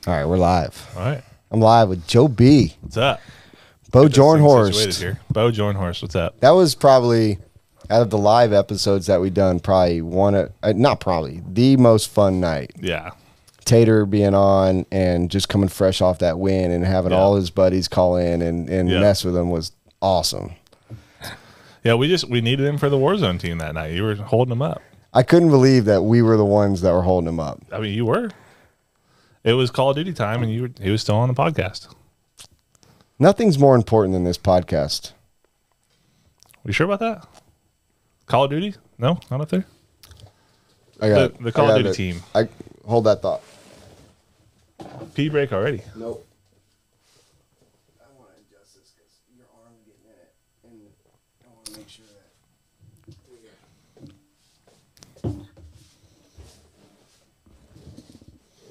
All right, we're live. All right. I'm live with Joe B. What's up? Bornhorst. Here. Bornhorst, what's up? That was probably, out of the live episodes that we've done, probably the most fun night. Yeah. Tater being on and just coming fresh off that win and having all his buddies call in and mess with him was awesome. Yeah, we needed him for the Warzone team that night. You were holding him up. I couldn't believe that we were the ones that were holding him up. I mean, you were. It was Call of Duty time, and he was still on the podcast. Nothing's more important than this podcast. You sure about that? Call of Duty? No, not up there. The Call of Duty team. Hold that thought. Pee break already. Nope. I want to adjust this because your arm's getting in it, and I want to make sure that.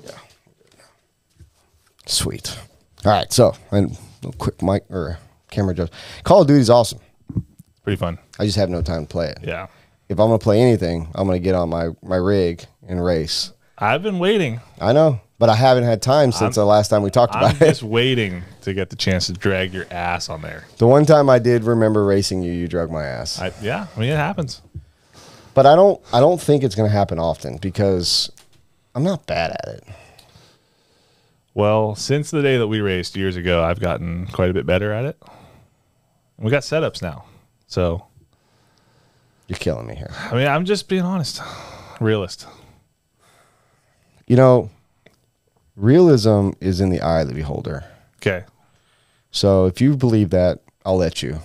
Yeah. Sweet. All right, so and a quick mic or camera adjust. Call of Duty is awesome. Pretty fun. I just have no time to play it. Yeah. If I'm gonna play anything, I'm gonna get on my rig and race. I've been waiting. I know, but I haven't had time since the last time we talked about it. I'm just waiting to get the chance to drag your ass on there. The one time I did remember racing you, you drug my ass. Yeah, I mean, it happens. But I don't think it's going to happen often because I'm not bad at it. Well, since the day that we raced years ago, I've gotten quite a bit better at it. And we got setups now. So You're killing me here. I mean, I'm just being honest. Realist. You know, realism is in the eye of the beholder. Okay. So if you believe that, I'll let you.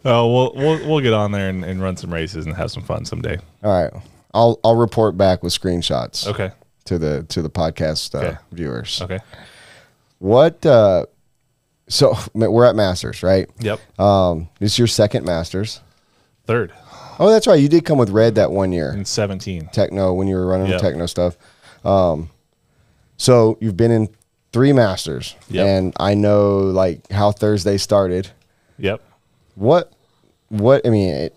Oh, we'll get on there and run some races and have some fun someday. All right. I'll report back with screenshots. Okay. To the podcast viewers. Okay. What so we're at Masters, right? Yep. This is your second Masters. Third. Oh, that's right. You did come with Red that one year. In 17. Techno, when you were running the Techno stuff. So you've been in 3 Masters. Yep. And I know like how Thursday started. Yep. What I mean,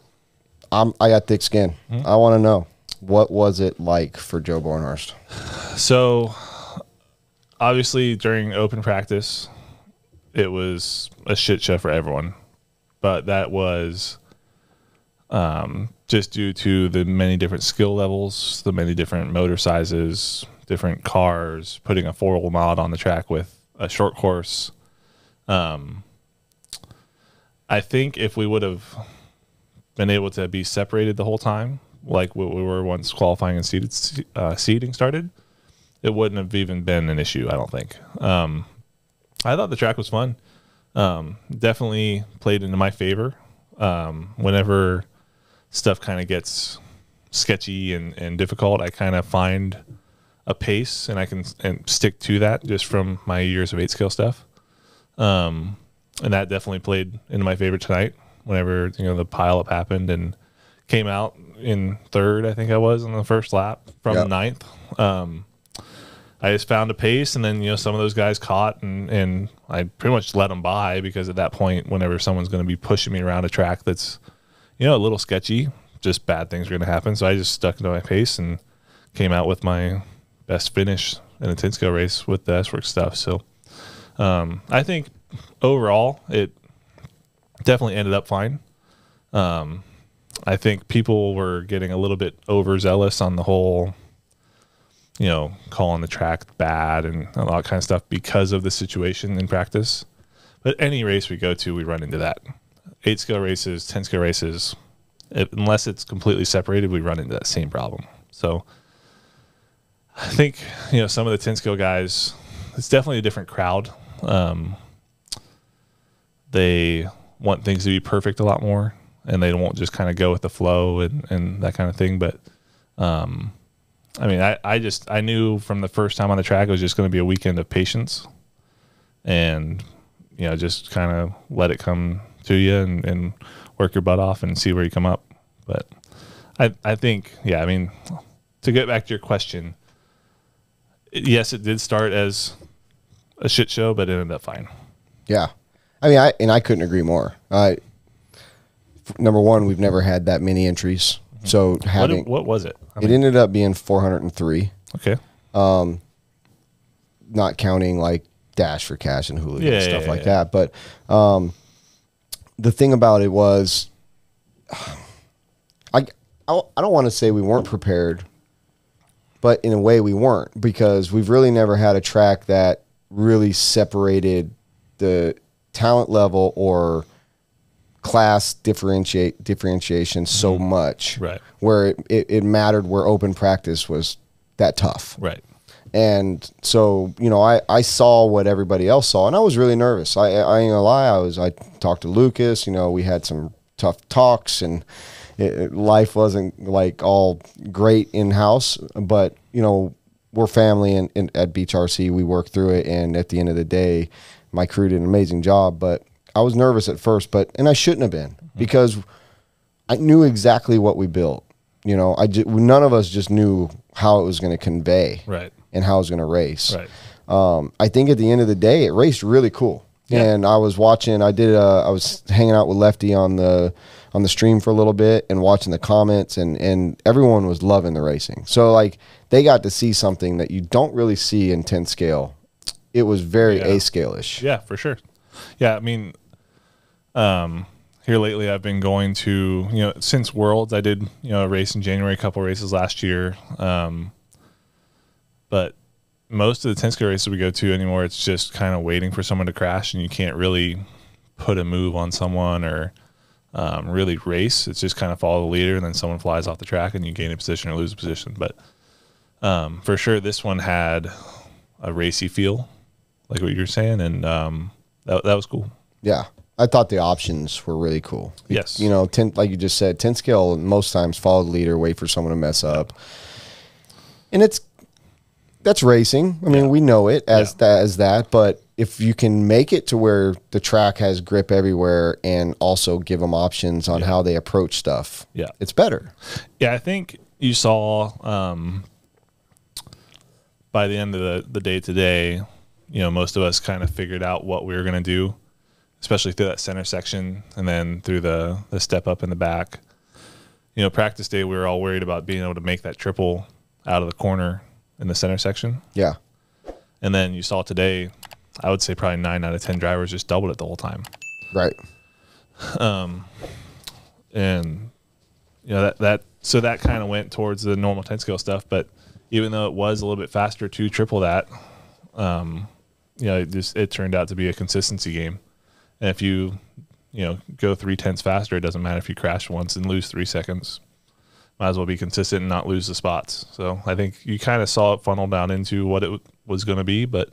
I got thick skin. I want to know, what was it like for Joe Bornhorst? So obviously during open practice, it was a shit show for everyone. But that was just due to the many different skill levels, the many different motor sizes, different cars, putting a 4-wheel mod on the track with a short course. I think if we would have been able to be separated the whole time, like we were once qualifying and seeding started, it wouldn't have even been an issue, I don't think. I thought the track was fun. Definitely played into my favor. Whenever stuff kind of gets sketchy and difficult, I kind of find a pace and I can stick to that just from my years of 8-scale stuff. And that definitely played into my favor tonight whenever, the pileup happened and came out in 3rd, I think I was, on the first lap from 9th. I just found a pace, and then, some of those guys caught, and I pretty much let them by because at that point, whenever someone's going to be pushing me around a track that's, a little sketchy, just bad things are going to happen. So I just stuck to my pace and came out with my best finish in a 10-scale race with the S-Works stuff. So I think overall, it definitely ended up fine. I think people were getting a little bit overzealous on the whole, calling the track bad and all that kind of stuff because of the situation in practice. But any race we go to, we run into that. 8-scale races, 10-scale races, unless it's completely separated, we run into that same problem. So I think, some of the 10-scale guys, it's definitely a different crowd. They want things to be perfect a lot more, and they won't just kind of go with the flow and that kind of thing. But, I mean, I knew from the first time on the track, it was just going to be a weekend of patience and, just kind of let it come to you and work your butt off and see where you come up. But I think, I mean, to get back to your question, yes, it did start as a shit show, but it ended up fine. Yeah. I mean, I couldn't agree more. Number one, we've never had that many entries. So what was it? It ended up being 403. Okay. not counting like Dash for Cash and Hooligan and stuff like that. But the thing about it was, I don't want to say we weren't prepared, but in a way we weren't, because we've really never had a track that really separated the talent level or class differentiation so much, right? Where it mattered, where open practice was that tough, right? And so, you know, I saw what everybody else saw, and I was really nervous. I ain't gonna lie. I talked to Lucas. You know, we had some tough talks, and life wasn't like all great in house, but you know, we're family, and at Beach RC we worked through it. And at the end of the day, my crew did an amazing job. But I was nervous at first, and I shouldn't have been, because I knew exactly what we built. You know, none of us just knew how it was going to convey, right, and how it was going to race. Right. I think at the end of the day, it raced really cool. Yeah. And I was watching. I was hanging out with Lefty on the stream for a little bit and watching the comments, and everyone was loving the racing. So like, they got to see something that you don't really see in 10 scale. It was very A scale-ish. Yeah, for sure. Yeah, I mean, here lately I've been going to, you know, since Worlds, I did, you know, a race in January, a couple races last year. But most of the 10 scale races we go to anymore, it's just kind of waiting for someone to crash, and you can't really put a move on someone or really race. It's just kind of follow the leader, and then someone flies off the track and you gain a position or lose a position. But for sure, this one had a racy feel, like what you're saying, and that was cool. Yeah. I thought the options were really cool. Yes. You know, 10, like you just said, 10 scale most times follow the leader, wait for someone to mess up. And that's racing. I mean, we know it as that, but if you can make it to where the track has grip everywhere and also give them options on how they approach stuff, it's better. Yeah, I think you saw by the end of the day today, you know, most of us kind of figured out what we were going to do, especially through that center section and then through the step up in the back. You know, practice day, we were all worried about being able to make that triple out of the corner in the center section. Yeah. And then you saw today, I would say probably 9 out of 10 drivers just doubled it the whole time. Right. And you know, so that kind of went towards the normal 10 scale stuff, but even though it was a little bit faster to triple that, you know, it turned out to be a consistency game. And if you go 3/10 faster, it doesn't matter if you crash once and lose 3 seconds. Might as well be consistent and not lose the spots. So I think you kind of saw it funnel down into what it was going to be. But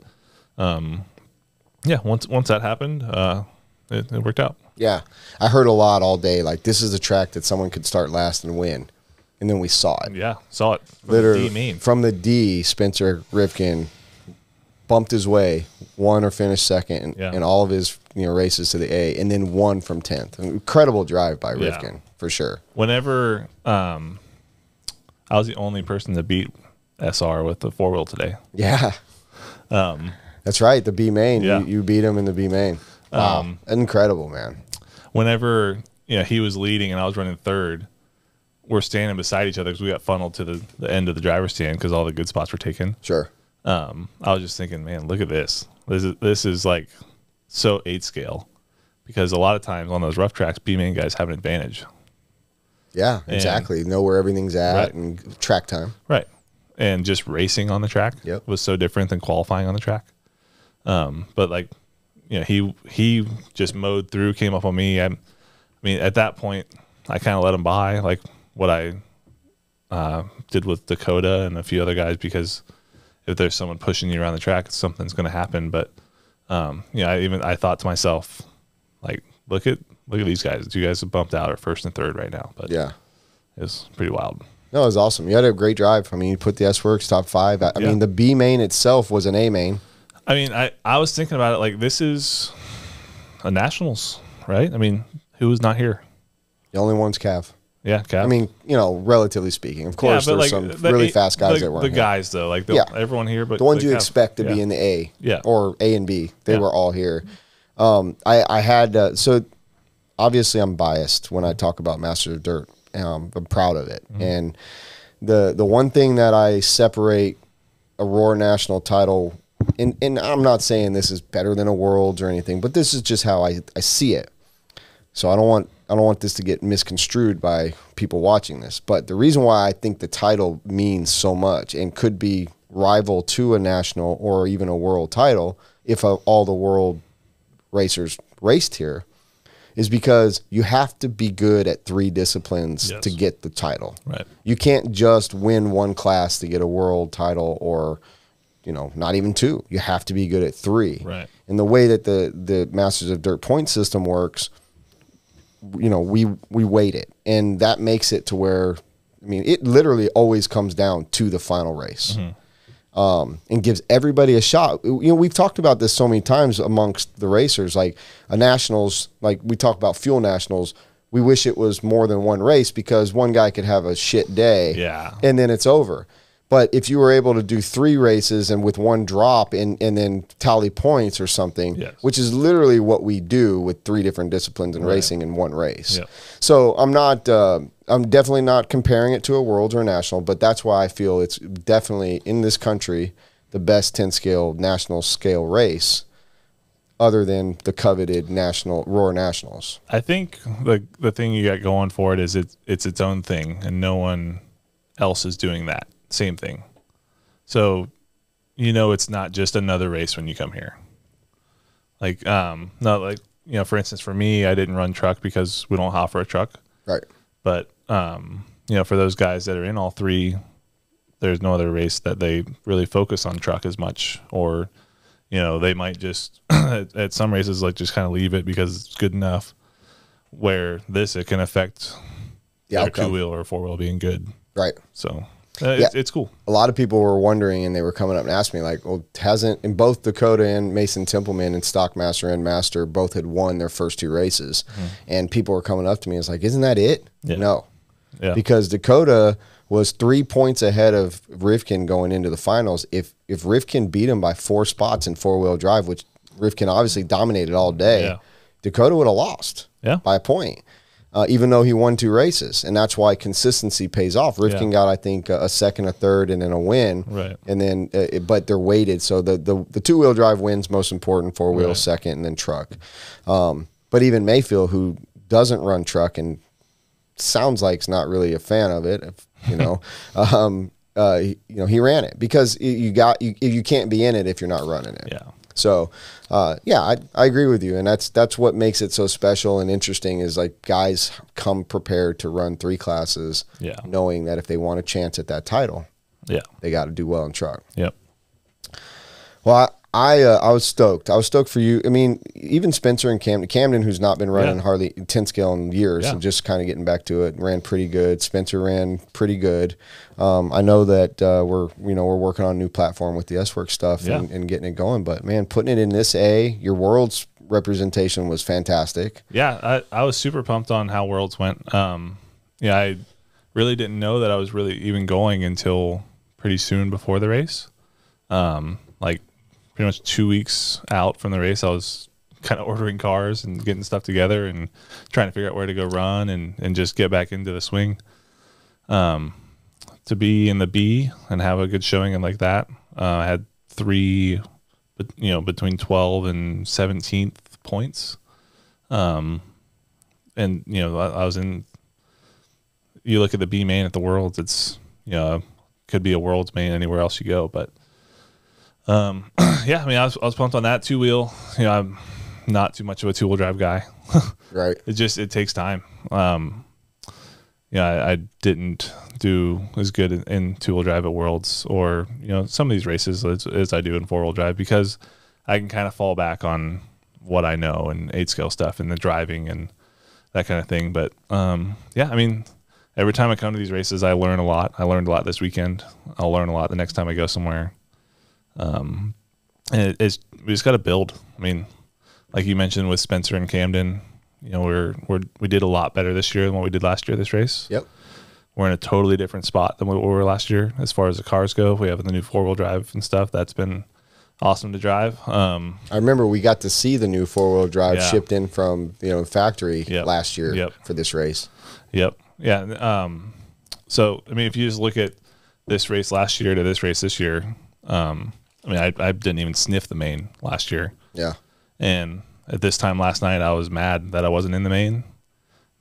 yeah, once that happened, it worked out. Yeah, I heard a lot all day. Like, this is a track that someone could start last and win, and then we saw it. Yeah, saw it. Literally from the D, Spencer Rifkin bumped his way, won or finished second in all of his races to the A, and then won from 10th. An incredible drive by Rifkin, for sure. Whenever I was the only person to beat SR with the 4-wheel today. Yeah. That's right, the B main. Yeah. You beat him in the B main. Wow. Incredible, man. Whenever he was leading and I was running third, we're standing beside each other because we got funneled to the end of the driver's stand because all the good spots were taken. Sure. I was just thinking, man, look at this. This is like so 8 scale, because a lot of times on those rough tracks, B main guys have an advantage. Yeah, exactly. Know where everything's at and track time. Right. And just racing on the track was so different than qualifying on the track. But like, he just mowed through, came up on me. I mean, at that point, I kind of let him by, like what I did with Dakota and a few other guys, because if there's someone pushing you around the track, something's going to happen. But I thought to myself, like, look at these guys. 2 guys have bumped out at first and third right now. But yeah, it was pretty wild. No, it was awesome. You had a great drive. I mean, you put the S-Works top 5. I mean, the B main itself was an A main. I mean, I was thinking about it like, this is a nationals, right? I mean, who was not here? The only one's Cav. Yeah, Cav. I mean, relatively speaking. Of course, there's some really fast guys that weren't here. The guys, though, like everyone here. But the ones you expect to be in the A or A and B, they were all here. I had, so obviously I'm biased when I talk about Masters of Dirt. I'm proud of it. Mm-hmm. And the one thing that I separate Aurora National title and I'm not saying this is better than a Worlds or anything, but this is just how I see it. So I don't want this to get misconstrued by people watching this. But the reason why I think the title means so much and could be rival to a national or even a world title if all the world racers raced here is because you have to be good at 3 disciplines to get the title. Right. You can't just win one class to get a world title or, not even 2. You have to be good at 3. Right. And the way that the Masters of Dirt point system works, we weight it. And that makes it to where, it literally always comes down to the final race. And gives everybody a shot. We've talked about this so many times amongst the racers, like a nationals, like we talk about fuel nationals. We wish it was more than one race because one guy could have a shit day and then it's over. But if you were able to do 3 races and with 1 drop and then tally points or something, which is literally what we do with 3 different disciplines in racing in 1 race. So I'm definitely not comparing it to a Worlds or a National, but that's why I feel it's definitely in this country the best 10 scale national scale race other than the coveted national Roar Nationals. I think the thing you got going for it is it's its own thing and no one else is doing that same thing. So it's not just another race when you come here. Like not like for instance, for me, I didn't run truck because we don't offer a truck. Right. But for those guys that are in all 3, there's no other race that they really focus on truck as much, or they might just at some races like just kind of leave it because it's good enough. Where it can affect their 2-wheel or 4-wheel being good. Right. So it's cool. A lot of people were wondering, and they were coming up and asking me, like, well, hasn't in both Dakota and Mason Templeman and Stockmaster and Master both had won their first 2 races, and people were coming up to me and it's like, isn't that it? No, because Dakota was 3 points ahead of Rivkin going into the finals. If Rivkin beat him by 4 spots in 4-wheel drive, which Rivkin obviously dominated all day, Dakota would have lost by a point. Even though he won 2 races. And that's why consistency pays off. Rivkin got, I think, a second, a third, and then a win. Right. And then, but they're weighted. So the 2-wheel drive wins most important, 4-wheel second, and then truck. But even Mayfield, who doesn't run truck and sounds like he's not really a fan of it, he ran it because you can't be in it if you're not running it. Yeah. So, I agree with you, and that's what makes it so special and interesting. Is like guys come prepared to run 3 classes, knowing that if they want a chance at that title, they got to do well in truck. Yep. Well, I was stoked. I was stoked for you. Even Spencer and Camden, who's not been running hardly 10 scale in years, and just kind of getting back to it, ran pretty good. Spencer ran pretty good. I know that we're working on a new platform with the S-Works stuff and getting it going. But man, putting it in this your Worlds representation was fantastic. Yeah, I was super pumped on how Worlds went. I really didn't know that I was really even going until pretty soon before the race. Pretty much 2 weeks out from the race, I was kind of ordering cars and getting stuff together and trying to figure out where to go run and just get back into the swing. To be in the B and have a good showing and like that, I had 3, between 12 and 17th points. I was in. You look at the B main at the Worlds, it's could be a Worlds main anywhere else you go, but. I was pumped on that 2-wheel. I'm not too much of a 2-wheel drive guy. Right. It takes time. I didn't do as good in 2-wheel drive at Worlds or some of these races as I do in 4-wheel drive because I can kind of fall back on what I know and 8-scale stuff and the driving and that kind of thing. But every time I come to these races, I learn a lot. I learned a lot this weekend. I'll learn a lot the next time I go somewhere. And we just got to build. Like you mentioned with Spencer and Camden, we did a lot better this year than what we did last year. This race, we're in a totally different spot than what we were last year as far as the cars go. We have the new 4-wheel drive and stuff. That's been awesome to drive. I remember we got to see the new 4-wheel drive shipped in from factory last year for this race. Yep. Yeah. So if you just look at this race last year to this race this year. I mean, I didn't even sniff the main last year. Yeah. And at this time last night, I was mad that I wasn't in the main.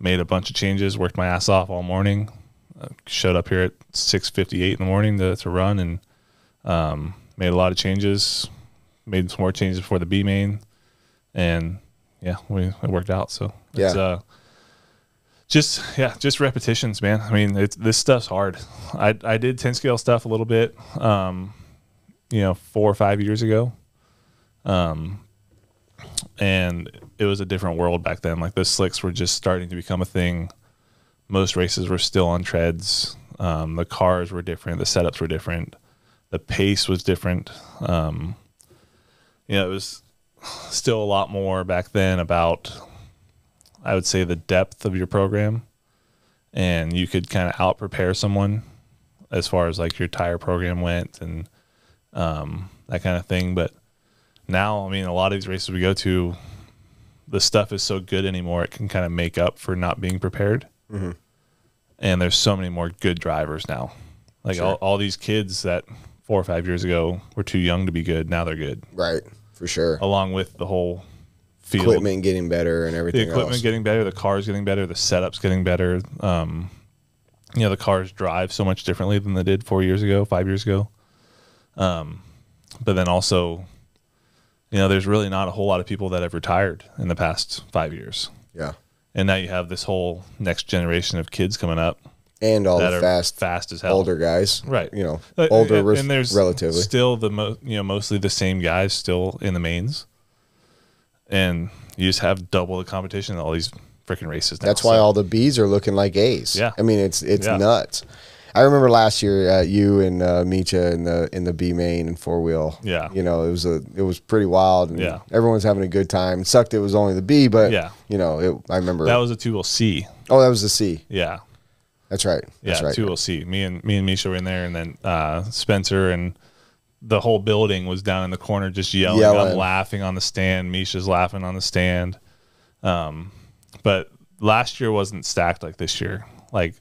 Made a bunch of changes, worked my ass off all morning. Showed up here at 6:58 in the morning to run, and made a lot of changes. Made some more changes before the B main, and yeah, it worked out. So it's just repetitions, man. I mean, this stuff's hard. I did 10 scale stuff a little bit, 4 or 5 years ago. And it was a different world back then. Like, the slicks were just starting to become a thing. Most races were still on treads. The cars were different. The setups were different. The pace was different. It was still a lot more back then about, I would say, the depth of your program. And you could kind of out-prepare someone as far as, like, your tire program went and that kind of thing. But now, I mean, a lot of these races we go to, the stuff is so good anymore, it can kind of make up for not being prepared. Mm-hmm. And there's so many more good drivers now. Like, sure. all these kids that 4 or 5 years ago were too young to be good, now they're good. Right, for sure. Along with the whole field. Equipment getting better and everything The equipment getting better, the cars getting better, the setups getting better. The cars drive so much differently than they did 4 years ago, 5 years ago. But then also, there's really not a whole lot of people that have retired in the past 5 years. Yeah. And now you have this whole next generation of kids coming up. And all the fast as hell. Older guys. Right. Older and there's relatively. Still mostly the same guys still in the mains. And you just have double the competition in all these freaking races now. That's why all the Bs are looking like As. Yeah. I mean, it's nuts. I remember last year you and Micha in the B main and 4-wheel. Yeah. It was pretty wild, and yeah. everyone's having a good time. It sucked it was only the B, but yeah. I remember that was a 2-wheel C. Oh, that was the C. Yeah. That's right. That's right. 2-wheel C. Me and Misha were in there, and then Spencer and the whole building was down in the corner just yelling. I'm laughing on the stand. Misha's laughing on the stand. But last year wasn't stacked like this year. Like,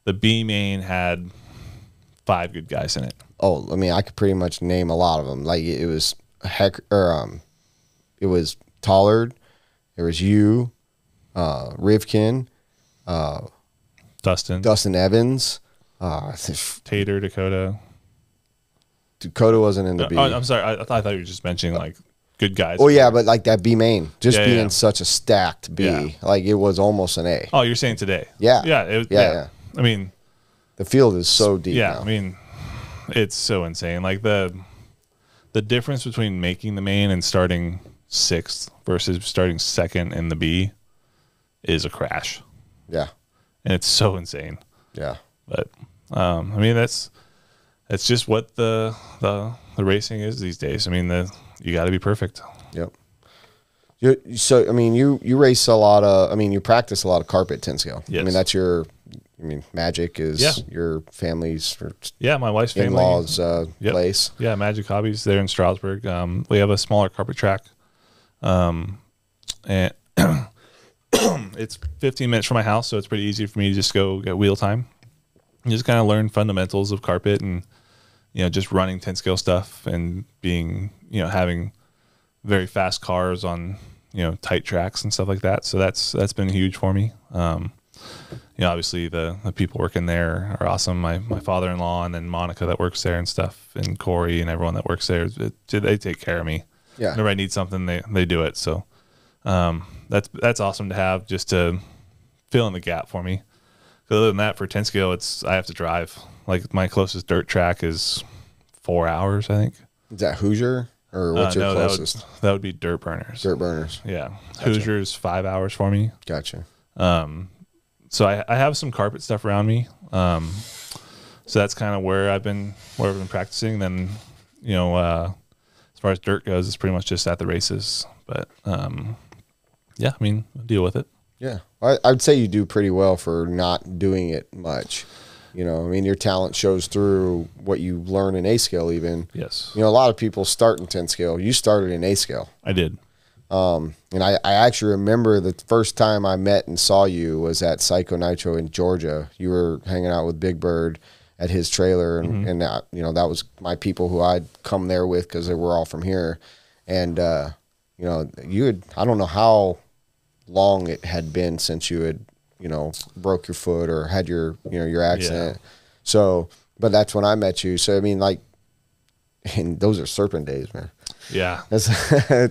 the B main had 5 good guys in it. Oh, I mean, I could pretty much name a lot of them. Like, it was it was Tollard, there was you, Rivkin, Dustin Evans, Tater, Dakota. Dakota wasn't in the B. Oh, I'm sorry. I thought you were just mentioning like good guys. Oh yeah, but like that B main, just being such a stacked B, like it was almost an A. Oh, you're saying today? Yeah, yeah. I mean, the field is so deep. Yeah, now. I mean, it's so insane. Like the difference between making the main and starting 6th versus starting 2nd in the B is a crash. Yeah, and it's so insane. Yeah, but I mean that's just what the racing is these days. I mean you got to be perfect. Yep. So I mean you race a lot of. I mean you practice a lot of carpet 10 scale. Yes. I mean that's your. I mean, Magic is your family's. My wife's family. In-laws place. Yeah, Magic Hobbies there in Strasburg. We have a smaller carpet track, and it's 15 minutes from my house, so it's pretty easy for me to just go get wheel time. And just kind of learn fundamentals of carpet and just running 10 scale stuff and being having very fast cars on tight tracks and stuff like that. So that's been huge for me. Obviously the people working there are awesome. My father-in-law and then Monica that works there and stuff, and Corey and everyone that works there, they take care of me. Yeah. Whenever I need something, they do it. So that's awesome to have, just to fill in the gap for me. Because other than that, for 10 scale, I have to drive. Like my closest dirt track is 4 hours, I think. Is that Hoosier? Or what's your closest? That would be Dirt Burners. Dirt Burners. Yeah. Gotcha. Hoosier's 5 hours for me. Gotcha. So I have some carpet stuff around me. So that's kind of where I've been practicing. Then, as far as dirt goes, it's pretty much just at the races. But I mean, I'll deal with it. Yeah, I'd say you do pretty well for not doing it much. I mean, your talent shows through what you learn in A scale. Even yes, a lot of people start in 10 scale. You started in A scale. I did. And I actually remember the first time I met and saw you was at Psycho Nitro in Georgia. You were hanging out with Big Bird at his trailer, and that, you know, that was my people who I'd come there with because they were all from here. And you know, I don't know how long it had been since you had, you know, broke your foot or had your, you know, your accident. Yeah. So, but that's when I met you. So I mean, like, and those are serpent days, man. Yeah, that's man,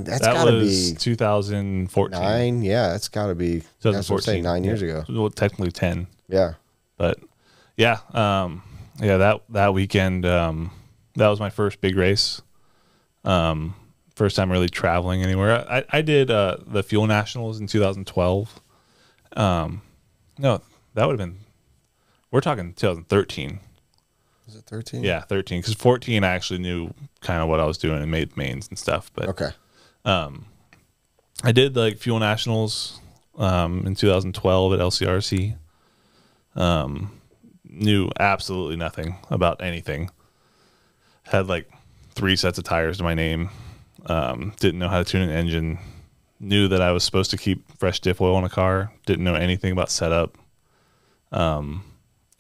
that's gotta be 2014. Yeah, that's gotta be 2014. 9 years ago. Well, technically 10. Yeah, but yeah, that weekend, that was my first big race. First time really traveling anywhere. I did the Fuel Nationals in 2012. No, that would have been. We're talking 2013. Was it 13? Yeah, 13. Because 14, I actually knew kind of what I was doing and made mains and stuff. But okay. I did like Fuel Nationals in 2012 at LCRC. Knew absolutely nothing about anything. Had like 3 sets of tires to my name. Didn't know how to tune an engine. Knew that I was supposed to keep fresh diff oil in a car. Didn't know anything about setup.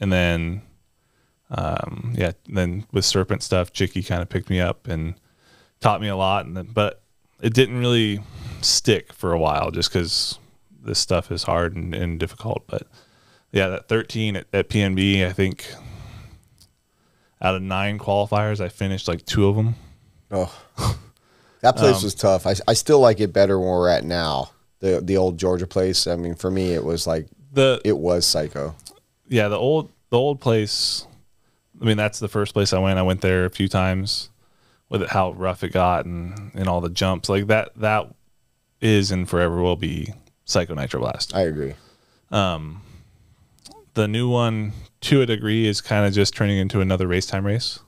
And then, then with Serpent stuff, Chicky kind of picked me up and taught me a lot. But it didn't really stick for a while just because this stuff is hard and difficult. But yeah, that 13 at PNB, I think out of 9 qualifiers, I finished like 2 of them. Oh, that place was tough. I still like it better where we're at now. The old Georgia place. I mean, for me, it was like it was psycho. Yeah, the old place. I mean, that's the first place I went. I went there a few times with how rough it got and all the jumps like that. That is and forever will be Psycho Nitro Blast. I agree. The new one, to a degree, is kind of just turning into another race time race,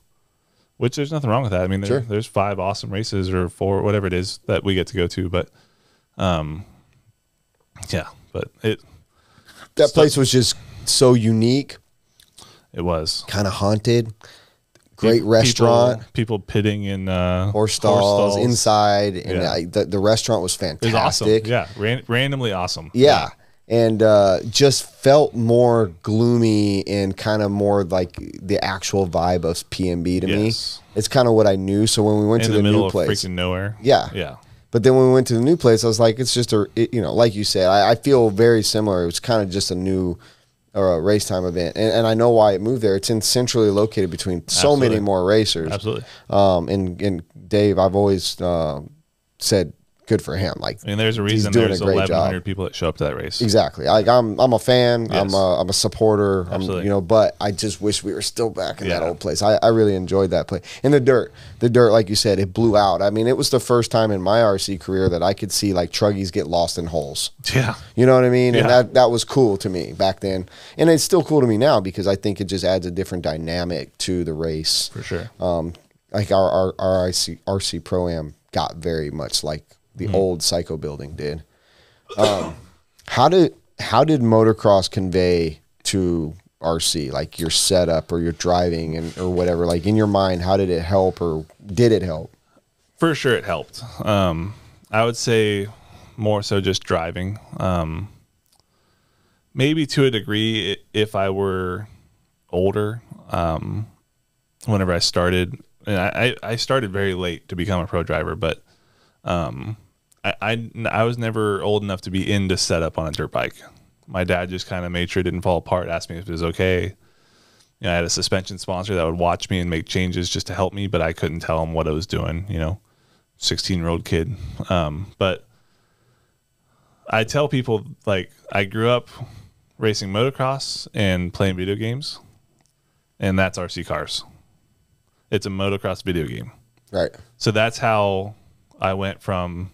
which there's nothing wrong with that. I mean, there's 5 awesome races or 4, whatever it is that we get to go to. But, yeah, but that place was just so unique. It was kind of haunted. Great restaurant. People pitting in horse stalls inside, and the restaurant was fantastic. It was awesome. Yeah, randomly awesome. Yeah. And just felt more gloomy and kind of more like the actual vibe of PNB to me. It's kind of what I knew. So when we went to the new place, freaking nowhere. Yeah. But then when we went to the new place, I was like, it's just you know, like you said, I feel very similar. It was kind of just a new race time event, and I know why it moved there. It's centrally located between so many more racers. Absolutely. And Dave, I've always said, good for him. Like, I mean, there's a reason there's 1,100 people that show up to that race. Exactly. Like, I'm a fan. Yes. I'm a supporter. Absolutely. You know, but I just wish we were still back in that old place. I really enjoyed that place. And the dirt, like you said, it blew out. I mean, it was the first time in my RC career that I could see like truggies get lost in holes. Yeah. You know what I mean? Yeah. And that was cool to me back then. And it's still cool to me now because I think it just adds a different dynamic to the race. For sure. Like our RC Pro-Am got very much like the old Psycho building did. How did motocross convey to RC, like your setup or your driving or whatever? Like in your mind, how did it help, or did it help? For sure, it helped. I would say more so just driving. Maybe to a degree, if I were older. Whenever I started, and I started very late to become a pro driver, but I was never old enough to be into setup on a dirt bike. My dad just kind of made sure it didn't fall apart, asked me if it was okay. You know, I had a suspension sponsor that would watch me and make changes just to help me, but I couldn't tell him what I was doing, you know, 16-year-old kid. But I tell people, like, I grew up racing motocross and playing video games, and that's RC cars. It's a motocross video game. Right. So that's how I went from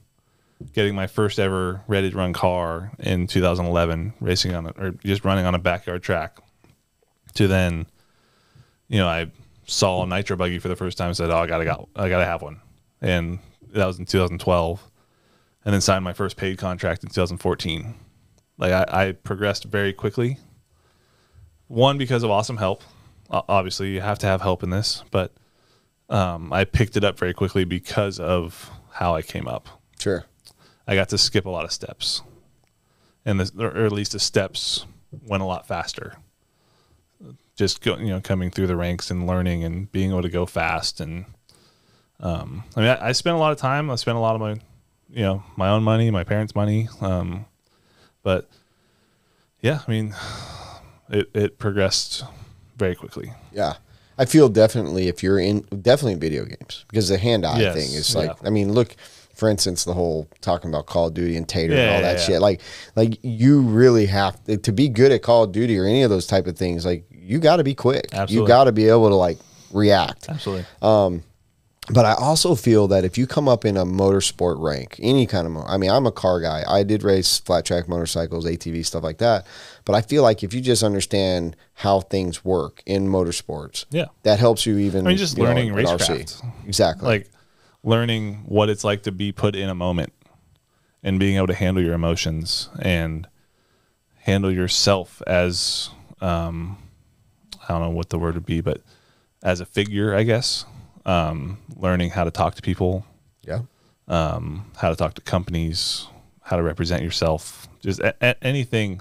getting my first ever ready to run car in 2011, racing on or just running on a backyard track, to then, you know, I saw a nitro buggy for the first time and said, oh, I gotta have one. And that was in 2012. And then signed my first paid contract in 2014. Like I progressed very quickly. One, because of awesome help. Obviously you have to have help in this, but I picked it up very quickly because of how I came up. Sure. I got to skip a lot of steps, or at least the steps went a lot faster. just coming through the ranks and learning and being able to go fast. And I mean, I spent a lot of time. I spent a lot of my, my own money, my parents' money. But yeah, I mean, it progressed very quickly. Yeah. I feel definitely if you're definitely in video games, because the hand-eye thing is like, I mean, look, for instance, the whole talking about Call of Duty and Tater and all that shit. Like you really have to be good at Call of Duty or any of those type of things. Like you got to be quick. Absolutely. You got to be able to like react. Absolutely. But I also feel that if you come up in a motorsport rank, any kind of, I mean, I'm a car guy. I did race flat track motorcycles, ATV, stuff like that. But I feel like if you just understand how things work in motorsports, that helps you even. I mean, just learning racecraft. Exactly. Like learning what it's like to be put in a moment and being able to handle your emotions and handle yourself as, I don't know what the word would be, but as a figure, I guess. Learning how to talk to people, how to talk to companies, how to represent yourself, just anything.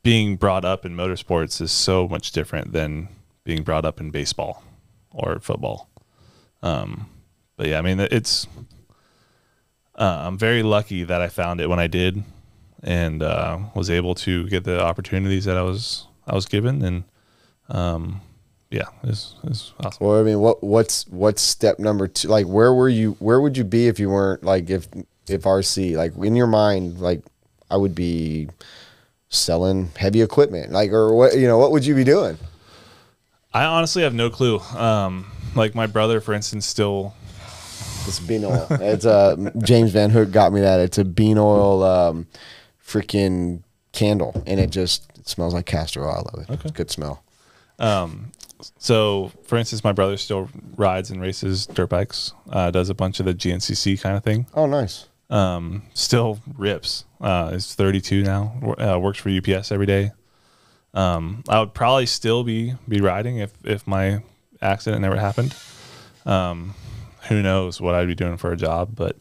Being brought up in motorsports is so much different than being brought up in baseball or football. But yeah, I mean, it's, I'm very lucky that I found it when I did and, was able to get the opportunities that I was given. And, yeah, it's awesome. Well, I mean, what's step number 2? Like, where would you be if you weren't like, if RC, like in your mind, like I would be selling heavy equipment, like, or what would you be doing? I honestly have no clue. Like my brother, for instance, still. It's bean oil. It's James Van Hook got me that. It's a bean oil, freaking candle, and it smells like castor oil. I love it. Okay. Good smell. So, for instance, my brother still rides and races dirt bikes, does a bunch of the GNCC kind of thing. Oh, nice. Still rips. Is 32 now. Works for UPS every day. I would probably still be riding if my accident never happened. Who knows what I'd be doing for a job, but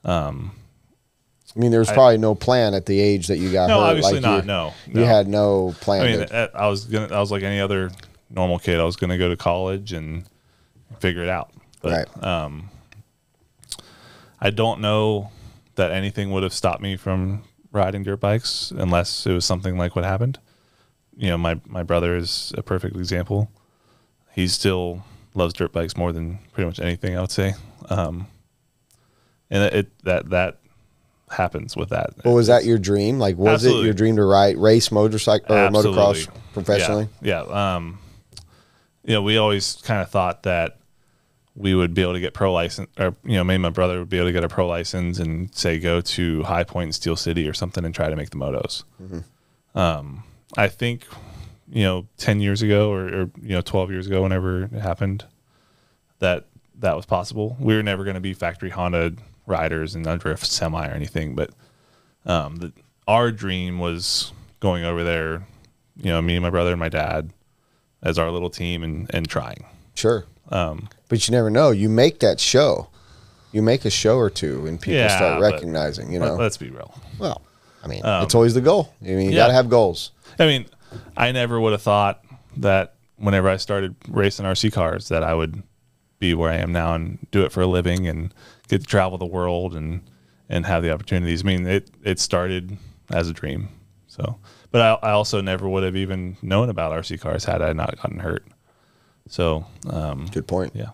I mean, there was probably no plan at the age that you got hurt. No, obviously not. No, you had no plan. I mean, I was like any other normal kid. I was going to go to college and figure it out. But, right. I don't know that anything would have stopped me from riding dirt bikes unless it was something like what happened. My brother is a perfect example. He still loves dirt bikes more than pretty much anything, I would say. And that happens with that. Well, was that your dream? Like, was Absolutely. It your dream to race motorcycle or motocross professionally? Yeah. We always kind of thought that we would be able to get pro license, or me and my brother would be able to get a pro license and say go to High Point in Steel City or something and try to make the motos. Mm-hmm. I think 10 years ago or 12 years ago, whenever it happened, that was possible. We were never going to be factory Honda riders and under a semi or anything, but our dream was going over there, me and my brother and my dad as our little team and trying. Sure. But you never know. You make that show. You make a show or two and people start recognizing, Let's be real. Well, I mean, it's always the goal. I mean, you got to have goals. I mean, I never would have thought that whenever I started racing RC cars that I would be where I am now and do it for a living and get to travel the world and have the opportunities. I mean, it started as a dream. So, but I also never would have even known about RC cars had I not gotten hurt. So, good point. Yeah.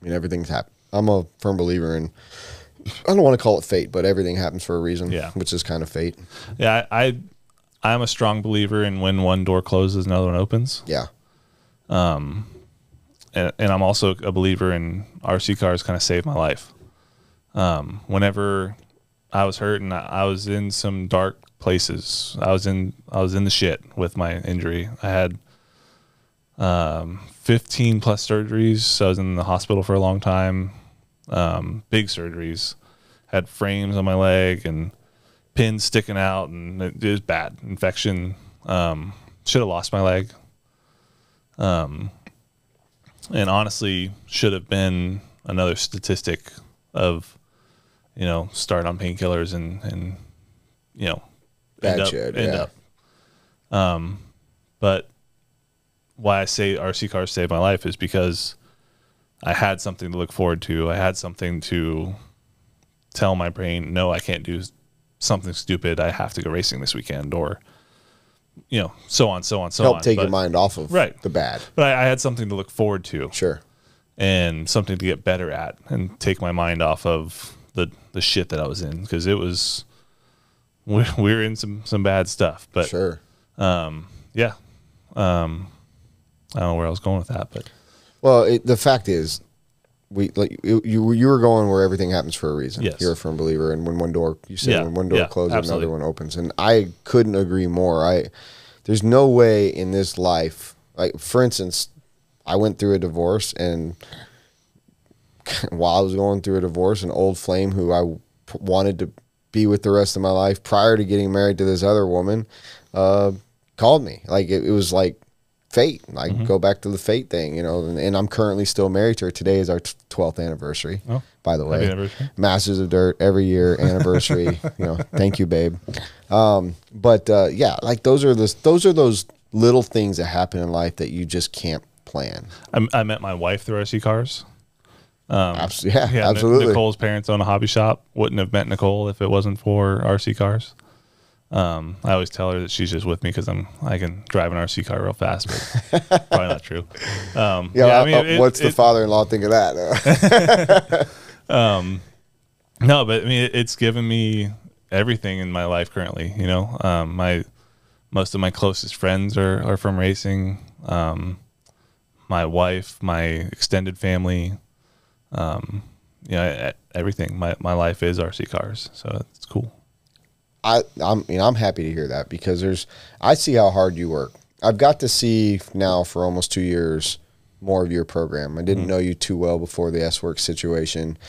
I mean, everything's happened. I'm a firm believer in, I don't want to call it fate, but everything happens for a reason, which is kind of fate. Yeah. I'm a strong believer in when one door closes, another one opens. Yeah. And I'm also a believer in RC cars kind of saved my life. Whenever I was hurt and I was in some dark places, I was in the shit with my injury. I had 15 plus surgeries. So I was in the hospital for a long time. Big surgeries. Had frames on my leg and pins sticking out, and it was bad. Infection. Should have lost my leg. And honestly, should have been another statistic of, start on painkillers and end up. But why I say RC cars saved my life is because I had something to look forward to. I had something to tell my brain, no, I can't do something stupid. I have to go racing this weekend, or, you know, so on. Help take your mind off of the bad. But I had something to look forward to. Sure. And something to get better at and take my mind off of the shit that I was in. Because it was, we were in some bad stuff. But sure. Yeah. I don't know where I was going with that, but. Well, the fact is, you were going where everything happens for a reason. Yes. You're a firm believer, and when one door closes, absolutely. another one opens, and I couldn't agree more. There's no way in this life, like for instance, I went through a divorce, and while I was going through a divorce, an old flame who I wanted to be with the rest of my life prior to getting married to this other woman, called me. Like it was like fate. Like go back to the fate thing, you know, and I'm currently still married to her. Today is our 12th anniversary, by the way. Happy anniversary. Masters of Dirt every year, anniversary, you know, thank you, babe. Yeah, like those are those little things that happen in life that you just can't plan. I met my wife through RC cars. Absolutely. Nicole's parents own a hobby shop. Wouldn't have met Nicole if it wasn't for RC cars. I always tell her that she's just with me because I can drive an RC car real fast, but probably not true. What's the father-in-law think of that? No, but I mean, it's given me everything in my life currently. You know, most of my closest friends are from racing. My wife, my extended family, you know, everything. My life is RC cars, so it's cool. I'm happy to hear that because I see how hard you work. I've got to see now for almost 2 years more of your program. I didn't know you too well before the S-Works situation.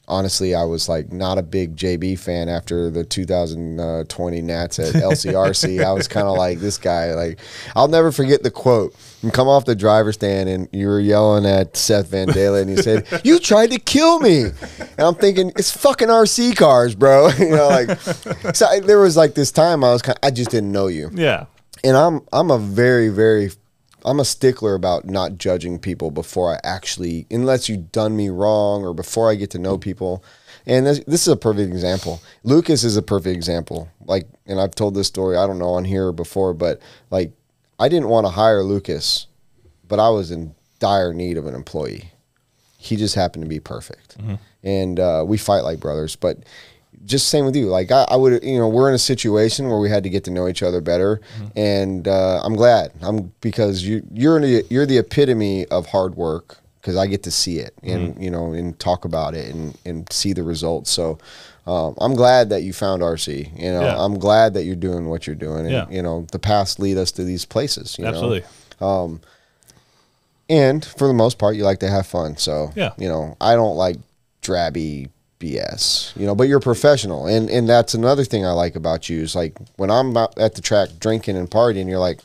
Honestly, I was like not a big JB fan after the 2020 Nats at LCRC. I was kind of like, this guy, like, I'll never forget the quote. You come off the driver's stand and you were yelling at Seth Van Dalen and you said, "You tried to kill me." And I'm thinking, it's fucking RC cars, bro. You know, like, so there was like this time I just didn't know you. Yeah. And I'm a very, very, I'm a stickler about not judging people before I actually, unless you've done me wrong or before I get to know people. And this is a perfect example. Lucas is a perfect example. Like, and I've told this story, I don't know on here before, but like, I didn't want to hire Lucas, but I was in dire need of an employee. He just happened to be perfect. And we fight like brothers, but just same with you. Like I would, you know, we're in a situation where we had to get to know each other better, and I'm glad. Because you're the epitome of hard work because I get to see it and you know and talk about it and see the results. So I'm glad that you found RC. You know, I'm glad that you're doing what you're doing. And you know, the paths lead us to these places. You Absolutely. know? And for the most part, you like to have fun. So you know, I don't like drabby BS, you know, but you're a professional, and that's another thing I like about you is like when I'm out at the track drinking and partying, you're like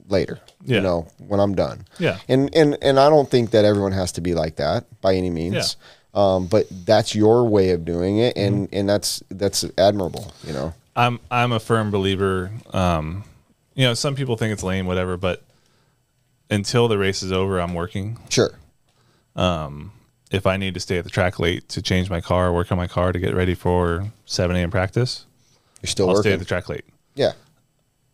later, you know, when I'm done. And I don't think that everyone has to be like that by any means. But that's your way of doing it, and that's admirable, you know. I'm a firm believer. You know, some people think it's lame, whatever, but until the race is over, I'm working. Sure. If I need to stay at the track late to change my car, work on my car to get ready for 7 a.m. practice, you're still I'll working. stay at the track late. Yeah.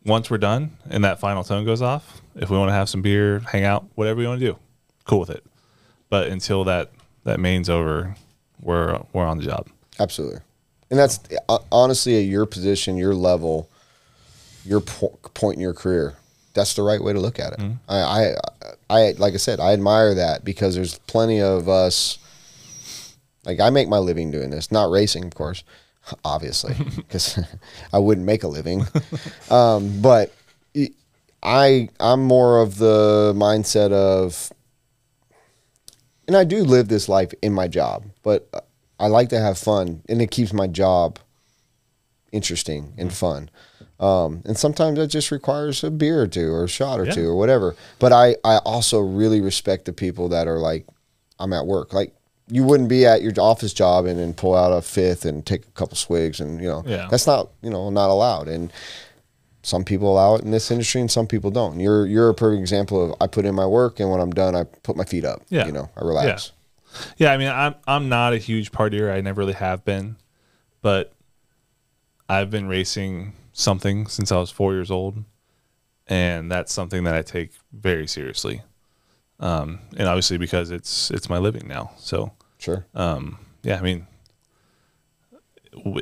Once we're done and that final tone goes off, if we want to have some beer, hang out, whatever we want to do, cool with it. But until that main's over, we're on the job. Absolutely. And that's honestly at your position, your level, your point in your career. That's the right way to look at it. I like I said, I admire that because there's plenty of us. Like I make my living doing this, not racing, of course, obviously, because I wouldn't make a living. But I'm more of the mindset of, and I do live this life in my job, but I like to have fun, and it keeps my job interesting and fun. And sometimes that just requires a beer or two or a shot or two or whatever. But I also really respect the people that are like, I'm at work. Like you wouldn't be at your office job and then pull out a fifth and take a couple swigs and, you know, that's not, you know, not allowed. And some people allow it in this industry and some people don't. You're a perfect example of I put in my work, and when I'm done, I put my feet up. Yeah. You know, I relax. Yeah. I mean, I'm not a huge partier. I never really have been, but I've been racing something since I was 4 years old, and that's something that I take very seriously. And obviously because it's my living now. So Sure. yeah, I mean,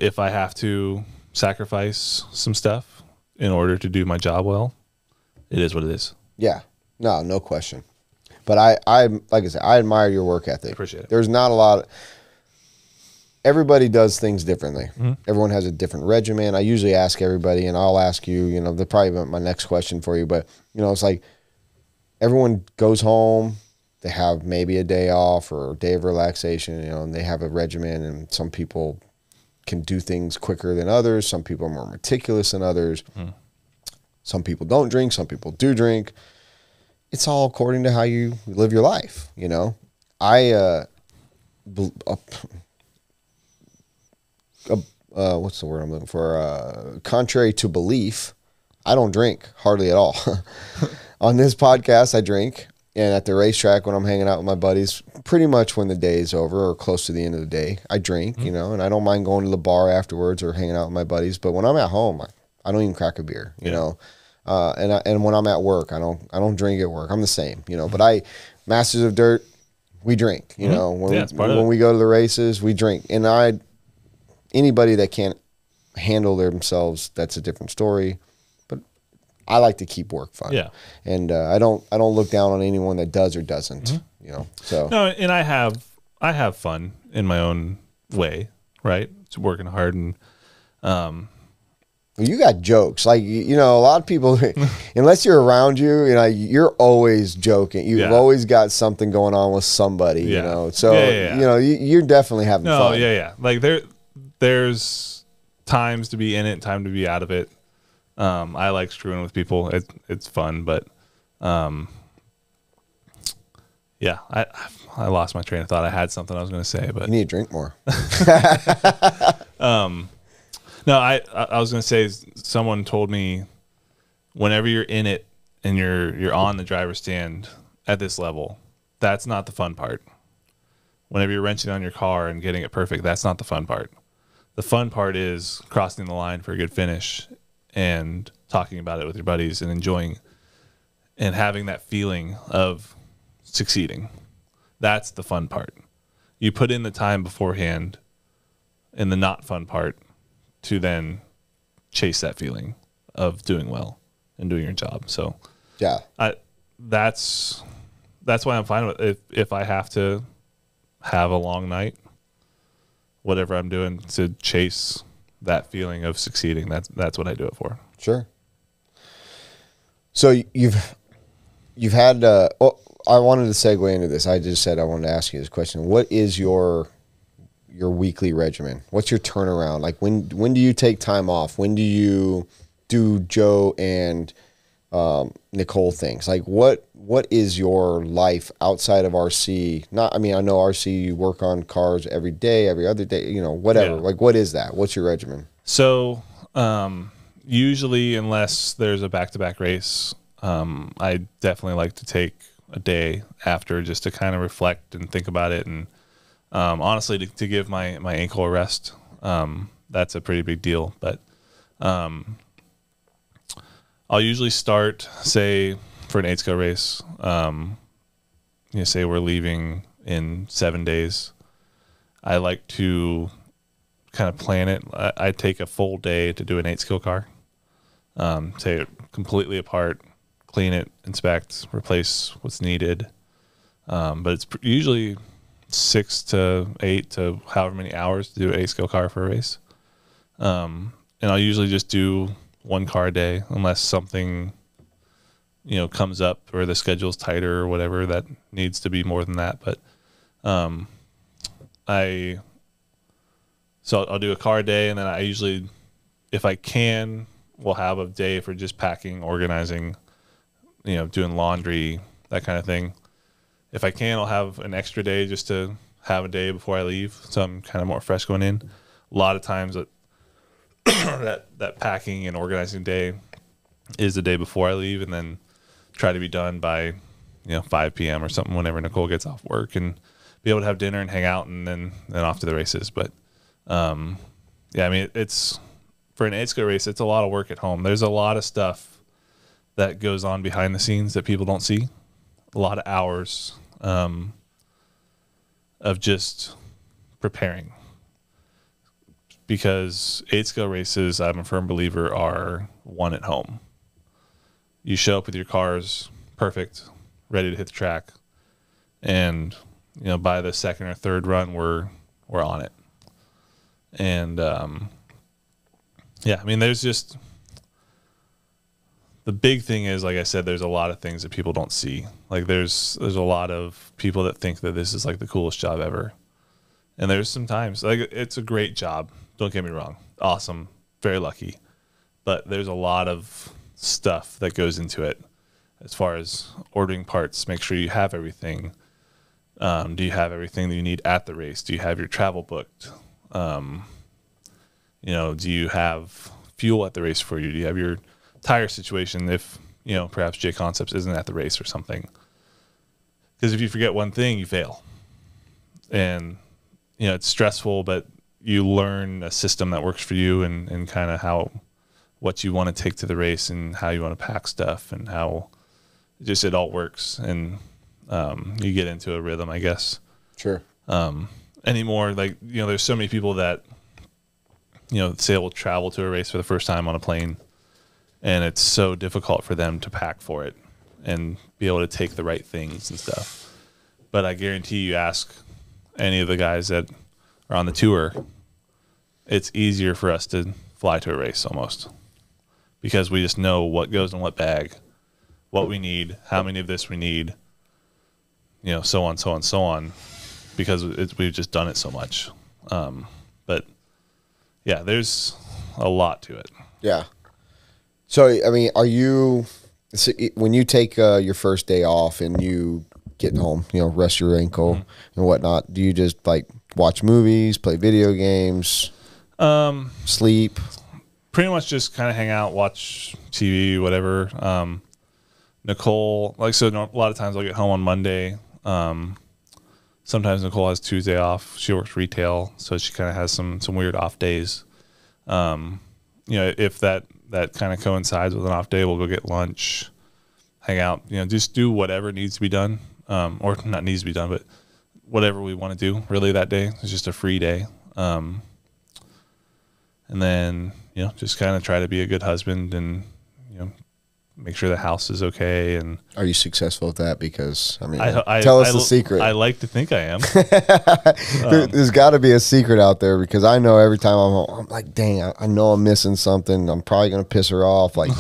if I have to sacrifice some stuff in order to do my job well, it is what it is. Yeah. No question. But I like I said, I admire your work ethic. Appreciate it. There's not a lot. Everybody does things differently. Mm-hmm. Everyone has a different regimen. I usually ask everybody, and I'll ask you, you know, they're probably my next question for you, but, you know, it's like everyone goes home, they have maybe a day off or a day of relaxation, you know, and they have a regimen, and some people can do things quicker than others. Some people are more meticulous than others. Mm. Some people don't drink. Some people do drink. It's all according to how you live your life, you know. What's the word I'm looking for? Contrary to belief, I don't drink hardly at all. On this podcast, I drink, and at the racetrack when I'm hanging out with my buddies, pretty much when the day is over or close to the end of the day, I drink, you know, and I don't mind going to the bar afterwards or hanging out with my buddies. But when I'm at home, I don't even crack a beer, you know. And when I'm at work, I don't drink at work. I'm the same, you know. But Masters of Dirt, we drink, you know. When we go to the races, we drink. And anybody that can't handle themselves, that's a different story. But I like to keep work fun. Yeah. And I don't look down on anyone that does or doesn't, you know. So no, and I have fun in my own way, right? It's working hard and you got jokes. Like, you know, a lot of people, unless you're around you know, you're always joking. You've always got something going on with somebody, you know. So, you know, you're definitely having fun. Yeah. Like there's times to be in it, time to be out of it. I like screwing with people. It's fun, but yeah, I lost my train of thought. I had something I was going to say, but you need to drink more. No, I was going to say, someone told me whenever you're in it and you're on the driver's stand at this level, that's not the fun part. Whenever you're wrenching on your car and getting it perfect, that's not the fun part. The fun part is crossing the line for a good finish and talking about it with your buddies and enjoying and having that feeling of succeeding. That's the fun part. You put in the time beforehand in the not fun part to then chase that feeling of doing well and doing your job. So yeah, that's why I'm fine with it. If I have to have a long night, whatever I'm doing to chase that feeling of succeeding, that's what I do it for. Sure. So you've had I wanted to segue into this. I just said I wanted to ask you this question. What is your weekly regimen? What's your turnaround? Like when do you take time off? When do you do Joe and Nicole things? Like what is your life outside of RC? I know RC, you work on cars every day, every other day, you know, whatever. Yeah. Like what is that? What's your regimen? So usually, unless there's a back-to-back race, I definitely like to take a day after just to kind of reflect and think about it, and honestly to give my ankle a rest. That's a pretty big deal. But I'll usually start, say, for an 8-sco race, say we're leaving in 7 days. I like to kind of plan it. I take a full day to do an 8-skill car, take it completely apart, clean it, inspect, replace what's needed. But it's usually 6 to 8 to however many hours to do an 8-skill car for a race. And I'll usually just do one car a day unless something, comes up or the schedule's tighter or whatever that needs to be more than that. But I'll do a car a day, and then I usually, if I can, will have a day for just packing, organizing, doing laundry, that kind of thing. If I can, I'll have an extra day just to have a day before I leave, so I'm kind of more fresh going in. A lot of times that packing and organizing day is the day before I leave, and then try to be done by 5 p.m. or something whenever Nicole gets off work, and be able to have dinner and hang out, and then off to the races. But yeah, I mean, it's for an 8-scope race, it's a lot of work at home. There's a lot of stuff that goes on behind the scenes that people don't see. A lot of hours of just preparing, because 8-scope races, I'm a firm believer, are won at home. You show up with your cars perfect, ready to hit the track, and by the second or third run, we're on it. And yeah, I mean, there's just the big thing is, like I said, there's a lot of things that people don't see. Like there's a lot of people that think that this is like the coolest job ever, and there's some times like it's a great job. Don't get me wrong, awesome, very lucky, but there's a lot of stuff that goes into it as far as ordering parts, make sure you have everything. Do you have everything that you need at the race? Do you have your travel booked? Do you have fuel at the race for you? Do you have your tire situation if, perhaps J Concepts isn't at the race or something? Because if you forget one thing, you fail. And, it's stressful, but you learn a system that works for you, and kind of what you want to take to the race, and how you want to pack stuff, and how just it all works. And you get into a rhythm, I guess. Sure. Anymore, like, there's so many people that, say will travel to a race for the first time on a plane, and it's so difficult for them to pack for it and be able to take the right things and stuff. But I guarantee you ask any of the guys that are on the tour, it's easier for us to fly to a race almost, because we just know what goes in what bag, what we need, how many of this we need, so on, so on, so on, because we've just done it so much. But yeah, there's a lot to it. Yeah. So, I mean, when you take your first day off and you get home, rest your ankle and whatnot, do you just like watch movies, play video games, sleep? Pretty much just kind of hang out, watch TV, whatever. Nicole, a lot of times I'll get home on Monday. Sometimes Nicole has Tuesday off. She works retail, so she kind of has some weird off days. If that kind of coincides with an off day, we'll go get lunch, hang out, just do whatever needs to be done, or not needs to be done, but whatever we want to do really that day. It's just a free day. And then, just kind of try to be a good husband, and, make sure the house is okay. And are you successful at that? Because tell us the secret. I like to think I am. There's got to be a secret out there, because I know every time I'm home, I'm like, dang, I know I'm missing something. I'm probably gonna piss her off. Like,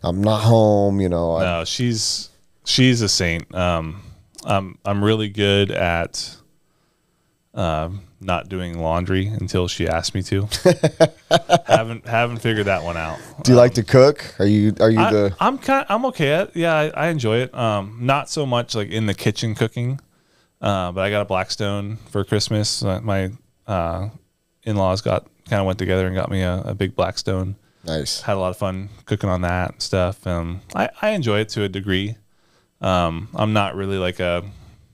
I'm not home. No, she's a saint. I'm really good at not doing laundry until she asks me to. haven't figured that one out. Do you like to cook? I'm okay at it. Yeah, I enjoy it. Not so much like in the kitchen cooking, but I got a Blackstone for Christmas. My in-laws went together and got me a big Blackstone. Nice. Had a lot of fun cooking on that and stuff. I enjoy it to a degree. I'm not really like a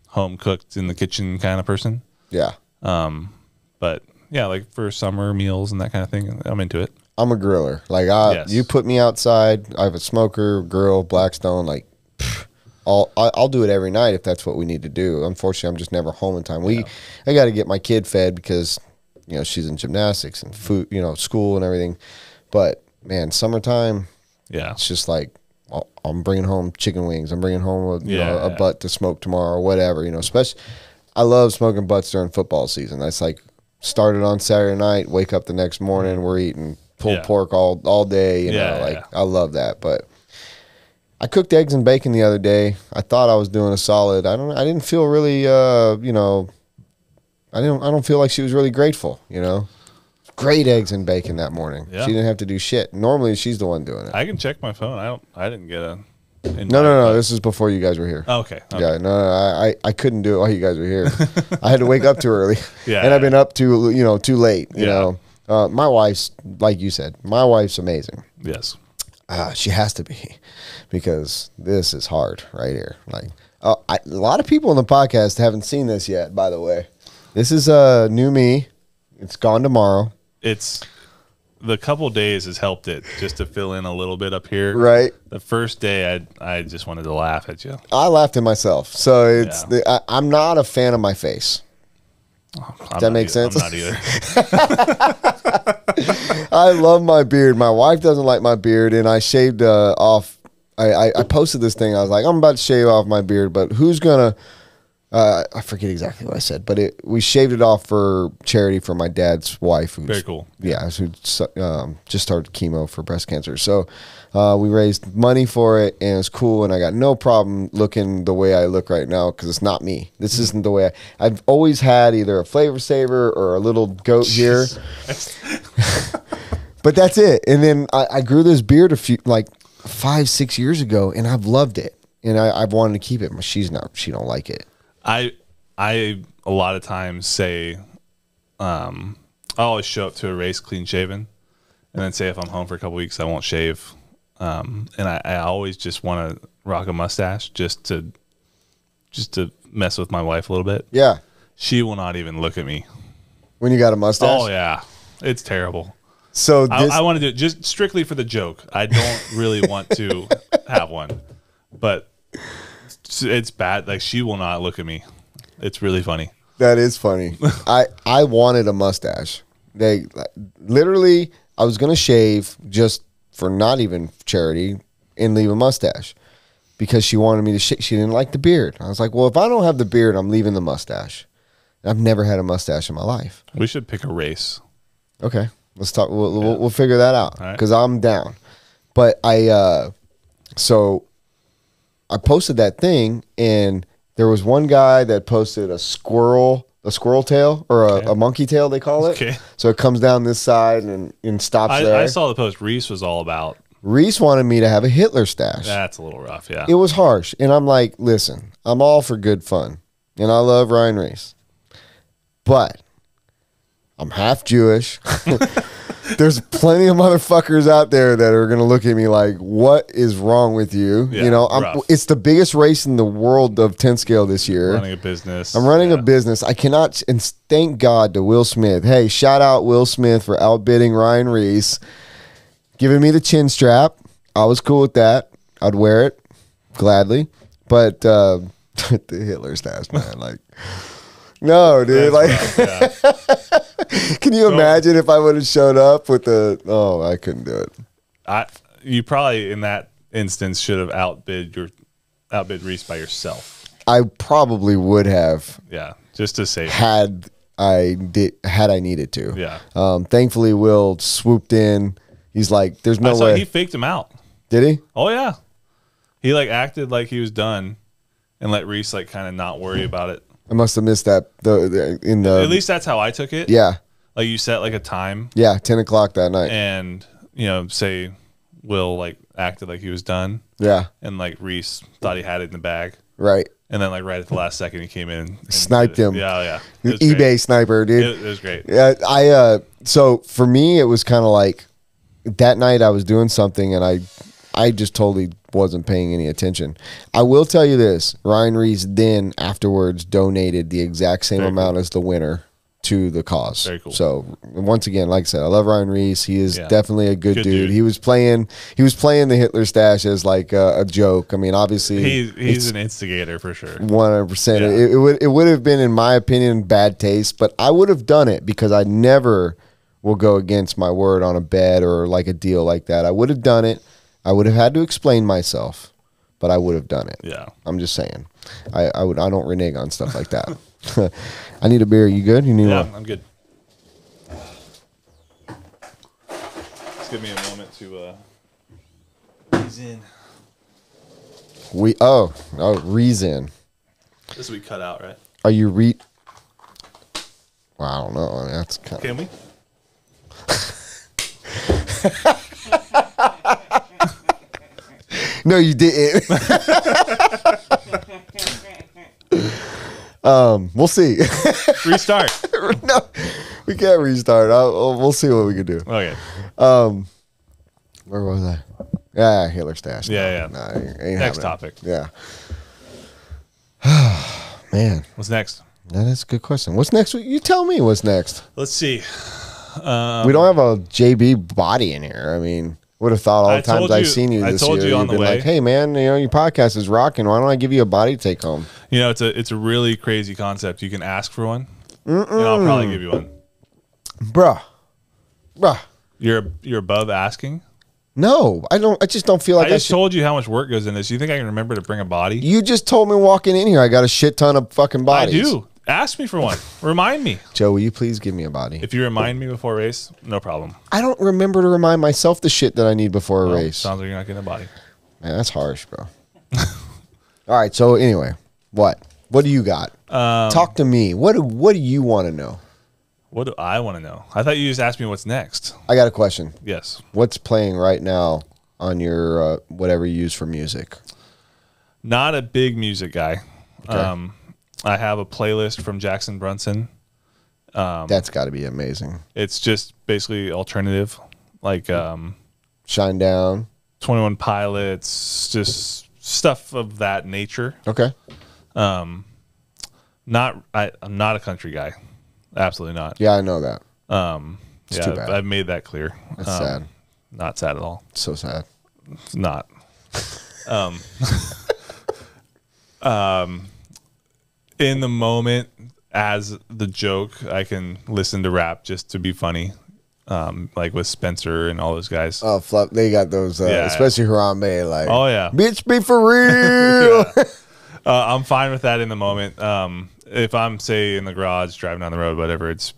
home cooked in the kitchen kind of person. Yeah. But yeah, like for summer meals and that kind of thing, I'm into it. I'm a griller. Like Yes. You put me outside, I have a smoker, grill, Blackstone, like I'll do it every night if that's what we need to do. Unfortunately, I'm just never home in time. I got to get my kid fed because, she's in gymnastics and food, school and everything. But man, summertime, it's just like, I'm bringing home chicken wings. I'm bringing home a butt to smoke tomorrow or whatever, especially I love smoking butts during football season. That's like started on Saturday night, wake up the next morning, we're eating pulled pork all day, I love that. But I cooked eggs and bacon the other day. I thought I was doing a solid. I didn't feel really I don't feel like she was really grateful, Great eggs and bacon that morning. Yeah. She didn't have to do shit. Normally she's the one doing it. I can check my phone. I didn't get a No. This is before you guys were here. Oh, okay. Yeah, no. I couldn't do it while you guys were here. I had to wake up too early. Yeah. And I've been up too late. You know. My wife's, like you said, my wife's amazing. Yes. She has to be, because this is hard right here. Like, a lot of people on the podcast haven't seen this yet, by the way. This is new me. It's gone tomorrow. It's the couple days has helped it just to fill in a little bit up here. Right. The first day, I just wanted to laugh at you. I laughed at myself. So it's I'm not a fan of my face. Does that make sense? I'm not either. I love my beard. My wife doesn't like my beard, and I shaved off. I posted this thing. I was like, I'm about to shave off my beard, but who's gonna? I forget exactly what I said, but we shaved it off for charity for my dad's wife. Who's, very cool. Yeah, who just started chemo for breast cancer. So we raised money for it, and it was cool. And I got no problem looking the way I look right now, because it's not me. This isn't the way I've always had either a flavor saver or a little goat here. But that's it. And then I grew this beard like 5-6 years ago, and I've loved it, and I've wanted to keep it. But she don't like it. I a lot of times say, I'll always show up to a race clean shaven, and then say if I'm home for a couple weeks I won't shave, and I always just want to rock a mustache just to mess with my wife a little bit. Yeah, she will not even look at me when you got a mustache. Oh yeah, it's terrible. So I want to do it just strictly for the joke. I don't really want to have one, but it's bad. Like, she will not look at me. It's really funny. That is funny. I wanted a mustache. They literally, I was gonna shave just for not even charity and leave a mustache, because she wanted me to. She didn't like the beard. I was like, well, if I don't have the beard, I'm leaving the mustache. I've never had a mustache in my life. We should pick a race. Okay, let's talk. We'll figure that out, because right. I'm down. But so I posted that thing, and there was one guy that posted a squirrel tail, or a monkey tail, they call it. Okay. So it comes down this side and stops there. I saw the post Reese was all about. Reese wanted me to have a Hitler stash. That's a little rough, yeah. It was harsh. And I'm like, listen, I'm all for good fun, and I love Ryan Reese, but I'm half Jewish. There's plenty of motherfuckers out there that are going to look at me like, what is wrong with you? Yeah, you know, it's the biggest race in the world of 10 scale this year. Running a business. I'm running a business. I cannot, and thank God to Will Smith. Hey, shout out Will Smith for outbidding Ryan Reese, giving me the chin strap. I was cool with that. I'd wear it gladly. But the Hitler stash, man, like, no, dude. That's like, rough, yeah. Can you imagine if I would have showed up with the? Oh, I couldn't do it. You probably in that instance should have outbid Reese by yourself. I probably would have. Yeah, just to save. Had I needed to. Yeah. Thankfully, Will swooped in. He's like, "There's no way." He faked him out. Did he? Oh yeah. He like acted like he was done, and let Reese like kind of not worry about it. I must have missed that. At least that's how I took it. Yeah. Like, you set like a time. Yeah, 10 o'clock that night. And, say Will like acted like he was done. Yeah. And like Reese thought he had it in the bag. Right. And then like right at the last second he came in and sniped him. Yeah. eBay great. Sniper, dude. It was great. Yeah. So for me, it was kind of like that night I was doing something, and I just totally wasn't paying any attention. I will tell you this: Ryan Reese then afterwards donated the exact same amount as the winner to the cause. Very cool. So once again, like I said, I love Ryan Reese. He is definitely a good dude. He was playing the Hitler stash as like a joke. I mean, obviously he's an instigator for sure. 100%. It would have been, in my opinion, bad taste, but I would have done it because I never will go against my word on a bet or like a deal like that. I would have done it. I would have had to explain myself, but I would have done it. Yeah. I'm just saying. I don't renege on stuff like that. I need a beer. You good? You need one? I'm good. Just give me a moment to ease in. Reason. This we cut out, right? Are you well, I don't know. That's kind of. Can we? No, you didn't. We'll see. Restart. No, we can't restart. We'll see what we can do. Okay. Where was I? Yeah, Hitler stash. Yeah, No, yeah. ain't Next happening. topic. Yeah. Man, What's next? that is a good question. What's next? You tell me what's next. Let's see. We don't have a JB body in here. I mean, would have thought all the times I've seen you this year, you've been like, hey, man, you know, your podcast is rocking. Why don't I give you a body to take home? You know, it's a really crazy concept. You can ask for one, and I'll probably give you one. Bruh. You're above asking? No, I don't. I just don't feel like I just told you how much work goes in this. You think I can remember to bring a body? You just told me walking in here I got a shit ton of fucking bodies. I do. Ask me for one. Remind me. Joe, will you please give me a body? If you remind me before a race, no problem. I don't remember to remind myself the shit that I need before a race. Sounds like you're not getting a body. Man, that's harsh, bro. All right, so anyway, what do you got? Talk to me. What do you want to know? What do I want to know? I thought you just asked me what's next. I got a question. Yes. What's playing right now on your whatever you use for music? Not a big music guy. Okay. I have a playlist from Jackson Brunson. That's got to be amazing. It's just basically alternative, like Shine Down, 21 Pilots, just stuff of that nature. Okay. I'm not a country guy. Absolutely not. Yeah, I know that. Yeah, too bad. I've made that clear. That's sad. Not sad at all. So sad. It's not. In the moment, as the joke, I can listen to rap just to be funny, like with Spencer and all those guys. Oh, fuck. They got those, especially Harambe, like, oh yeah, bitch, be for real. Yeah. I'm fine with that in the moment. If I'm, say, in the garage, driving down the road, whatever, it's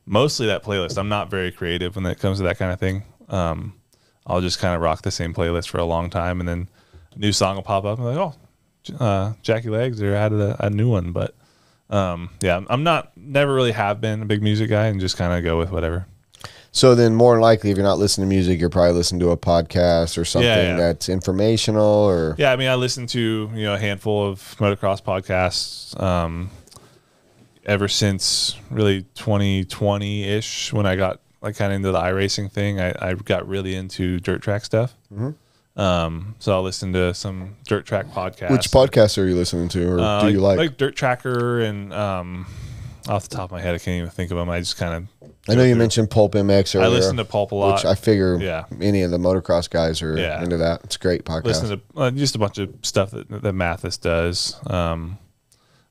mostly that playlist. I'm not very creative when it comes to that kind of thing. I'll just kind of rock the same playlist for a long time, and then a new song will pop up. And I'm like, oh, Jackie Legs, or added a new one. But yeah, never really have been a big music guy, and just kind of go with whatever. So then, more than likely, if you're not listening to music, you're probably listening to a podcast or something that's informational. Or yeah, I mean, I listen to a handful of motocross podcasts ever since really 2020-ish, when I got like kind of into the iRacing thing. I got really into dirt track stuff. Mm-hmm. So I'll listen to some dirt track podcasts. Which podcasts are you listening to, or do you like? Like Dirt Tracker, and off the top of my head, I can't even think of them. I just kind of. I know you mentioned Pulp MX earlier. I listen to Pulp a lot. Which I figure any of the motocross guys are into that. It's a great podcast. Listen to just a bunch of stuff that Mathis does.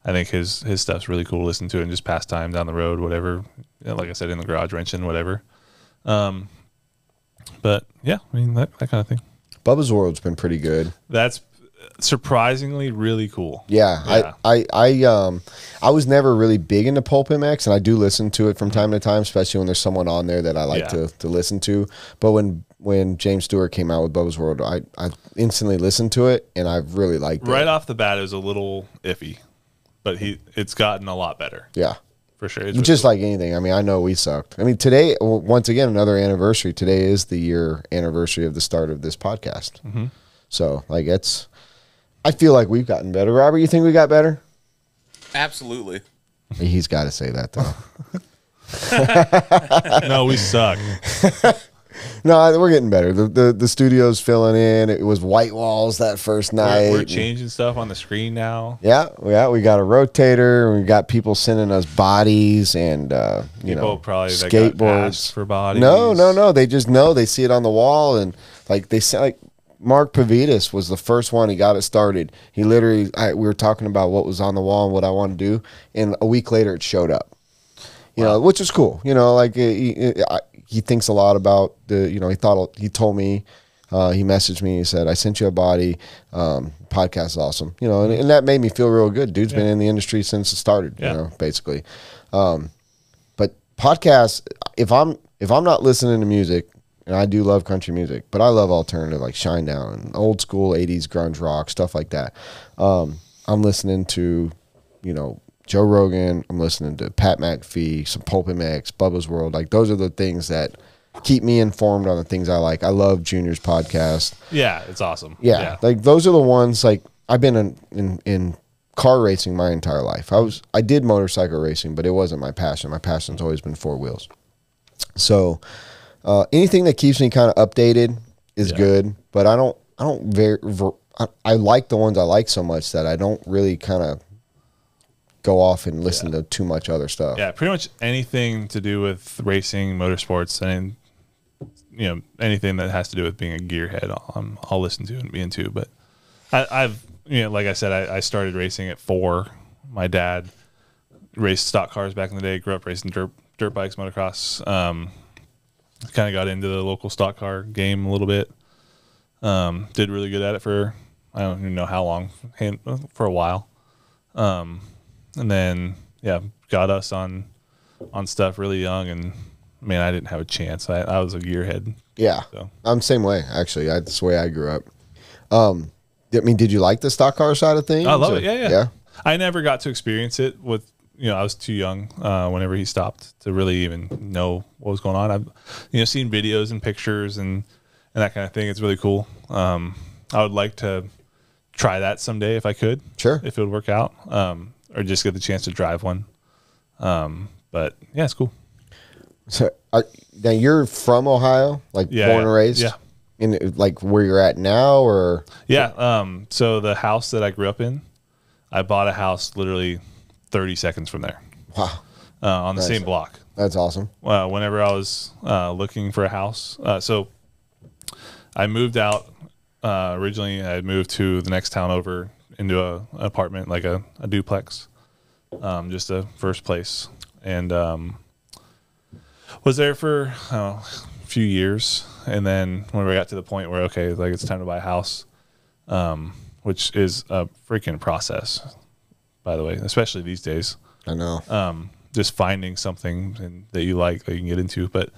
I think his stuff's really cool to listen to, and just pass time down the road, whatever. Like I said, in the garage, wrenching, whatever. But yeah, I mean that kind of thing. Bubba's World's been pretty good. That's surprisingly really cool. Yeah. I was never really big into Pulp MX, and I do listen to it from time to time, especially when there's someone on there that I like to listen to. But when James Stewart came out with Bubba's World, I instantly listened to it, and I really liked it. Right off the bat, it was a little iffy, but it's gotten a lot better. Yeah. For sure. It's just like anything. I mean, I know we sucked. I mean, today, once again, another anniversary. Today is the year anniversary of the start of this podcast. Mm-hmm. So, like, I feel like we've gotten better. Robert, you think we got better? Absolutely. He's got to say that, though. No, we suck. No, we're getting better. The studio's filling in. It was white walls that first night. We're changing stuff on the screen now. Yeah. We got a rotator. We got people sending us bodies and probably skateboards for bodies. No. They just know. They see it on the wall, and like they say, like Mark Pavidis was the first one. He got it started. He literally, we were talking about what was on the wall and what I wanted to do, and a week later it showed up. You know, which is cool. You know, like he thinks a lot about he told me, he messaged me, he said, I sent you a body, podcast is awesome. You know, and that made me feel real good. Dude's been in the industry since it started, you know, basically. But podcasts, if I'm not listening to music, and I do love country music, but I love alternative, like Shinedown and old school 80s grunge rock, stuff like that. I'm listening to, Joe Rogan, I'm listening to Pat McAfee, some Pulp MX, Bubba's World. Like, those are the things that keep me informed on the things I like. I love Junior's podcast. Yeah, it's awesome. Yeah. Like, those are the ones, like, I've been in car racing my entire life. I did motorcycle racing, but it wasn't my passion. My passion's always been four wheels. So anything that keeps me kind of updated is good, but I like the ones I like so much that I don't really kind of go off and listen to too much other stuff. Yeah, pretty much anything to do with racing, motorsports, and anything that has to do with being a gearhead, I'll listen to and be into. But I've like I said, I started racing at 4. My dad raced stock cars back in the day. Grew up racing dirt bikes, motocross. Kind of got into the local stock car game a little bit. Did really good at it for I don't even know how long, for a while. And then got us on stuff really young, and man, I didn't have a chance. I was a gearhead. Yeah, so. I'm the same way actually. That's the way I grew up. I mean, did you like the stock car side of things? I love it. Yeah. I never got to experience it with. I was too young whenever he stopped to really even know what was going on. I've seen videos and pictures and that kind of thing. It's really cool. I would like to try that someday if I could. Sure. If it would work out. Or just get the chance to drive one. But yeah, it's cool. So now you're from Ohio, like born and raised? Yeah. In like where you're at now, or? Yeah. So the house that I grew up in, I bought a house literally 30 seconds from there. Wow. On the same block. That's awesome. Whenever I was looking for a house, so I moved out. Originally, I moved to the next town over into an apartment, like a duplex, just a first place, and was there for a few years. And then when we got to the point where like it's time to buy a house, which is a freaking process, by the way, especially these days. I know. Just finding something that you like that you can get into, but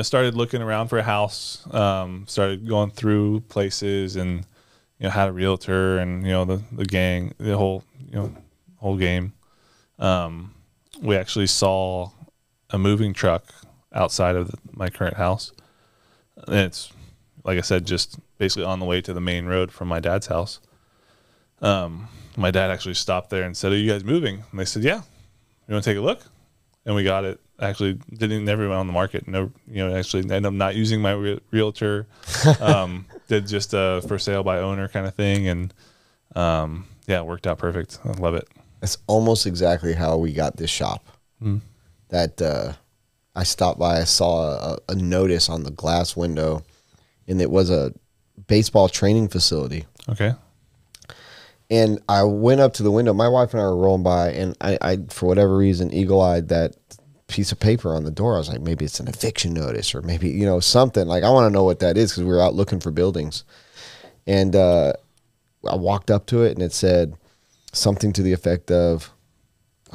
started looking around for a house, started going through places, and had a realtor, and the gang, the whole whole game. We actually saw a moving truck outside of my current house, and it's, like I said, just basically on the way to the main road from my dad's house. My dad actually stopped there and said, "Are you guys moving?" And they said, "Yeah. You want to take a look?" And we got it. Actually, never went on the market. No, actually ended up not using my realtor. Did just a for sale by owner kind of thing, and it worked out perfect. I love it. That's almost exactly how we got this shop. That I stopped by, I saw a notice on the glass window, and it was a baseball training facility. Okay. And I went up to the window. My wife and I were rolling by, and I for whatever reason, eagle-eyed that piece of paper on the door. I was like, maybe it's an eviction notice, or maybe, something. Like, I want to know what that is, because we were out looking for buildings. And I walked up to it, and it said something to the effect of,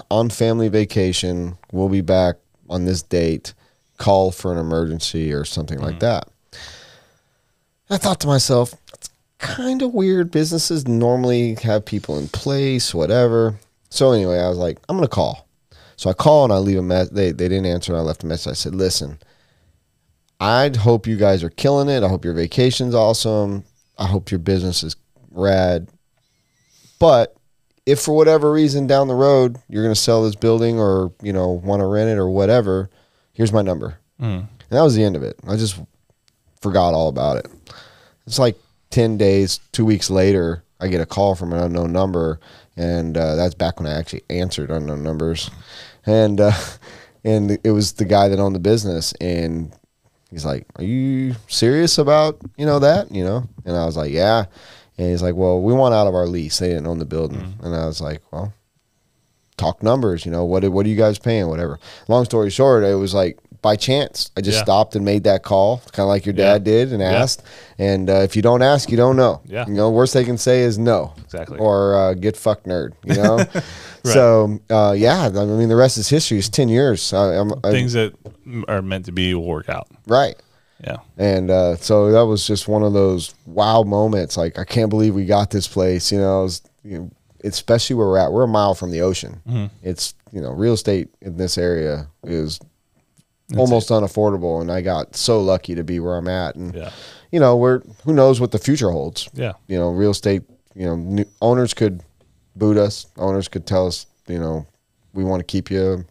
"On family vacation, we'll be back on this date. Call for an emergency," or something like that. I thought to myself, that's kind of weird. Businesses normally have people in place, whatever. So anyway, I was like, I'm going to call. So I call and I leave a message. They didn't answer, and I left a message. I said, "Listen, I hope you guys are killing it. I hope your vacation's awesome. I hope your business is rad. But if for whatever reason down the road you're going to sell this building, or want to rent it or whatever, here's my number." And that was the end of it. I just forgot all about it. It's like 10 days, 2 weeks later, I get a call from an unknown number, and that's back when I actually answered unknown numbers. And it was the guy that owned the business, and he's like, "Are you serious about that?" And I was like, "Yeah." And he's like, "Well, we want out of our lease. They didn't own the building." And I was like, "Well, talk numbers. What are you guys paying? Whatever." Long story short, it was like by chance. I just stopped and made that call, kind of like your dad did, and asked. And if you don't ask, you don't know. Yeah. Worst they can say is no. Exactly. Or get fucked, nerd. Right. So I mean, the rest is history. It's 10 years. Things that are meant to be will work out. Right. Yeah. And so that was just one of those wow moments. Like, I can't believe we got this place. Especially where we're at. We're a mile from the ocean. It's real estate in this area is almost unaffordable, and I got so lucky to be where I'm at. And who knows what the future holds. Yeah. Real estate. Owners could boot us. Owners could tell us, we want to keep you.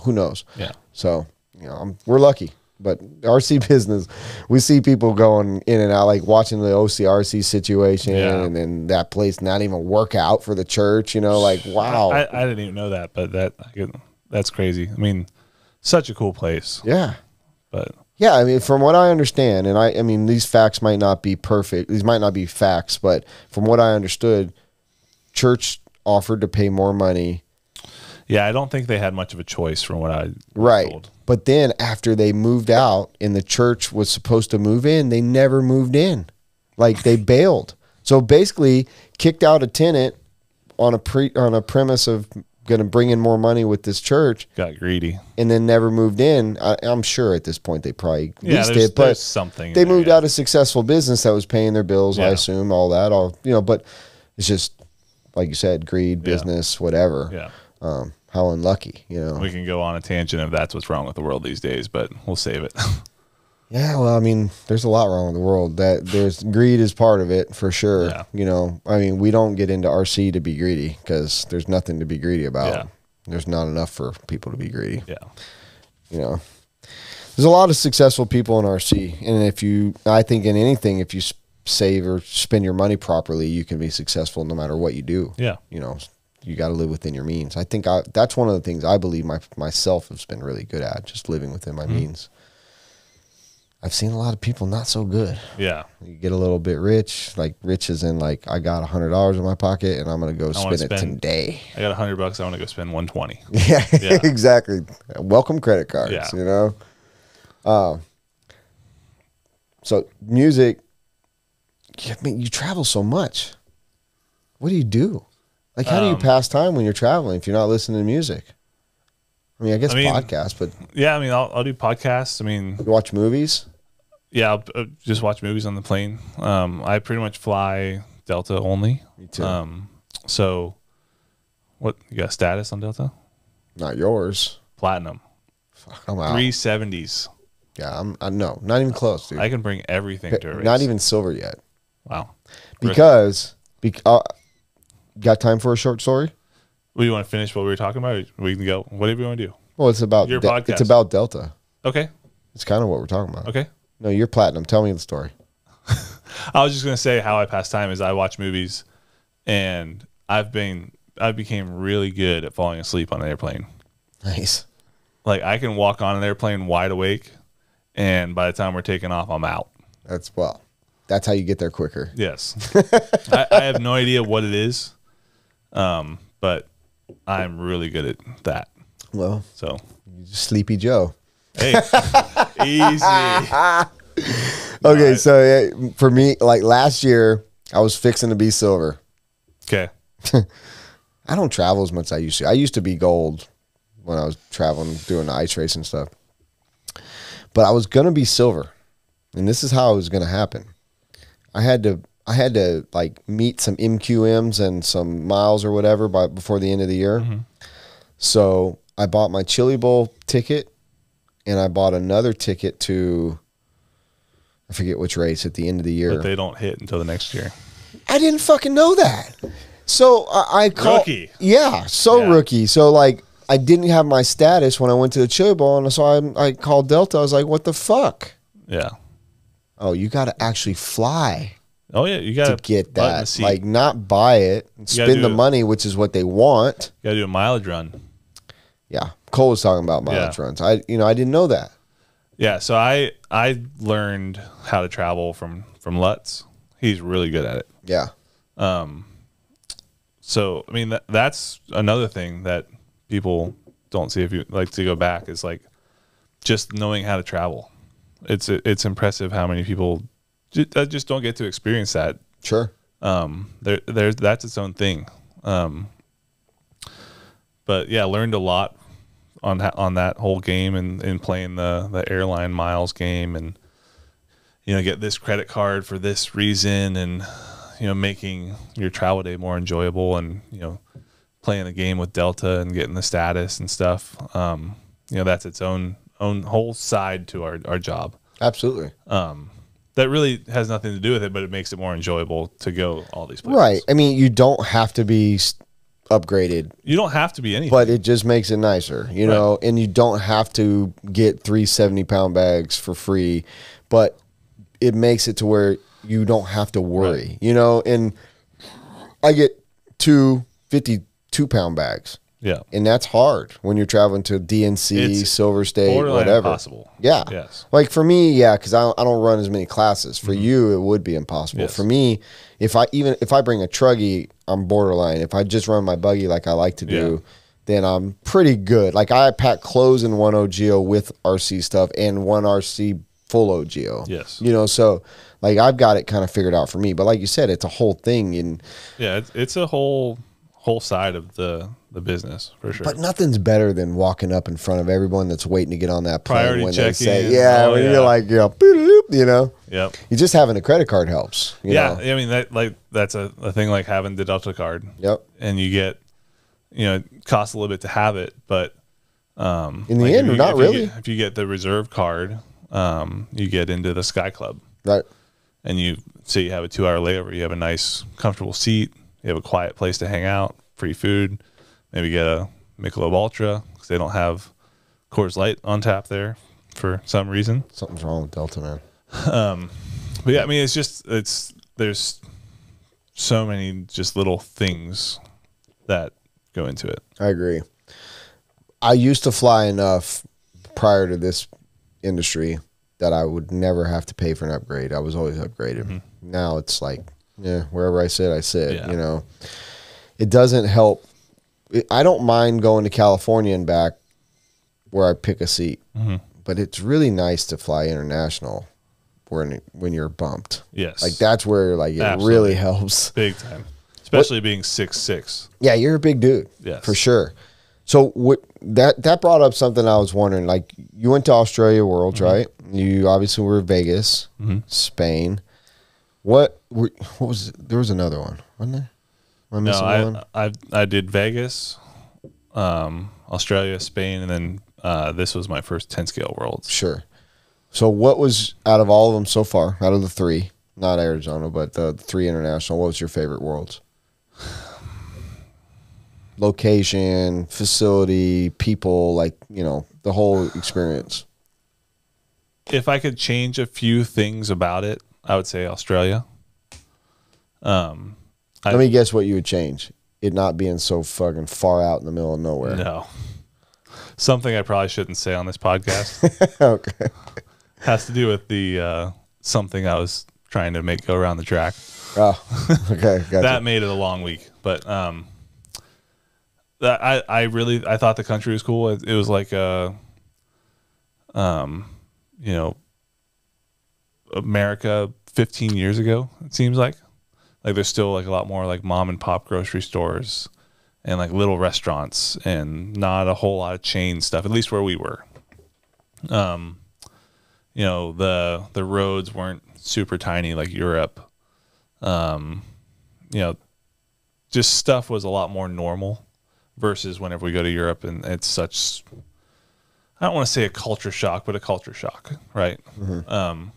Who knows? Yeah. So we're lucky. But RC business, we see people going in and out, like watching the OCRC situation, and then that place not even work out for the church. You know, like wow. I didn't even know that, but that's crazy. I mean, such a cool place. Yeah, but yeah. I mean, from what I understand, and I mean, these facts might not be perfect. These might not be facts, but from what I understood, church offered to pay more money. Yeah, I don't think they had much of a choice from what I right. told. But then after they moved out and the church was supposed to move in, they never moved in. Like they bailed. So basically kicked out a tenant on a premise of going to bring in more money with this church. Got greedy. And then never moved in. I'm sure at this point they probably leased it, but there's something they moved out a successful business that was paying their bills, I assume, all that. But it's just, like you said, greed, business, whatever. Yeah. How unlucky, you know. We can go on a tangent if that's what's wrong with the world these days, but we'll save it. Yeah, well, I mean, there's a lot wrong with the world. There's greed is part of it for sure. Yeah. You know, I mean, we don't get into RC to be greedy because there's nothing to be greedy about. Yeah. There's not enough for people to be greedy. Yeah. You know, there's a lot of successful people in RC, and I think in anything, if you save or spend your money properly, you can be successful no matter what you do. Yeah. You know, you got to live within your means. I think that's one of the things I believe myself has been really good at, just living within my means. I've seen a lot of people not so good. Yeah. You get a little bit rich, like rich as in like I got $100 in my pocket and I'm going to go spend it today. I got $100. I want to go spend 120. Yeah, exactly. Welcome credit cards, you know? So music, I mean, you travel so much. What do you do? Like, how do you pass time when you're traveling if you're not listening to music? I mean, I guess podcasts, but... Yeah, I mean, I'll do podcasts. I mean... You watch movies? Yeah, I'll just watch movies on the plane. I pretty much fly Delta only. Me too. So, what, you got status on Delta? Not yours. Platinum. Fuck, I'm out. 370s. Yeah, no, not even close, dude. I can bring everything to a race. Not even silver yet. Wow. Because got time for a short story? Well, you want to finish what we were talking about? Or we can go. Whatever you want to do. Well, it's about your podcast. It's about Delta. Okay. It's kind of what we're talking about. Okay. No, you're platinum. Tell me the story. I was just gonna say how I pass time is I watch movies, and I became really good at falling asleep on an airplane. Nice. Like I can walk on an airplane wide awake, and by the time we're taking off, I'm out. That's how you get there quicker. Yes. I have no idea what it is, but I'm really good at that. Well, so Sleepy Joe. Hey, easy. Okay, so for me, like last year, I was fixing to be silver. Okay. I don't travel as much as I used to. I used to be gold when I was traveling, doing the ice race and stuff. But I was gonna be silver, and this is how it was gonna happen. I had to like meet some MQMs and some miles or whatever before the end of the year. Mm-hmm. So I bought my Chili Bowl ticket, and I bought another ticket to, I forget which race at the end of the year. But they don't hit until the next year. I didn't fucking know that. So I called. Rookie. Yeah, rookie. So like I didn't have my status when I went to the Chili Bowl, and so I called Delta. I was like, what the fuck? Yeah. Oh, you got to actually fly. Oh yeah, you got to get that. Like not buy it, and spend the money, which is what they want. You got to do a mileage run. Yeah, Cole was talking about mileage runs. I didn't know that. Yeah, so I learned how to travel from Lutz. He's really good at it. Yeah. So I mean that's another thing that people don't see if you like to go back is like just knowing how to travel. It's impressive how many people just don't get to experience that. Sure. There's that's its own thing. But yeah, learned a lot on that whole game and playing the airline miles game, and get this credit card for this reason, and making your travel day more enjoyable, and playing the game with Delta and getting the status and stuff. That's its own whole side to our job. Absolutely. That really has nothing to do with it, but it makes it more enjoyable to go all these places. Right. I mean, you don't have to be upgraded. You don't have to be anything. But it just makes it nicer, you know, and you don't have to get 3 70-pound bags for free, but it makes it to where you don't have to worry, you know, and I get 2 52-pound bags. Yeah. And that's hard when you're traveling to DNC, Silver State, whatever. Impossible. Yeah. Yes. Like for me, yeah, because I don't run as many classes. For you, it would be impossible. Yes. For me, if I bring a truggy, I'm borderline. If I just run my buggy like I like to do, then I'm pretty good. Like I pack clothes in one OGO with RC stuff and one RC full OGO. Yes. You know, so like I've got it kind of figured out for me. But like you said, it's a whole thing. And yeah, it's a whole side of the business for sure. But nothing's better than walking up in front of everyone that's waiting to get on that plane Priority when they say, check-in. you're like, you know, Yep. you just having a credit card helps. You know? I mean that's a thing like having the Delta card. Yep. And you get, it costs a little bit to have it, but in the end, not really. If you get the reserve card, you get into the Sky Club. Right. And you have a 2-hour layover, you have a nice, comfortable seat, you have a quiet place to hang out, free food, maybe get a Michelob Ultra because they don't have Coors Light on tap there for some reason. Something's wrong with Delta, man. But yeah, I mean, there's so many just little things that go into it. I agree. I used to fly enough prior to this industry that I would never have to pay for an upgrade. I was always upgraded. Mm-hmm. Now it's like, wherever I sit, you know. It doesn't help. I don't mind going to California and back where I pick a seat, but it's really nice to fly international when you're bumped. Yes. Like that's where it Absolutely. really helps. Big time. Especially being 6'6". Yeah, you're a big dude. Yes. For sure. So that brought up something I was wondering. Like you went to Australia Worlds, right? You obviously were Vegas, Spain. What was it? There was another one, wasn't there? Am I missing one? I did Vegas, Australia, Spain, and then this was my first 10 scale Worlds. Sure. So what was out of all of them so far? Out of the 3, not Arizona, but the 3 international. What was your favorite Worlds? Location, facility, people, the whole experience. If I could change a few things about it, I would say Australia. Let me guess what you would change. It not being so fucking far out in the middle of nowhere. No. Something I probably shouldn't say on this podcast. Okay. Has to do with the something I was trying to make go around the track. Oh, okay. Gotcha. That made it a long week. But I thought the country was cool. It was like America 15 years ago, it seems like. Like there's still like a lot more like mom and pop grocery stores and like little restaurants and not a whole lot of chain stuff, at least where we were. The roads weren't super tiny like Europe. Just stuff was a lot more normal versus whenever we go to Europe, and it's such, I don't want to say a culture shock, but a culture shock, right? Mm-hmm.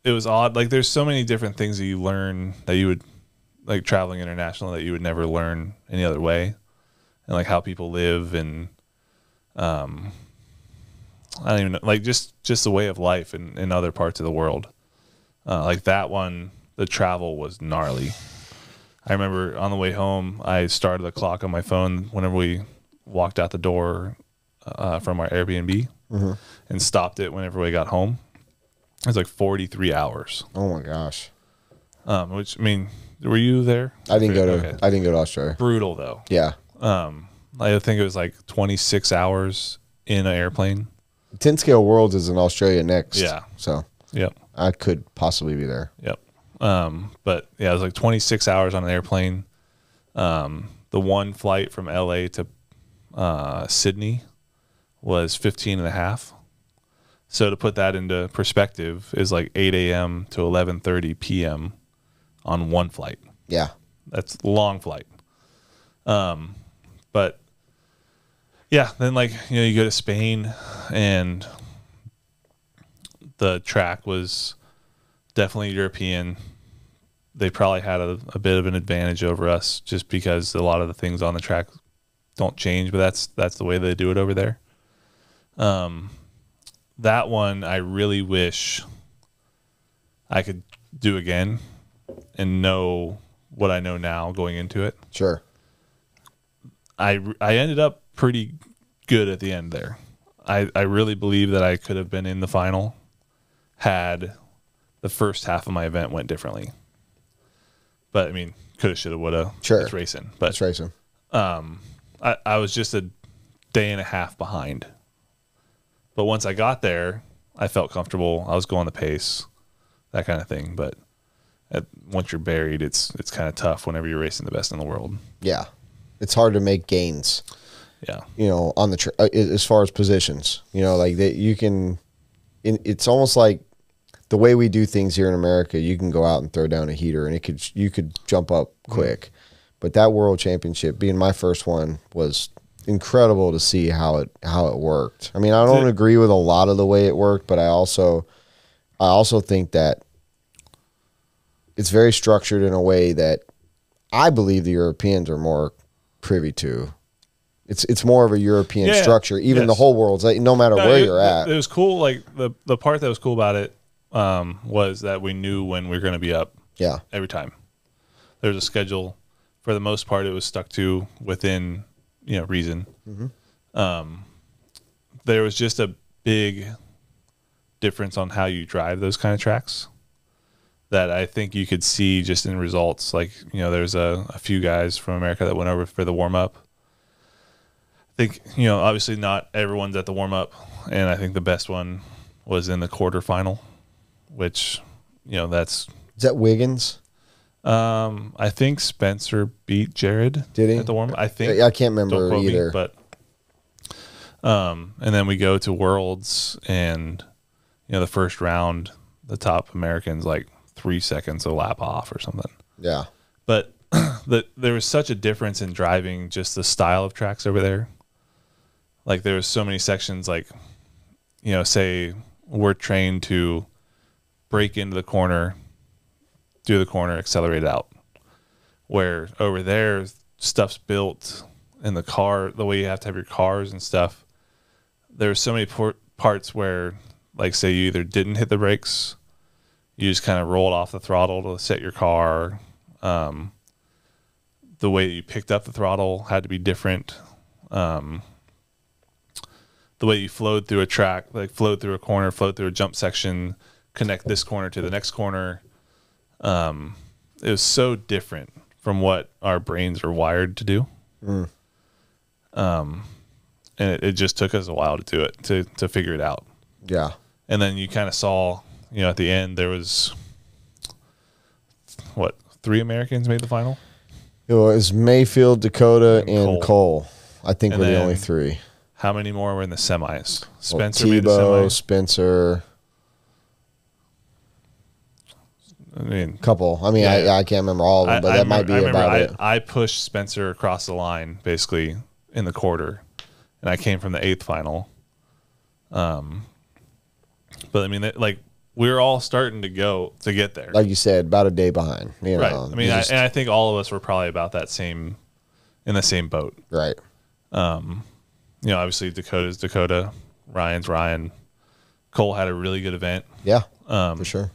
It was odd. Like there's so many different things that you learn that you would, like traveling international, that you would never learn any other way, and like how people live, and I don't even know, like just the way of life in other parts of the world. Like that one, the travel was gnarly. I remember on the way home, I started the clock on my phone whenever we walked out the door from our Airbnb, and stopped it whenever we got home. It was like 43 hours. Oh my gosh. Which, I mean, were you there? I didn't go to Australia. Brutal though. Yeah. I think it was like 26 hours in an airplane. 10 scale Worlds is in Australia next. Yeah. So yep. I could possibly be there. Yep. But yeah, it was like 26 hours on an airplane. The one flight from LA to Sydney was 15 and a half. So to put that into perspective, is like 8 a.m. to 11:30 p.m. on one flight. Yeah. That's a long flight. But yeah, then you go to Spain, and the track was definitely European, they probably had a bit of an advantage over us just because a lot of the things on the track don't change, but that's the way they do it over there. That one I really wish I could do again and know what I know now going into it. Sure. I ended up pretty good at the end there. I really believe that I could have been in the final had the first half of my event went differently. But I mean, coulda, shoulda, woulda. Sure. It's racing. But It's racing. I was just a day and a half behind. But once I got there, I felt comfortable. I was going the pace, that kind of thing. But once you're buried, it's kind of tough whenever you're racing the best in the world. Yeah. It's hard to make gains. Yeah. You know, on the as far as positions, you know, like that you can. It's almost like the way we do things here in America. You can go out and throw down a heater, and you could jump up quick. But that World Championship, being my first one, was incredible to see how it worked. I mean, I don't agree with a lot of the way it worked, but I also think that it's very structured in a way that I believe the Europeans are more privy to. It's more of a European structure. Even the whole world's like, no matter where you're at. It was cool. Like the part that was cool about it was that we knew when we were going to be up. Yeah. Every time. There's a schedule. For the most part, it was stuck to within, reason. Mm-hmm. There was just a big difference on how you drive those kind of tracks that I think you could see just in results. Like, there's a few guys from America that went over for the warm-up. I think, obviously not everyone's at the warm-up, and I think the best one was in the quarterfinal, which, that's... Is that Wiggins? I think Spencer beat Jared. Did he? At the warm-up? I think. I can't remember either. But, and then we go to Worlds, and, the first round, the top Americans, 3 seconds a lap off or something. Yeah. But there was such a difference in driving, just the style of tracks over there. Like, there was so many sections, say we're trained to break into the corner, do the corner, accelerate out. Where over there, stuff's built in the car, the way you have to have your cars and stuff. There's so many parts where, say you either didn't hit the brakes, you just kind of rolled off the throttle to set your car. The way that you picked up the throttle had to be different. The way you flowed through a track, flowed through a corner, flowed through a jump section, connect this corner to the next corner. It was so different from what our brains are wired to do. And it just took us a while to do it, to figure it out. Yeah. And then you kind of saw, at the end there was, 3 Americans made the final? It was Mayfield, Dakota, and Cole. I think were the only 3. How many more were in the semis? Spencer Tebow, made the semi. Spencer. I mean, couple. I mean, I can't remember all of them, but that might be about it. I pushed Spencer across the line, basically, in the quarter, and I came from the 8th final. But I mean, we were all starting to get there. Like you said, about a day behind. Right. I mean, and I think all of us were probably about in the same boat. Right. Obviously Dakota's Dakota, Ryan's Ryan. Cole had a really good event. Yeah, for sure.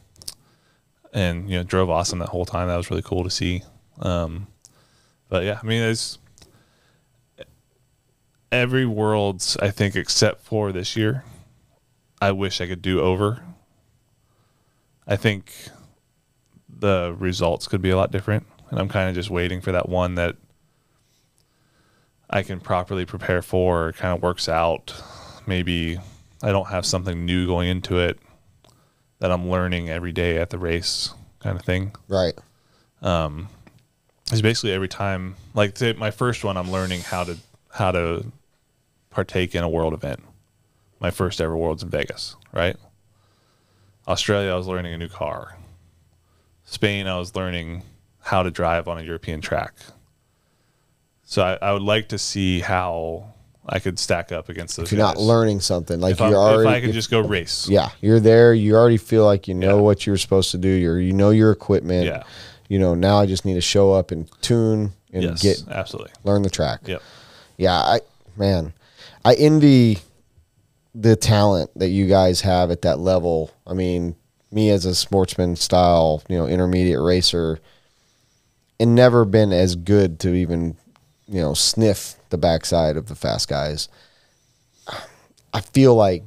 And, drove awesome that whole time. That was really cool to see. But yeah, I mean, there's every Worlds, I think, except for this year, I wish I could do over. I think the results could be a lot different. And I'm kind of just waiting for that one that I can properly prepare for, or kind of works out. Maybe I don't have something new going into it that I'm learning every day at the race, kind of thing. Right. It's basically every time, my first one, I'm learning how to partake in a world event. My first ever Worlds in Vegas, right? Australia, I was learning a new car. Spain, I was learning how to drive on a European track. So I would like to see how I could stack up against those. If you're not learning something, if I could just go race. Yeah, you're there. You already feel like you know what you're supposed to do. You know your equipment. Yeah. now I just need to show up and tune and absolutely learn the track. Yep. Yeah, I envy the talent that you guys have at that level. I mean, me as a sportsman style, intermediate racer, and never been as good to even, sniff the backside of the fast guys. I feel like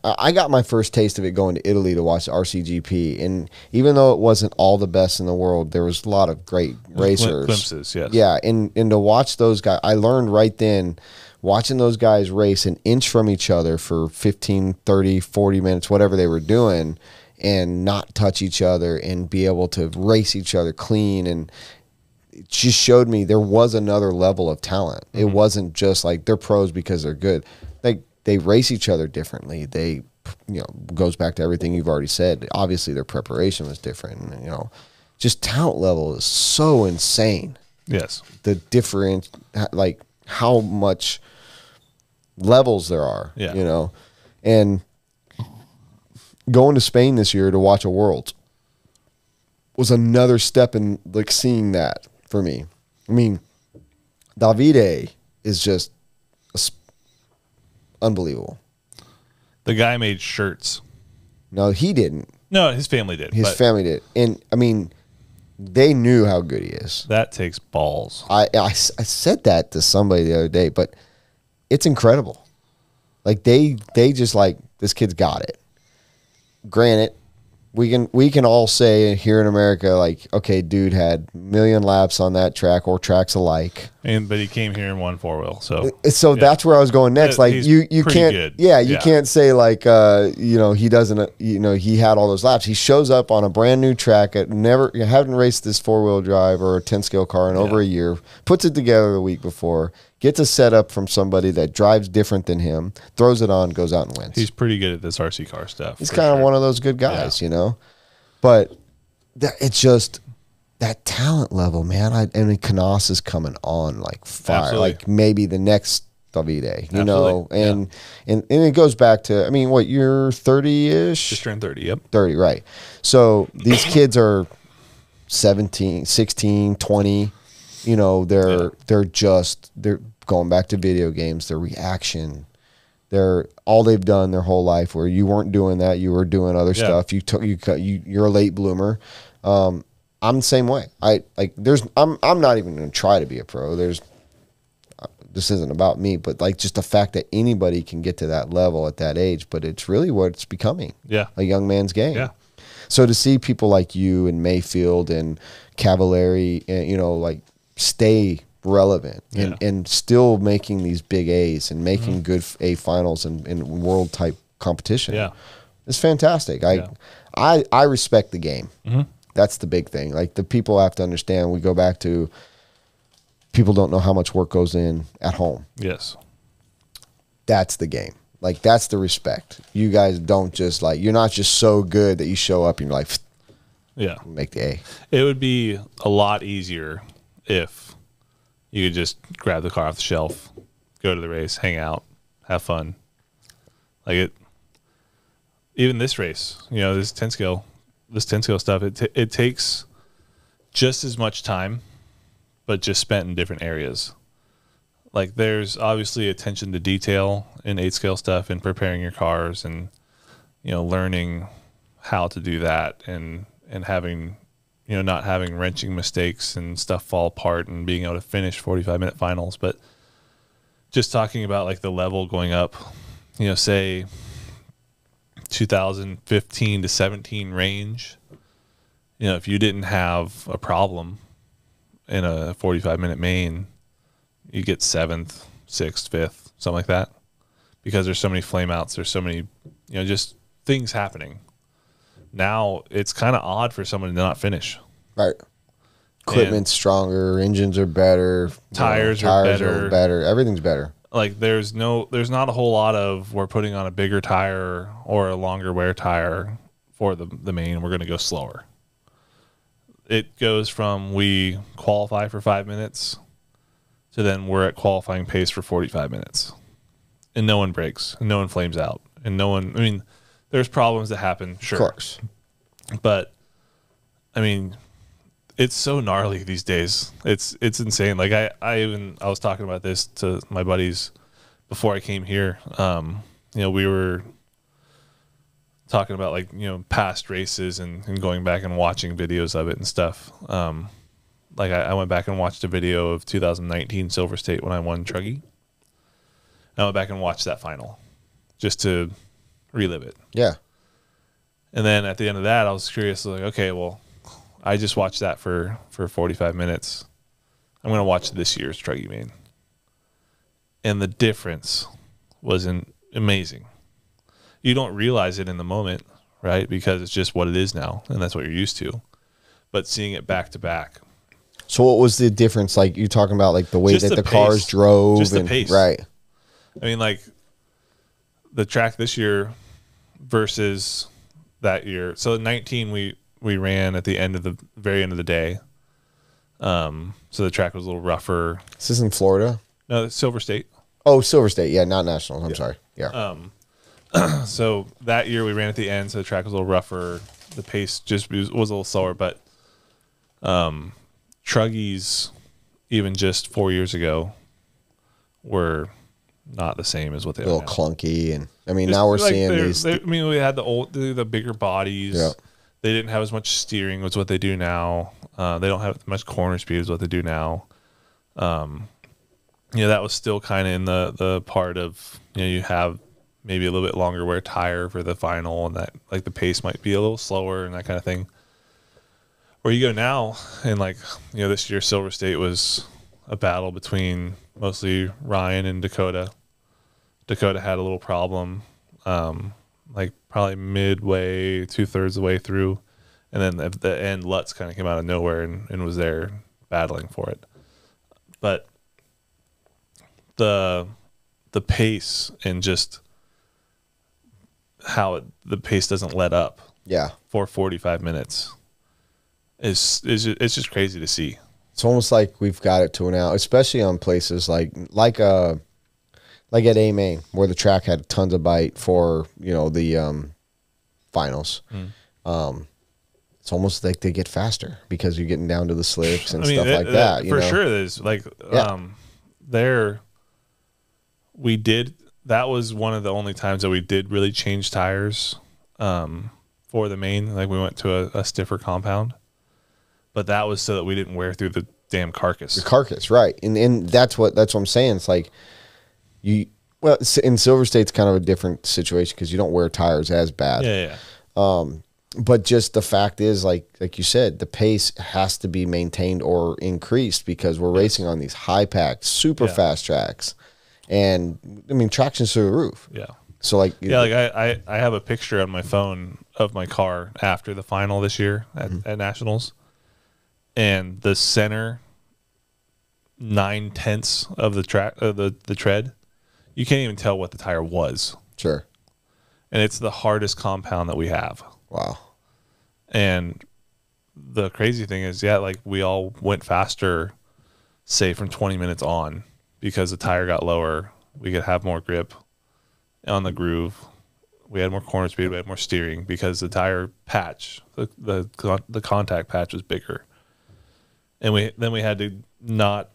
I got my first taste of it going to Italy to watch RCGP, and even though it wasn't all the best in the world, there was a lot of great racers. Glimpses, yes. Yeah, and to watch those guys, I learned right then, watching those guys race an inch from each other for 15, 30, 40 minutes, whatever they were doing, and not touch each other and be able to race each other clean. And it just showed me there was another level of talent. Mm-hmm. It wasn't just like they're pros because they're good. They race each other differently. They, goes back to everything you've already said. Obviously, their preparation was different. Just talent level is so insane. Yes. The different, like how much levels there are. Yeah. And going to Spain this year to watch a Worlds was another step in like seeing that for me. I mean, Davide is just unbelievable. The guy made shirts. No, he didn't. No, his family did. His family did. And I mean, they knew how good he is. That takes balls. I said that to somebody the other day, but it's incredible. Like they just like, this kid's got it. Granted, we can all say here in America, like, okay, dude had a million laps on that track or tracks alike. But he came here and won 4-wheel. So that's where I was going next. Like you can't, good. You can't say like, he doesn't, he had all those laps. He shows up on a brand new track at haven't raced this 4-wheel drive or a 10 scale car in over a year, puts it together the week before, gets a setup from somebody that drives different than him, throws it on, goes out and wins. He's pretty good at this RC car stuff. He's kind of one of those good guys, But it's just that talent level, man. I mean, Canas is coming on like fire, Absolutely. like maybe the next Davide, Absolutely. and it goes back to, I mean, what, you're 30-ish? Just turned 30, yep. 30, right. So these kids are 17, 16, 20. They're going back to video games, their reaction, they're all they've done their whole life, where you weren't doing that, you were doing other stuff. You're a late bloomer. I'm the same way. I'm not even going to try to be a pro. This isn't about me, but like just the fact that anybody can get to that level at that age, but it's really what it's becoming. Yeah. A young man's game. Yeah. So to see people like you and Mayfield and Cavallari, like stay relevant and still making these big A's and making good A finals and world type competition. Yeah. It's fantastic. I respect the game. Mm-hmm. That's the big thing. Like the people have to understand, we go back to people don't know how much work goes in at home. Yes. That's the game. Like that's the respect. You guys don't just like, you're not just so good that you show up and you're like, make the A. It would be a lot easier if you could just grab the car off the shelf, go to the race, hang out, have fun. Even this race, this 10 scale stuff, it takes just as much time, but just spent in different areas. Like there's obviously attention to detail in 8 scale stuff and preparing your cars and, learning how to do that and having, not having wrenching mistakes and stuff fall apart and being able to finish 45-minute finals. But just talking about like the level going up, say 2015 to 17 range, if you didn't have a problem in a 45-minute main, you get 7th, 6th, 5th, something like that, because there's so many flameouts, there's so many, just things happening. Now it's kind of odd for someone to not finish. Right. Equipment's stronger, engines are better, tires are better, everything's better. Like there's not a whole lot of, we're putting on a bigger tire or a longer wear tire for the main, we're going to go slower. It goes from we qualify for 5 minutes to then we're at qualifying pace for 45 minutes. And no one breaks, and no one flames out, and there's problems that happen, sure. Of course. But, I mean, It's so gnarly these days. It's insane. Like I was talking about this to my buddies before I came here. We were talking about like, past races and going back and watching videos of it and stuff. Like I went back and watched a video of 2019 Silver State when I won Truggy. I went back and watched that final just to relive it. Yeah. And then at the end of that, I was curious, like, okay, well, I just watched that for 45 minutes. I'm going to watch this year's Truggy Main. And the difference was amazing. You don't realize it in the moment, right? Because it's just what it is now, and that's what you're used to. But seeing it back to back. So what was the difference? Like you're talking about like the way Just that the pace. cars drove. Just the pace. Right. I mean, like the track this year versus that year. So 19 we ran at the very end of the day. So the track was a little rougher. This is in Florida? No, it's Silver State. Oh, Silver State. Yeah, not Nationals. I'm sorry. Yeah. So that year we ran at the end, so the track was a little rougher. The pace just was a little slower, but Truggies, even just 4 years ago, were not the same as what they a are little now. clunky, and I mean Just now we're like seeing these. I mean, we had the bigger bodies. Yeah. They didn't have as much steering as what they do now. They don't have as much corner speed as what they do now. That was still kind of in the part of, you have maybe a little bit longer wear tire for the final, and that like the pace might be a little slower and that kind of thing. Where you go now, and like, this year Silver State was a battle between mostly Ryan and Dakota. Dakota had a little problem, like probably midway, 2/3 of the way through. And then at the end, Lutz kind of came out of nowhere and was there battling for it. But the pace and just how the pace doesn't let up for 45 minutes it's just crazy to see. It's almost like we've got it to now, especially on places like at A Main, where the track had tons of bite for the finals. It's almost like they get faster because you're getting down to the slicks and stuff like that. For sure, there's like that was one of the only times that we did really change tires for the main. Like we went to a stiffer compound, but that was so that we didn't wear through the damn carcass. The carcass, right? And that's what I'm saying. It's like in Silver State's kind of a different situation because you don't wear tires as bad. Yeah. But just the fact is, like you said, the pace has to be maintained or increased because we're racing on these high-packed, super fast tracks. And, I mean, traction's through the roof. Yeah. So, like... Yeah, like I have a picture on my phone of my car after the final this year at Nationals. And the center 9/10 of the track, the tread, you can't even tell what the tire was. Sure. And it's the hardest compound that we have. Wow. And the crazy thing is, like we all went faster, say from 20 minutes on, because the tire got lower. We could have more grip on the groove. We had more corner speed. We had more steering because the tire patch, the contact patch was bigger. And we had to not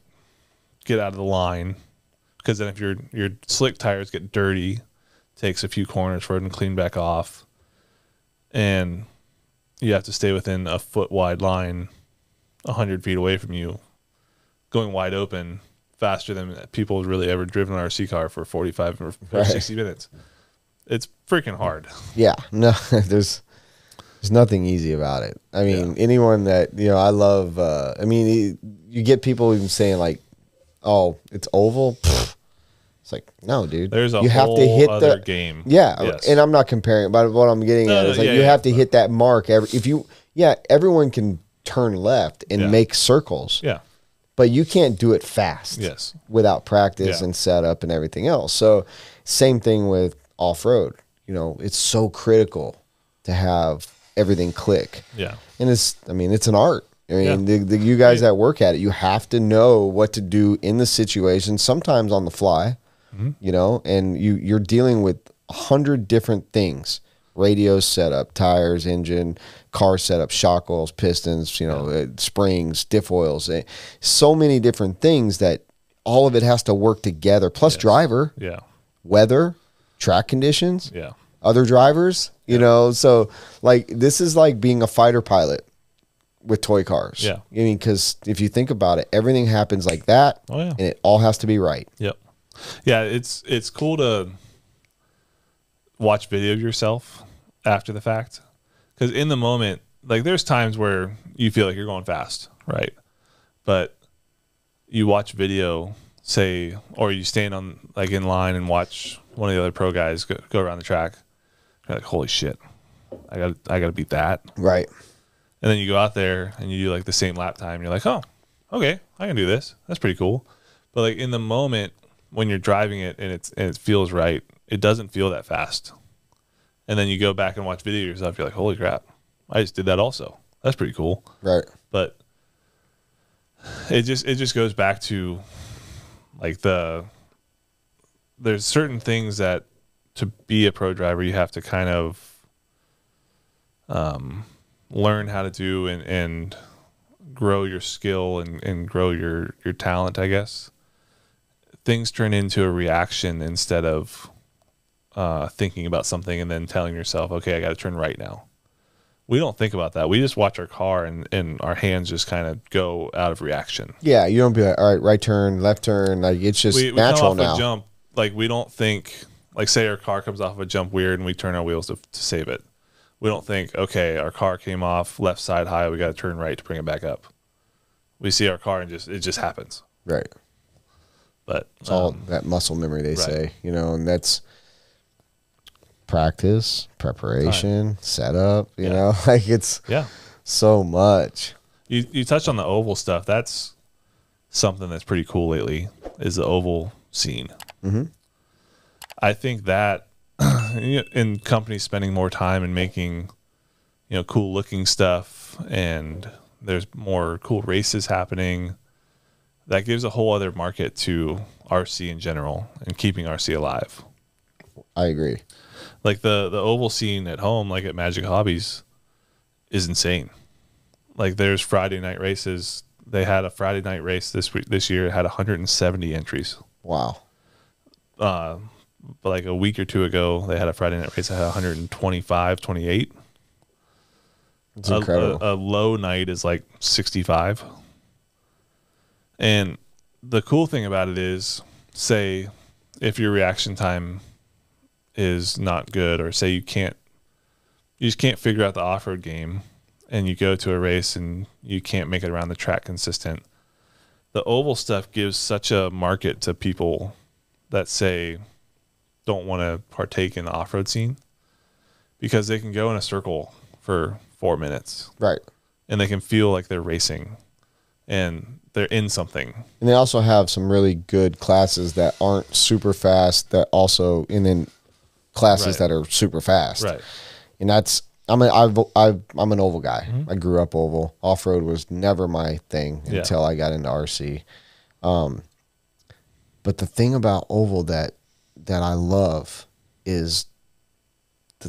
get out of the line because then if your slick tires get dirty, takes a few corners for it to clean back off. And you have to stay within a foot wide line 100 feet away from you, going wide open faster than people have really ever driven an RC car for 45 or 60 minutes. It's freaking hard. Yeah, no, there's nothing easy about it. I mean, anyone that, I love, I mean, you get people even saying like, oh, it's oval. Pfft. It's like, no, dude. There's a you whole have to hit other game. Yeah, yes. And I'm not comparing it, but what I'm getting at is like you have to hit that mark. Everyone can turn left and make circles. Yeah. But you can't do it fast. Yes. Without practice and setup and everything else. So same thing with off-road. It's so critical to have everything click. Yeah. And it's an art. I mean, you guys that work at it, you have to know what to do in the situation, sometimes on the fly, and you're dealing with 100 different things radios setup, tires, engine, car setup, shock oils, pistons, springs, diff oils, so many different things that all of it has to work together. Plus driver, weather, track conditions, other drivers, so like this is like being a fighter pilot with toy cars. Yeah. I mean, because if you think about it, everything happens like that. Oh, yeah. And it all has to be right. Yep. Yeah, it's cool to watch video of yourself after the fact, because in the moment, like there's times where you feel like you're going fast, right? But you watch video, say, or you stand on like in line and watch one of the other pro guys go around the track. You're like, holy shit, I gotta beat that, right? And then you go out there and you do like the same lap time. You're like, oh, okay, I can do this. That's pretty cool. But like in the moment when you're driving it and it feels right, it doesn't feel that fast. And then you go back and watch video of yourself. You're like, holy crap, I just did that also. That's pretty cool. Right. But it just goes back to like there's certain things that to be a pro driver you have to kind of learn how to do and grow your skill and grow your talent, I guess. Things turn into a reaction instead of thinking about something and then telling yourself, okay, I got to turn right now. We don't think about that. We just watch our car and our hands just kind of go out of reaction. Yeah, you don't be like, all right, right turn, left turn. Like it's just we natural come off now. A jump, like we don't think, like say our car comes off of a jump weird and we turn our wheels to save it. We don't think, okay, our car came off left side high, we got to turn right to bring it back up. We see our car and it just happens. Right. But it's all that muscle memory they say, and that's practice, preparation, setup, you know, like it's so much. You touched on the oval stuff. That's something that's pretty cool lately is the oval scene. Mm-hmm. I think that in companies spending more time and making, cool looking stuff and there's more cool races happening, that gives a whole other market to RC in general and keeping RC alive. I agree. Like the oval scene at home, like at Magic Hobbies, is insane. Like there's Friday night races. They had a Friday night race this year. It had 170 entries. Wow. But like a week or two ago, they had a Friday night race that had 125, 28. It's incredible. A low night is like 65. And the cool thing about it is, say, if your reaction time is not good, or say you just can't figure out the off-road game, and you go to a race and you can't make it around the track consistent, the oval stuff gives such a market to people that say don't want to partake in the off-road scene, because they can go in a circle for 4 minutes, right? And they can feel like they're racing and they're in something. And they also have some really good classes that aren't super fast, that also, and then classes that are super fast. Right. And that's, I'm an oval guy. Mm-hmm. I grew up oval. Off-road was never my thing until I got into RC. But the thing about oval that I love is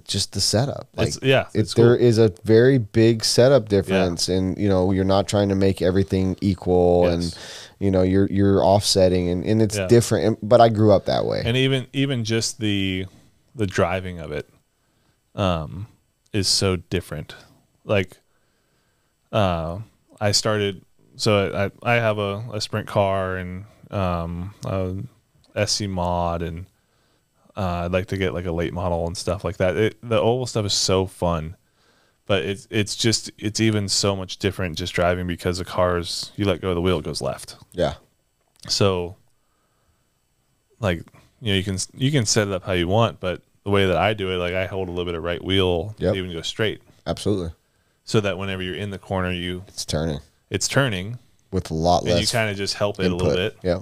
just the setup. Like, there is a very big setup difference, and you're not trying to make everything equal, and you're offsetting, and it's different. But I grew up that way, and even just the driving of it is so different. Like I started, so I have a sprint car and a SC mod, and I'd like to get like a late model and stuff like that. The oval stuff is so fun, but it's even so much different just driving, because the cars, you let go of the wheel, it goes left. Yeah. So like, you can set it up how you want, but the way that I do it, like I hold a little bit of right wheel to even go straight. Absolutely. So that whenever you're in the corner, it's turning with a lot less. And you kind of just help it a little bit. Yeah.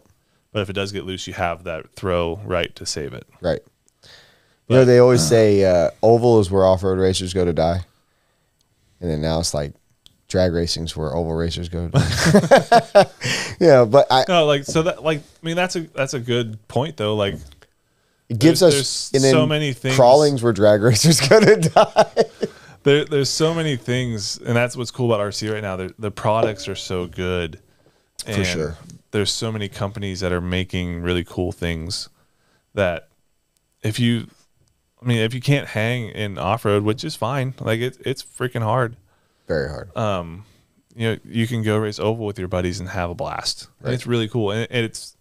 But if it does get loose, you have that throw right to save it. Right. But, they always say oval is where off-road racers go to die. And then now it's like drag racing is where oval racers go to die. But that's a good point though. Like It gives there's us and then so many things. Crawling's where drag racers gonna die. There's so many things, and that's what's cool about RC right now. The products are so good, and For sure. there's so many companies that are making really cool things that if you can't hang in off road, which is fine, like it's freaking hard. Very hard. You can go race oval with your buddies and have a blast. Right. And it's really cool, and it's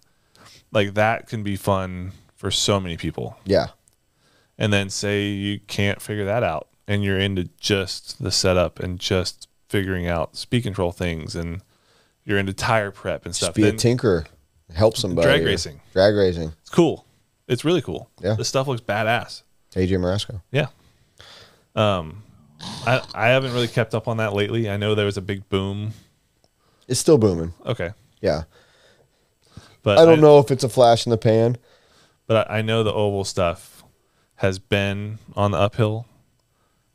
like that can be fun for so many people. Yeah. And then say you can't figure that out, and you're into just the setup and just figuring out speed control things, and you're into tire prep and stuff. Just be a tinker. Help somebody. Drag racing. Drag racing. It's cool. It's really cool. Yeah. This stuff looks badass. AJ Marasco. Yeah. I haven't really kept up on that lately. I know there was a big boom. It's still booming. Okay. Yeah. But I don't know if it's a flash in the pan. But I know the oval stuff has been on the uphill,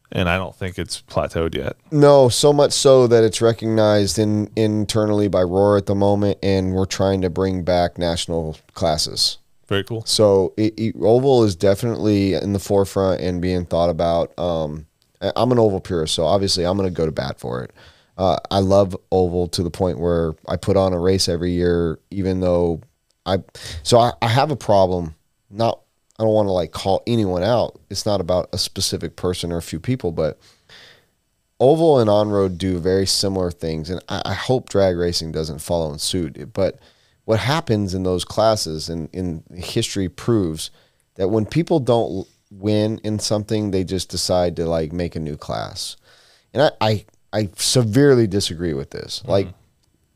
and I don't think it's plateaued yet. No, so much so that it's recognized internally by Roar at the moment, and we're trying to bring back national classes. Very cool. So oval is definitely in the forefront and being thought about. I'm an oval purist, so obviously I'm going to go to bat for it. I love oval to the point where I put on a race every year, even though I have a problem. I don't want to like call anyone out. It's not about a specific person or a few people, but oval and on-road do very similar things, and I hope drag racing doesn't follow in suit. But what happens in those classes, and in history proves that when people don't win in something, they just decide to like make a new class. And I severely disagree with this. Mm-hmm. Like,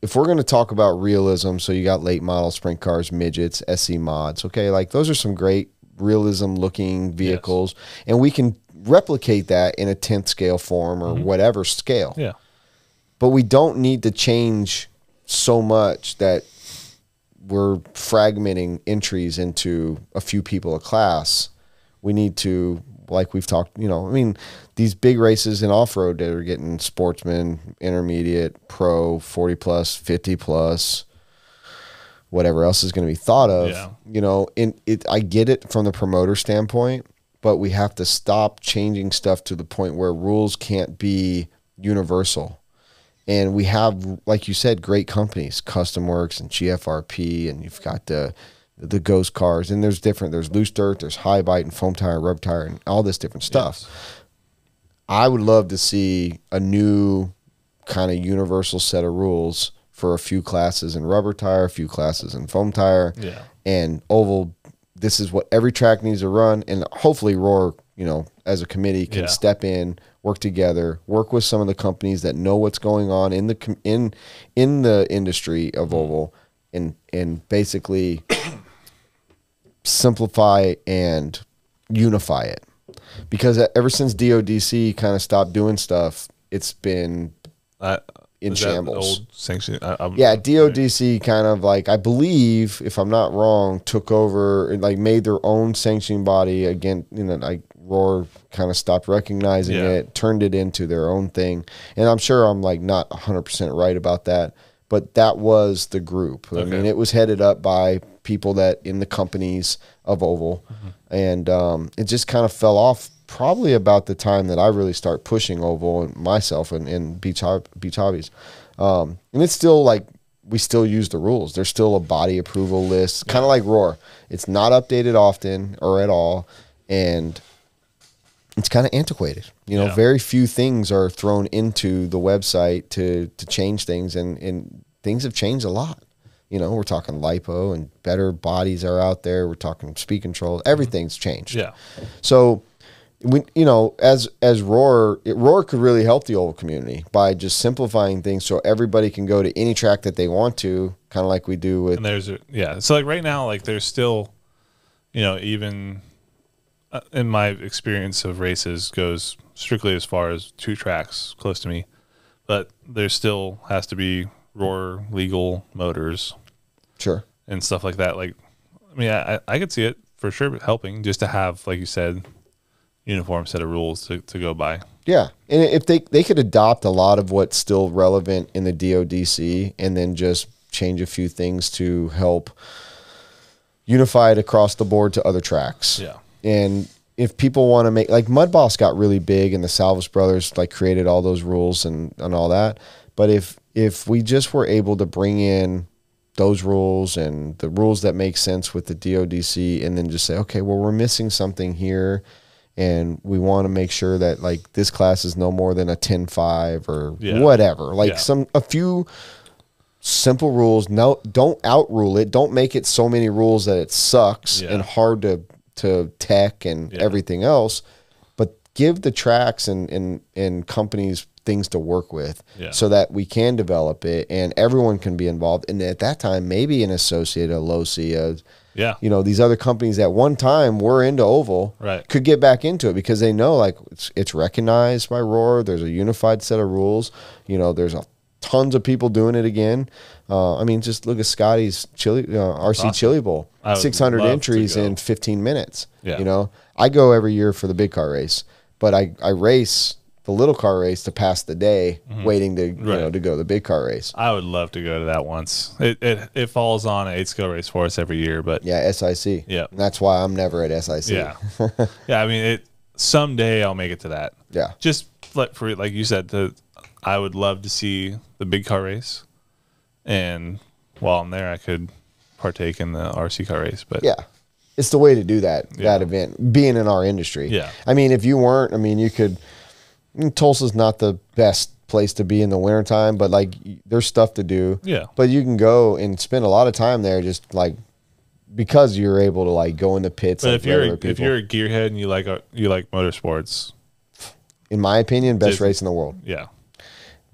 if we're going to talk about realism, so you got late model sprint cars, midgets, SC mods, okay, like those are some great realism looking vehicles, yes. And we can replicate that in a 10th scale form or whatever scale. Yeah. But we don't need to change so much that we're fragmenting entries into a few people a class. We need to, like we've talked, these big races in off-road that are getting sportsman, intermediate, pro, 40 plus, 50 plus, whatever else is going to be thought of. Yeah. I get it from the promoter standpoint, but we have to stop changing stuff to the point where rules can't be universal. And we have, like you said, great companies, Custom Works and GFRP, and you've got the ghost cars, and there's loose dirt, there's high bite and foam tire, rub tire, and all this different stuff. Yes. I would love to see a new kind of universal set of rules for a few classes in rubber tire, a few classes in foam tire, and oval. This is what every track needs to run, and hopefully Roar, as a committee can step in, work together, work with some of the companies that know what's going on in the industry of oval, and basically simplify and unify it. Because ever since DODC kind of stopped doing stuff, it's been in shambles. Old sanction? DODC kind of like, I believe, if I'm not wrong, took over and like made their own sanctioning body again. Like Roar kind of stopped recognizing it, turned it into their own thing. And I'm sure I'm like not 100% right about that, but that was the group. Okay. I mean, it was headed up by people that in the companies of oval, and it just kind of fell off probably about the time that I really start pushing oval and myself and beach hobbies. And it's still like, we still use the rules. There's still a body approval list, kind of like Roar. It's not updated often or at all, and it's kind of antiquated. Very few things are thrown into the website to change things, and things have changed a lot. We're talking lipo and better bodies are out there. We're talking speed control. Everything's changed. Yeah. So, as Roar could really help the oval community by just simplifying things so everybody can go to any track that they want to, kind of like we do with. And so like right now, like there's still, even in my experience of races goes strictly as far as 2 tracks close to me, but there still has to be Roar legal motors. Sure. And stuff like that. Like, I mean, I could see it for sure helping just to have, like you said, uniform set of rules to go by. Yeah. And if they could adopt a lot of what's still relevant in the DODC and then just change a few things to help unified across the board to other tracks. Yeah. And if people want to make, like, Mud Boss got really big and the Salvas brothers like created all those rules and all that. But if we just were able to bring in those rules and the rules that make sense with the DODC and then just say, okay, well, we're missing something here and we want to make sure that like this class is no more than a 10-5 or whatever. Like a few simple rules. No, don't outrule it. Don't make it so many rules that it sucks and hard to tech and everything else, but give the tracks and companies things to work with so that we can develop it and everyone can be involved. And at that time, maybe an Associate, a LOSI, you know, these other companies that one time were into oval could get back into it because they know like it's recognized by Roar. There's a unified set of rules. You know, there's tons of people doing it again. I mean, just look at Scotty's RC Chili Bowl, 600 entries in 15 minutes. You know, I go every year for the big car race, but I race the little car race to pass the day waiting to, you know, to go to the big car race. I would love to go to that once. It falls on an 8-scale race for us every year, but SIC. Yeah. And that's why I'm never at SIC. Yeah. I mean, someday I'll make it to that. Yeah. Just for like you said, I would love to see the big car race. And while I'm there, I could partake in the RC car race. But yeah, it's the way to do that event, being in our industry. Yeah. I mean, if you weren't, I mean, you could, Tulsa's not the best place to be in the wintertime, but like there's stuff to do. Yeah. But you can go and spend a lot of time there just like because you're able to like go in the pits. But like if you're a gearhead and you like motorsports, in my opinion, best race in the world. Yeah.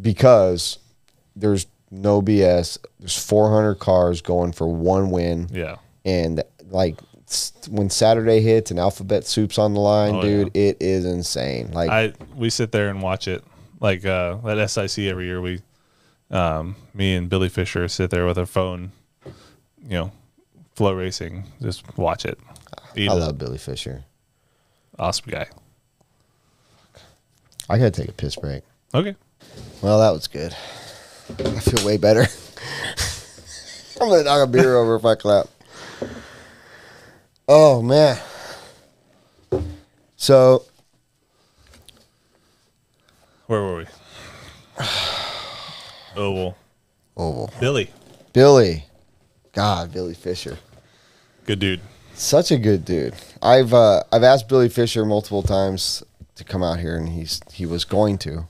Because there's no BS. There's 400 cars going for one win. Yeah. And like when Saturday hits and Alphabet Soup's on the line, dude, it is insane. Like we sit there and watch it. Like at SIC every year, me and Billy Fisher sit there with our phone, you know, flow racing, just watch it. I love Billy Fisher. Awesome guy. I gotta take a piss break. Okay. Well, that was good. I feel way better. I'm gonna knock a beer over if I clap. Oh man. So where were we? Oval. Billy. God, Billy Fisher. Good dude. Such a good dude. I've asked Billy Fisher multiple times to come out here, and he was going to.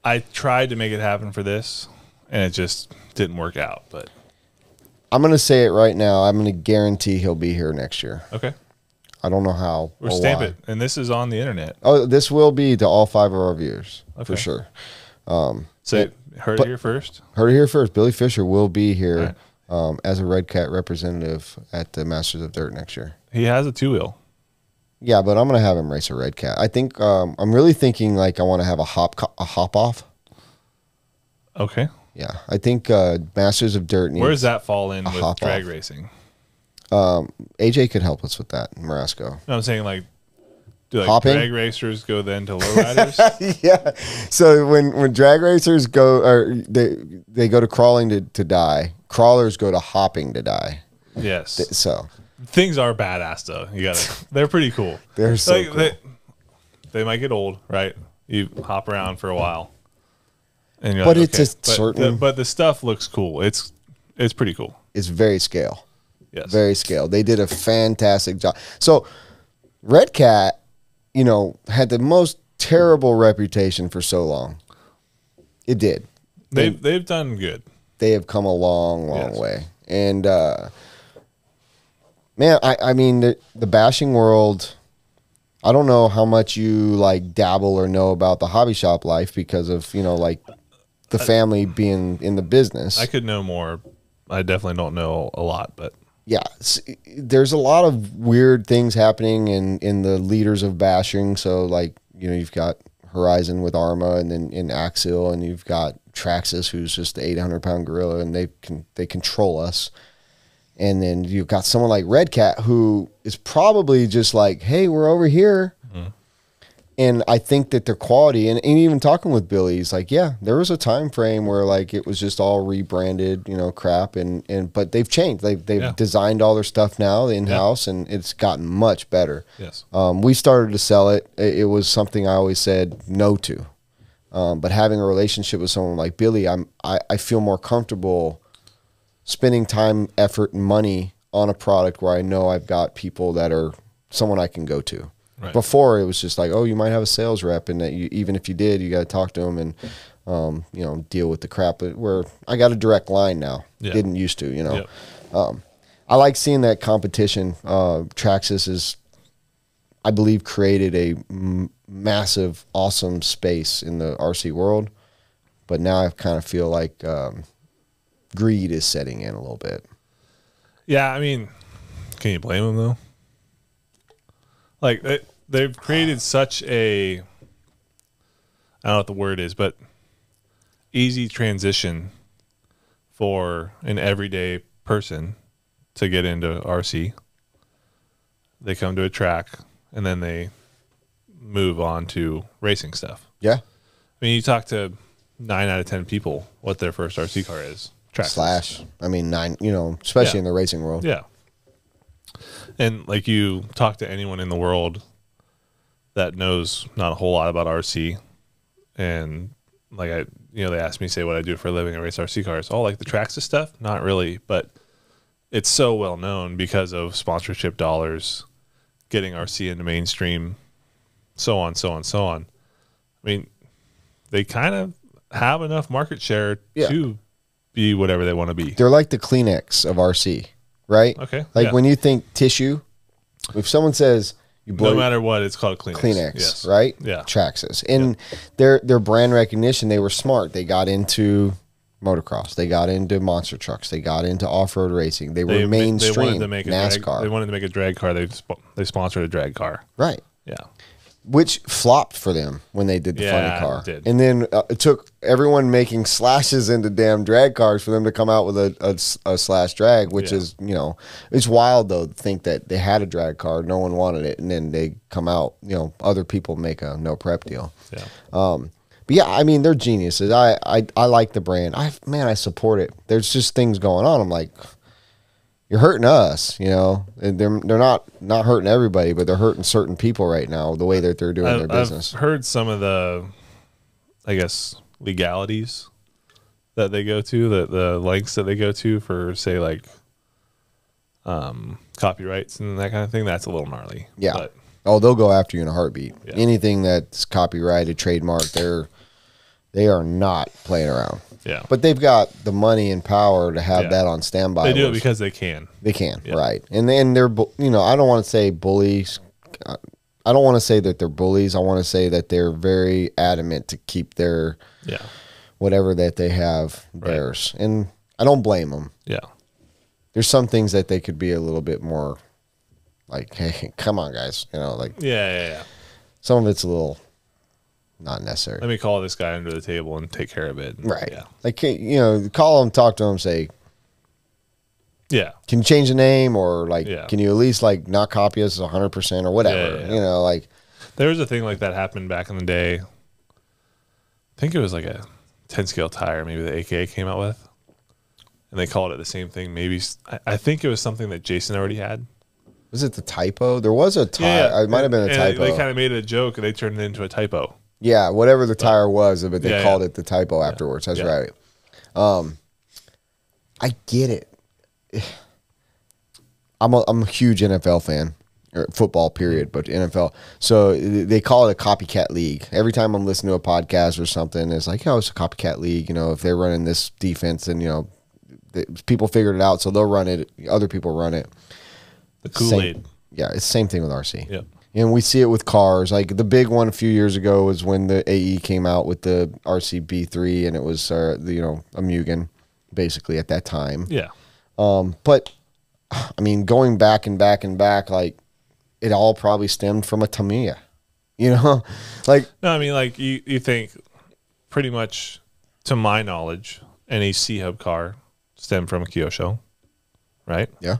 I tried to make it happen for this, and it just didn't work out. But I'm going to say it right now. I'm going to guarantee he'll be here next year. Okay. I don't know how. Or stamp it. And this is on the internet. Oh, this will be to all 5 of our viewers, for sure. So heard it here first? Heard it here first. Billy Fisher will be here as a Red Cat representative at the Masters of Dirt next year. He has a 2-wheel. Yeah, but I'm going to have him race a Red Cat. I think I'm really thinking like I want to have a hop off. Okay. Yeah, I think Masters of Dirt needs. Where does that fall in with drag racing? AJ could help us with that, Marasco. No, I'm saying like, do like drag racers go then to lowriders? Yeah. So when drag racers go, or they go to crawling to die, crawlers go to hopping to die. Yes. So things are badass though. They're pretty cool. They're so cool. They might get old, right? You hop around for a while, and you're but like, it's a certain. But the stuff looks cool. It's pretty cool. It's very scale. Yes. Very scale. They did a fantastic job. So Red Cat, had the most terrible reputation for so long. It did. They've done good. They have come a long way. And man, I mean the bashing world, I don't know how much you like dabble or know about the hobby shop life because of, like the family being in the business. I could know more. I definitely don't know a lot, but yeah, there's a lot of weird things happening in the leaders of bashing. So like, you've got Horizon with Arma, and then in Axial, and you've got Traxxas, who's just the 800-pound gorilla, and they control us. And then you've got someone like Red Cat, who is probably just like, hey, we're over here. Mm-hmm. And I think that their quality, and even talking with Billy, he's like, yeah, there was a time frame where like it was just all rebranded, crap, and but they've changed. They've designed all their stuff now in house, and it's gotten much better. Yes. We started to sell it. It was something I always said no to, but having a relationship with someone like Billy, I feel more comfortable spending time, effort, and money on a product where I know I've got people that are someone I can go to. Right. Before it was just like, oh, you might have a sales rep, and that even if you did, you got to talk to them and deal with the crap. But where I got a direct line now, didn't used to, Yep. I like seeing that competition. Traxxas is, I believe, created a massive, awesome space in the RC world, but now I kind of feel like greed is setting in a little bit. Yeah, I mean, can you blame them though? Like they've created such a, I don't know what the word is, but easy transition for an everyday person to get into RC. They come to a track and then they move on to racing stuff. Yeah. I mean, you talk to 9 out of 10 people what their first RC car is. Slash. I mean, 9, especially in the racing world. Yeah. And like you talk to anyone in the world that knows not a whole lot about RC, and like they ask me, say what I do for a living, I race RC cars. Oh, like the Traxxas stuff? Not really, but it's so well known because of sponsorship dollars, getting RC into mainstream, so on, so on, so on. I mean, they kind of have enough market share to be whatever they want to be. They're like the Kleenex of RC. Right? Okay. Like when you think tissue, if someone says you blow, no matter what, it's called Kleenex. Kleenex, right? Yeah. Traxxas. And their brand recognition, they were smart. They got into motocross. They got into monster trucks. They got into off-road racing. They were mainstream. They wanted to make NASCAR. They wanted to make a drag car. They sponsored a drag car. Right. Yeah. Which flopped for them when they did the funny car. It did. And then it took everyone making slashes into damn drag cars for them to come out with a slash drag, which is, it's wild though to think that they had a drag car, no one wanted it, and then they come out, other people make a no prep deal. Yeah. But yeah, I mean, they're geniuses. I like the brand. I support it. There's just things going on. I'm like, you're hurting us, and they're not hurting everybody, but they're hurting certain people right now, the way that they're doing their business. I've heard some of the, I guess, legalities that they go to, the lengths that they go to for, say, like copyrights and that kind of thing. That's a little gnarly. Yeah. But, they'll go after you in a heartbeat. Yeah. Anything that's copyrighted, trademarked, they are not playing around. Yeah. But they've got the money and power to have that on standby. They do it because they can. They can, right. And then they're, I don't want to say bullies. I don't want to say that they're bullies. I want to say that they're very adamant to keep their whatever that they have theirs. And I don't blame them. Yeah. There's some things that they could be a little bit more like, hey, come on, guys. Yeah. Some of it's a little not necessary. Let me call this guy under the table and take care of it. Right. Yeah. Like, call him, talk to him, say, yeah, can you change the name, or like, can you at least like not copy us 100% or whatever? Like there was a thing like that happened back in the day. I think it was like a 10 scale tire, maybe the AKA came out with, and they called it the same thing. Maybe I think it was something that Jason already had. Was it the typo? There was a tire. Yeah. It might have been a typo. They kind of made it a joke, and they turned it into a typo. Yeah, whatever the tire was, but they called it the typo afterwards. That's right. I get it. I'm a huge NFL fan, or football period, but NFL. So they call it a copycat league. Every time I'm listening to a podcast or something, it's like, it's a copycat league. If they're running this defense, and people figured it out, so they'll run it. Other people run it. The Kool-Aid. Yeah, it's the same thing with RC. Yep. And we see it with cars. Like the big one a few years ago was when the AE came out with the RC B3, and it was a Mugen, basically at that time. Yeah. But I mean, going back and back and back, like it all probably stemmed from a Tamiya. Like no, I mean, like you think pretty much, to my knowledge, any C-Hub car stemmed from a Kyosho, right? Yeah.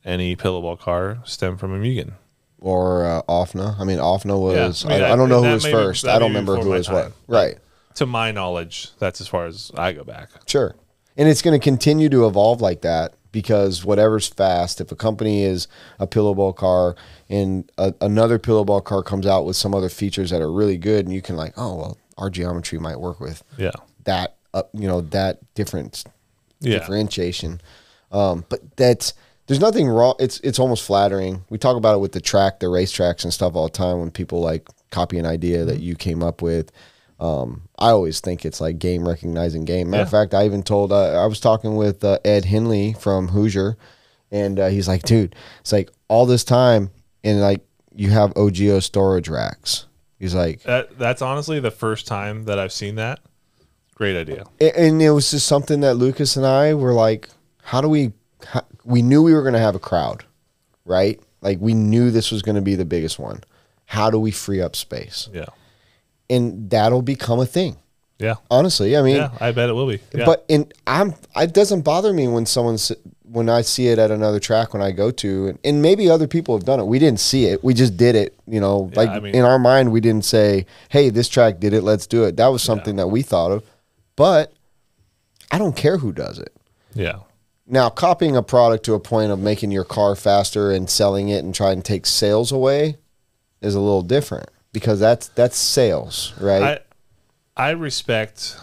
Any pillowball car stemmed from a Mugen. or Offna. I mean, Offna was. Yeah, I mean, I don't know who that was may be- first. that I don't may be remember before who my was what. time. Right. To my knowledge, that's as far as I go back. Sure. And it's going to continue to evolve like that because whatever's fast, if a company is a pillowball car and another pillowball car comes out with some other features that are really good, and you can like, oh, well, our geometry might work with Yeah. that, that differentiation. But there's nothing wrong. It's almost flattering. We talk about it with the racetracks and stuff all the time when people like copy an idea that you came up with. I always think it's like game recognizing game. Matter of fact, I even told, I was talking with Ed Henley from Hoosier, and he's like, dude, it's like all this time and like you have OGO storage racks. He's like, That's honestly the first time that I've seen that. Great idea. and it was just something that Lucas and I were like, we knew we were going to have a crowd, right? Like we knew this was going to be the biggest one. How do we free up space? Yeah. And that'll become a thing. Yeah. Honestly, I mean, Yeah, I bet it will be. Yeah. but it doesn't bother me when when I see it at another track when I go to, and maybe other people have done it. We didn't see it. We just did it. In our mind, we didn't say, hey, this track did it. Let's do it. That was something that we thought of, but I don't care who does it. Yeah. Now, copying a product to a point of making your car faster and selling it and trying to take sales away is a little different because that's sales, right? I respect,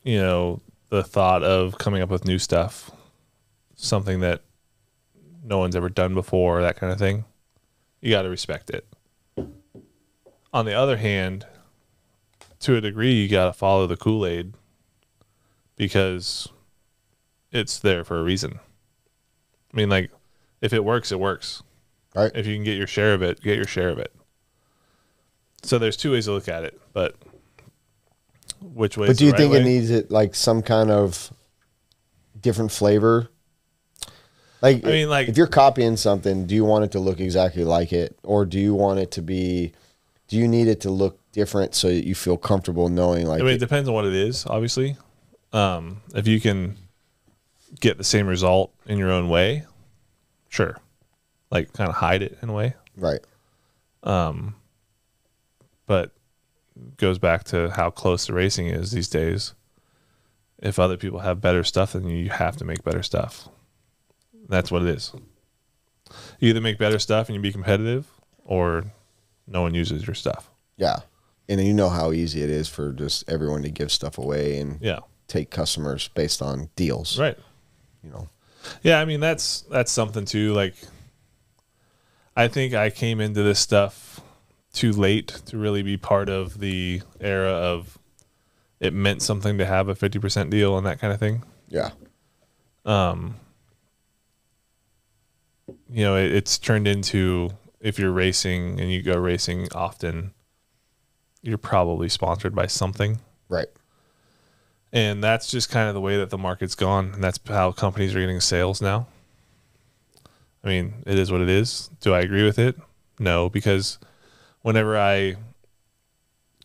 the thought of coming up with new stuff, something that no one's ever done before, that kind of thing. You got to respect it. On the other hand, to a degree, you got to follow the Kool-Aid because it's there for a reason. I mean, like, if it works, it works. Right. If you can get your share of it, get your share of it. So there's two ways to look at it, but which way? But do you think way? it needs like some kind of different flavor? Like, I mean, like, if you're copying something, do you want it to look exactly like it, or do you want it to be? Do you need it to look different so that you feel comfortable knowing? Like, I mean, it depends on what it is, obviously. If you can get the same result in your own way, sure. Like, kind of hide it in a way, right? But goes back to how close the racing is these days. If other people have better stuff than you have to make better stuff. That's what it is. You either make better stuff and you be competitive, or no one uses your stuff. Yeah, and you know how easy it is for just everyone to give stuff away and take customers based on deals, right? Yeah, I mean that's something too. Like, I think I came into this stuff too late to really be part of the era of it meant something to have a 50% deal and that kind of thing. Yeah. It's turned into, if you're racing and you go racing often, you're probably sponsored by something. Right. And that's just kind of the way that the market's gone. And that's how companies are getting sales now. I mean, it is what it is. Do I agree with it? No, because whenever I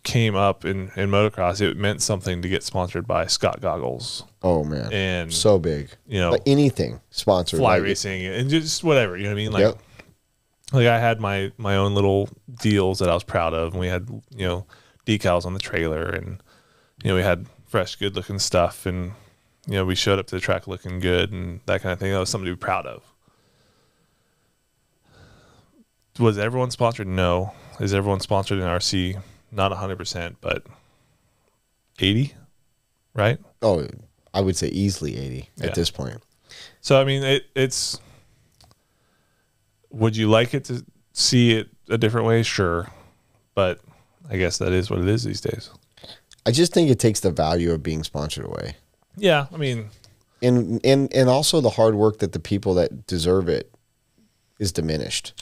came up in motocross, it meant something to get sponsored by Scott Goggles. Oh man, and so big. Like anything sponsored, fly racing, and just whatever. You know what I mean? Like, like I had my own little deals that I was proud of, and we had decals on the trailer, and we had fresh, good looking stuff, and we showed up to the track looking good and that kind of thing. That was something to be proud of. Was everyone sponsored? No. Is everyone sponsored in RC? Not 100%, but 80, right? Oh, I would say easily 80 at this point. So, I mean, it's... Would you like it to see it a different way? Sure. But I guess that is what it is these days. I just think it takes the value of being sponsored away. Yeah, I mean... And also the hard work that the people that deserve it is diminished.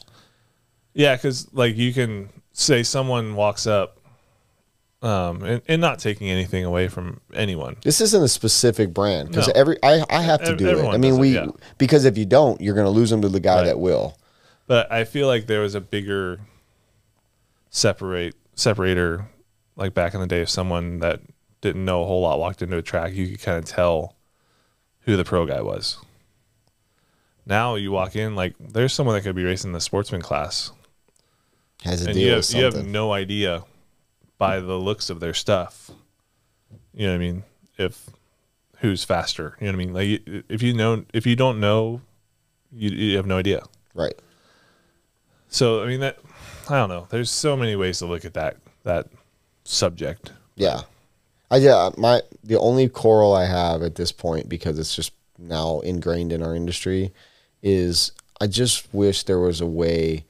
Yeah, because like you can say someone walks up and not taking anything away from anyone. This isn't a specific brand because I have to do it. I mean, because if you don't, you're going to lose them to the guy that will. But I feel like there was a bigger separator, like back in the day, if someone that didn't know a whole lot walked into a track, you could kind of tell who the pro guy was. Now you walk in, like there's someone that could be racing the sportsman class Has a and deal with you have something. no idea by the looks of their stuff. You know what I mean? If who's faster, you know what I mean? Like if you don't know, you have no idea. Right. So I mean that I don't know. There's so many ways to look at that subject. Yeah. The only quarrel I have at this point, because it's just now ingrained in our industry, is I just wish there was a way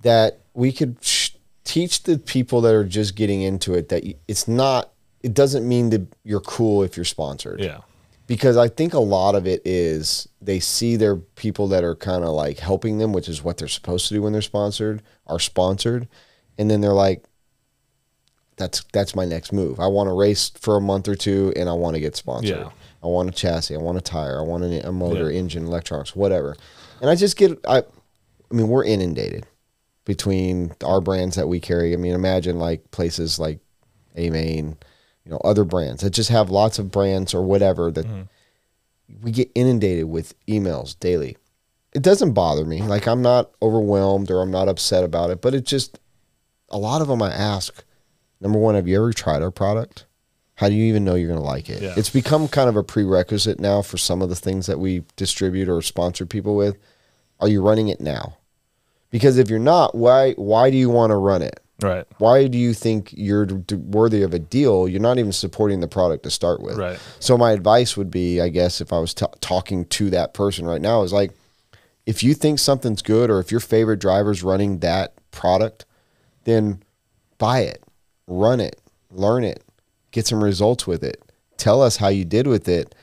that we could teach the people that are just getting into it that it doesn't mean that you're cool if you're sponsored. Yeah. Because I think a lot of it is they see their people that are kind of like helping them, which is what they're supposed to do when they're sponsored. And then they're like, that's my next move. I want to race for a month or two and I want to get sponsored. Yeah. I want a chassis. I want a tire. I want a motor, engine, electronics, whatever. And I just I mean, we're inundated between our brands that we carry. I mean, imagine like places like A-Main, other brands that just have lots of brands or whatever that we get inundated with emails daily. It doesn't bother me. Like, I'm not overwhelmed or I'm not upset about it, but it just, a lot of them I ask, number one, have you ever tried our product? How do you even know you're going to like it? Yeah. It's become kind of a prerequisite now for some of the things that we distribute or sponsor people with. Are you running it now? Because if you're not, why do you want to run it? Right. Why do you think you're worthy of a deal? You're not even supporting the product to start with. Right. So my advice would be, I guess, if I was talking to that person right now, is like, if you think something's good or if your favorite driver's running that product, then buy it, run it, learn it, get some results with it. Tell us how you did with it.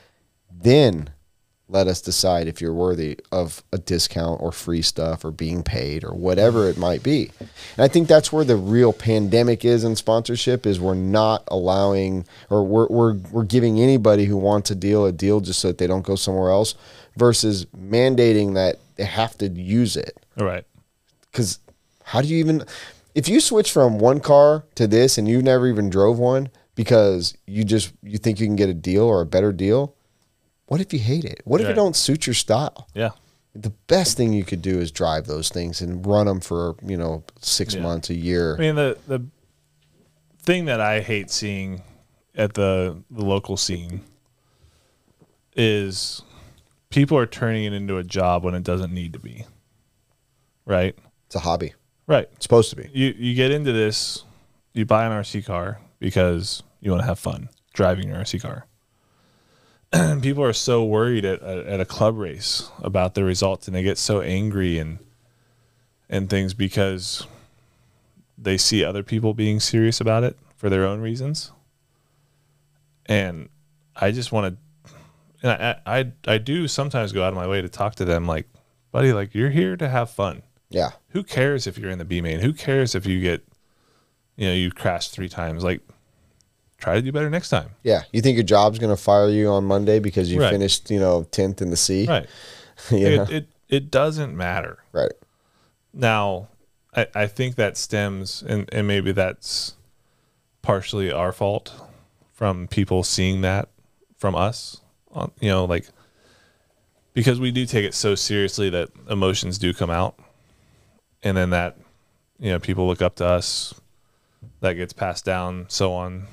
Then let us decide if you're worthy of a discount or free stuff or being paid or whatever it might be. And I think that's where the real pandemic is in sponsorship, is we're not allowing, or we're giving anybody who wants a deal just so that they don't go somewhere else, versus mandating that they have to use it. Right. Because how do you even, if you switch from one car to this and you've never even drove one because you think you can get a deal or a better deal, what if you hate it? What if it don't suit your style? Yeah. The best thing you could do is drive those things and run them for, 6 months, a year. I mean, the thing that I hate seeing at the local scene is people are turning it into a job when it doesn't need to be. Right? It's a hobby. Right. It's supposed to be. You get into this, you buy an RC car because you want to have fun driving your RC car. And people are so worried at a club race about the results, and they get so angry and things because they see other people being serious about it for their own reasons. And I just want to, and I do sometimes go out of my way to talk to them, like, buddy, like, you're here to have fun. Yeah. Who cares if you're in the B main? Who cares if you get, you crashed 3 times? Like, try to do better next time. Yeah. You think your job's going to fire you on Monday because you Right. finished, 10th in the C? Right. It doesn't matter. Right. Now, I think that stems, and maybe that's partially our fault from people seeing that from us, like, because we do take it so seriously that emotions do come out. And then that, people look up to us, that gets passed down, so on.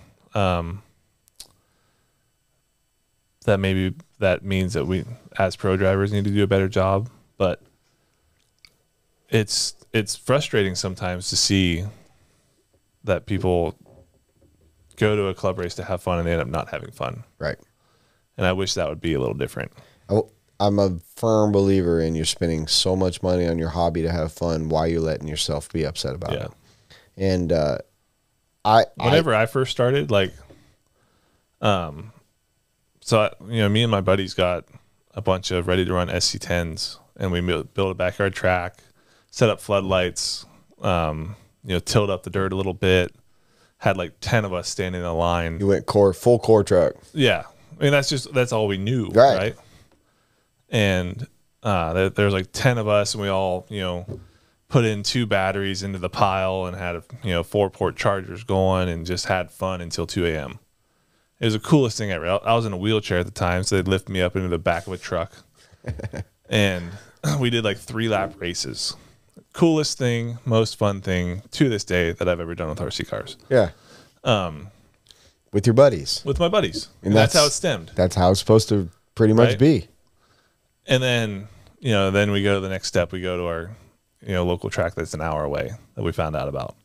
That means that we, as pro drivers, need to do a better job. But it's frustrating sometimes to see that people go to a club race to have fun and they end up not having fun. Right. And I wish that would be a little different. I'm a firm believer in you're spending so much money on your hobby to have fun. Why are you letting yourself be upset about it? And whenever I first started, like, me and my buddies got a bunch of ready to run SC10s, and we built a backyard track, set up floodlights, tilled up the dirt a little bit, had like 10 of us standing in a line. You went full core truck. Yeah. I mean, that's all we knew. Right. And there's like 10 of us, and we all, put in 2 batteries into the pile and had 4-port chargers going and just had fun until 2 a.m. It was the coolest thing ever. I was in a wheelchair at the time, so they'd lift me up into the back of a truck. And we did like 3-lap races. coolest thing, most fun thing to this day that I've ever done with RC cars. Yeah. With your buddies. With my buddies. And that's how it stemmed. That's how it's supposed to pretty much be. And then, then we go to the next step. We go to our, local track that's an hour away that we found out about.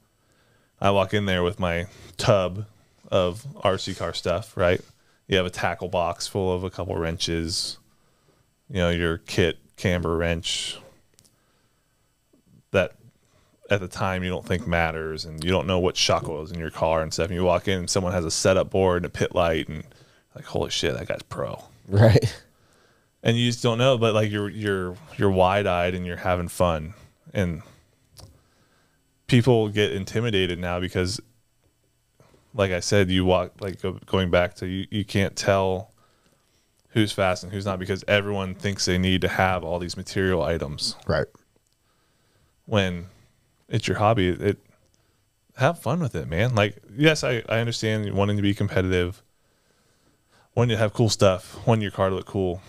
I walk in there with my tub of RC car stuff, right? You have a tackle box full of a couple wrenches, your kit, camber wrench that at the time you don't think matters, and you don't know what shock oil is in your car and stuff. And you walk in and someone has a setup board and a pit light and like, holy shit, that guy's pro. Right. And you just don't know, but like you're wide-eyed and you're having fun. And people get intimidated now because, like I said, you walk, like going back to you can't tell who's fast and who's not because everyone thinks they need to have all these material items. Right. When it's your hobby, have fun with it, man. Like, yes, I understand wanting to be competitive, wanting to have cool stuff, wanting your car to look cool.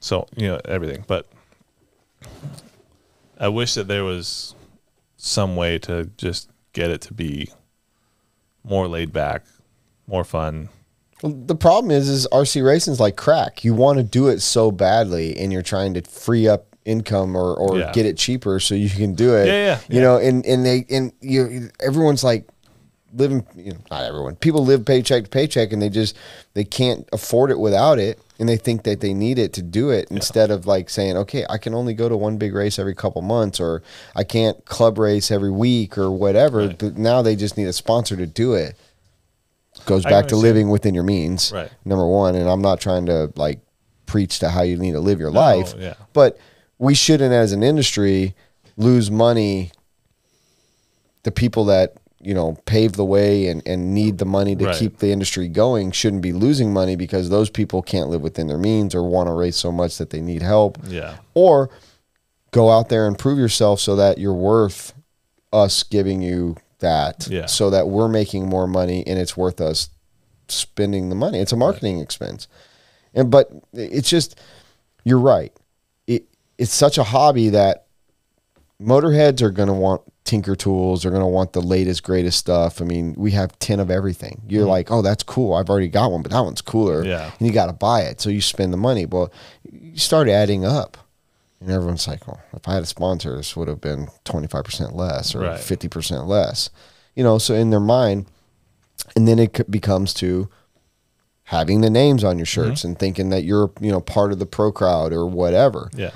So, everything. But I wish that there was some way to just get it to be more laid back, more fun. Well, the problem is RC racing's like crack. You want to do it so badly, and you're trying to free up income or get it cheaper so you can do it. And everyone's like living. Not everyone. People live paycheck to paycheck, and they can't afford it without it, and they think that they need it to do it instead of like saying, okay, I can only go to one big race every couple months, or I can't club race every week or whatever. Right. But now they just need a sponsor to do it. Goes back to living within your means, right? Number one, and I'm not trying to like preach to how you need to live your life, yeah. But we shouldn't, as an industry, lose money. The people that pave the way and need the money to keep the industry going shouldn't be losing money because those people can't live within their means or want to race so much that they need help. Yeah. Or go out there and prove yourself so that you're worth us giving you that, so that we're making more money and it's worth us spending the money. It's a marketing expense. But it's just, you're right. It's such a hobby that motorheads are going to want tinker tools. They're going to want the latest, greatest stuff. I mean, we have 10 of everything. You're like, oh, that's cool. I've already got one, but that one's cooler. Yeah. And you got to buy it. So you spend the money. Well, you start adding up. And everyone's like, oh, if I had a sponsor, this would have been 25% less or 50% less. So in their mind, and then it becomes to having the names on your shirts and thinking that you're, part of the pro crowd or whatever. Yeah.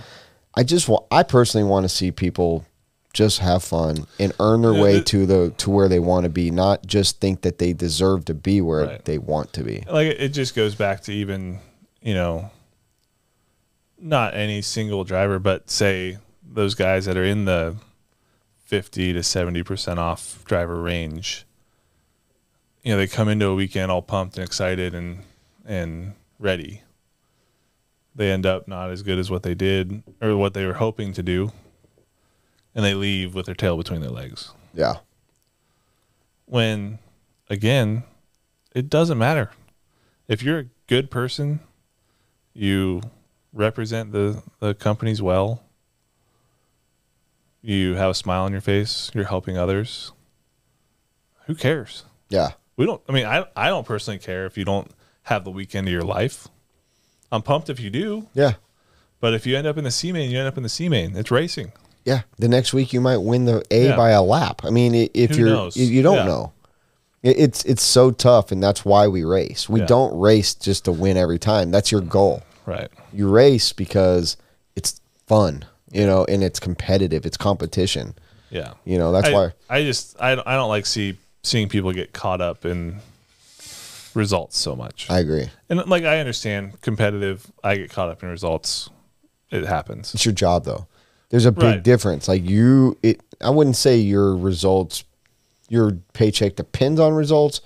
I personally want to see people just have fun and earn their way to where they want to be, not just think that they deserve to be where they want to be. Like it just goes back to even, not any single driver, but say those guys that are in the 50 to 70% off driver range. They come into a weekend all pumped and excited and ready. They end up not as good as what they did or what they were hoping to do, and they leave with their tail between their legs. Yeah. When, again, it doesn't matter. If you're a good person, you represent the companies well, you have a smile on your face, you're helping others, who cares? Yeah. I don't personally care if you don't have the weekend of your life. I'm pumped if you do. Yeah. But if you end up in the C-Main, you end up in the C-Main. It's racing. Yeah. The next week you might win the A by a lap. I mean, if Who knows? You don't know. It's so tough, and that's why we race. We don't race just to win every time. That's your goal. Right. You race because it's fun, and it's competitive. It's competition. Yeah. That's why. I don't like seeing people get caught up in results so much. I agree. And I understand competitive. I get caught up in results. It happens. It's your job though. There's a big difference. Like I wouldn't say your results, your paycheck depends on results,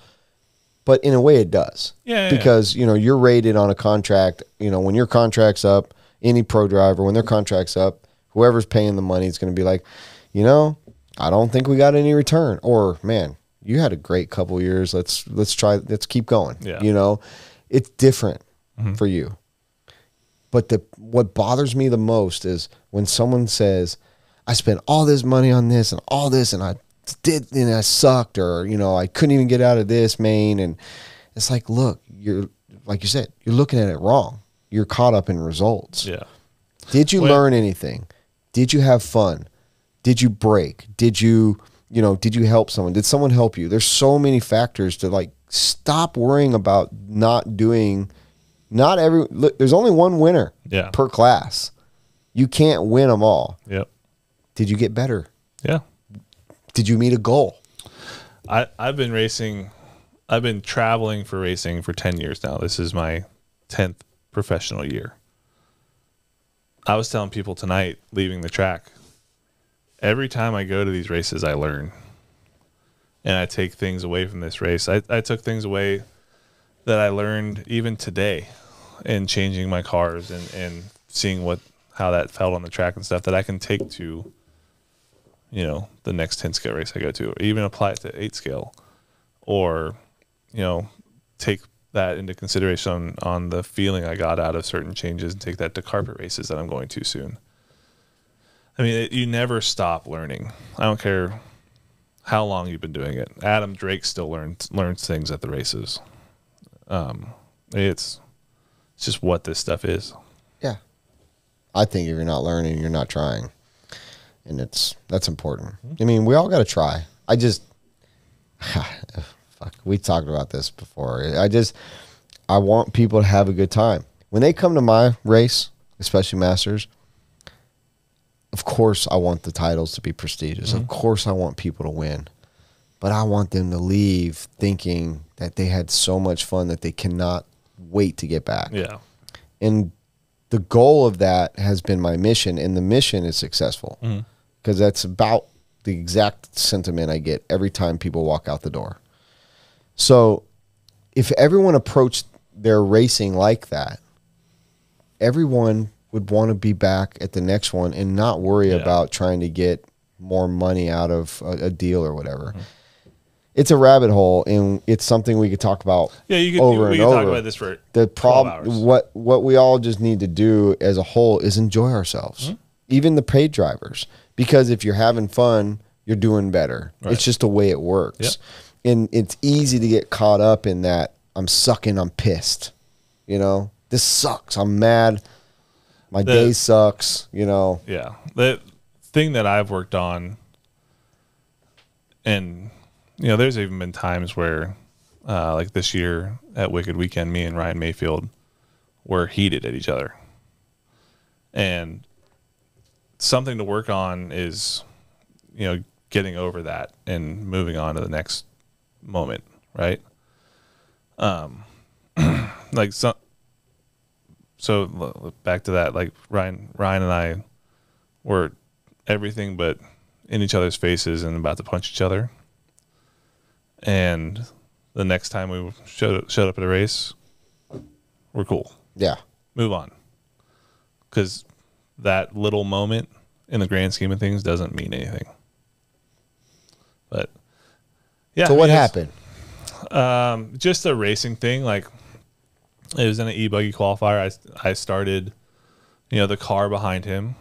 but in a way it does. Yeah. Because, you're rated on a contract, when your contract's up, any pro driver, when their contract's up, whoever's paying the money is going to be like, I don't think we got any return. Or, man, you had a great couple years. Let's keep going. Yeah. It's different for you. But what bothers me the most is when someone says, I spent all this money on this and all this, and I sucked, or, you know, I couldn't even get out of this main. And it's like, look, like you said, you're looking at it wrong. You're caught up in results. Yeah. Did you learn anything? Did you have fun? Did you break? Did you help someone? Did someone help you? There's so many factors to, like, stop worrying about there's only one winner per class. You can't win them all. Yep. Did you get better? Yeah. Did you meet a goal? I've been traveling for racing for 10 years now. This is my 10th professional year. I was telling people tonight, leaving the track, every time I go to these races, I learn. And I take things away from this race. I took things away that I learned even today in changing my cars and seeing how that felt on the track and stuff that I can take to, you know, the next 10 scale race I go to, or even apply it to 8 scale, or, you know, take that into consideration on the feeling I got out of certain changes and take that to carpet races that I'm going to soon. I mean, you never stop learning. I don't care how long you've been doing it. Adam Drake still learns things at the races. It's just what this stuff is. Yeah. I think if you're not learning, you're not trying. And that's important. I mean, we all got to try. Fuck, we talked about this before. I want people to have a good time. When they come to my race, especially Masters, of course I want the titles to be prestigious. Of course I want people to win. But I want them to leave thinking that they had so much fun that they cannot wait to get back. Yeah. And the goal of that has been my mission, and the mission is successful. Because that's about the exact sentiment I get every time people walk out the door. So if everyone approached their racing like that, everyone would want to be back at the next one and not worry about trying to get more money out of a deal or whatever. It's a rabbit hole, and it's something we could talk about we could talk about this for the 12 hours. What we all just need to do as a whole is enjoy ourselves. Even the paid drivers. Because if you're having fun, you're doing better. Right. It's just the way it works. Yep. And it's easy to get caught up in that. I'm sucking, I'm pissed. You know, this sucks. I'm mad. My day sucks, you know. Yeah. The thing that I've worked on, and, you know, there's even been times where, like this year at Wicked Weekend, me and Ryan Mayfield were heated at each other. And something to work on is, you know, getting over that and moving on to the next moment, right? Like so back to that, like Ryan and I were everything but in each other's faces and about to punch each other. And the next time we showed up at a race, we're cool. Yeah. Move on. Because that little moment in the grand scheme of things doesn't mean anything. But yeah. So what happened? Just a racing thing. Like, it was in an e-buggy qualifier. I started, you know, the car behind him.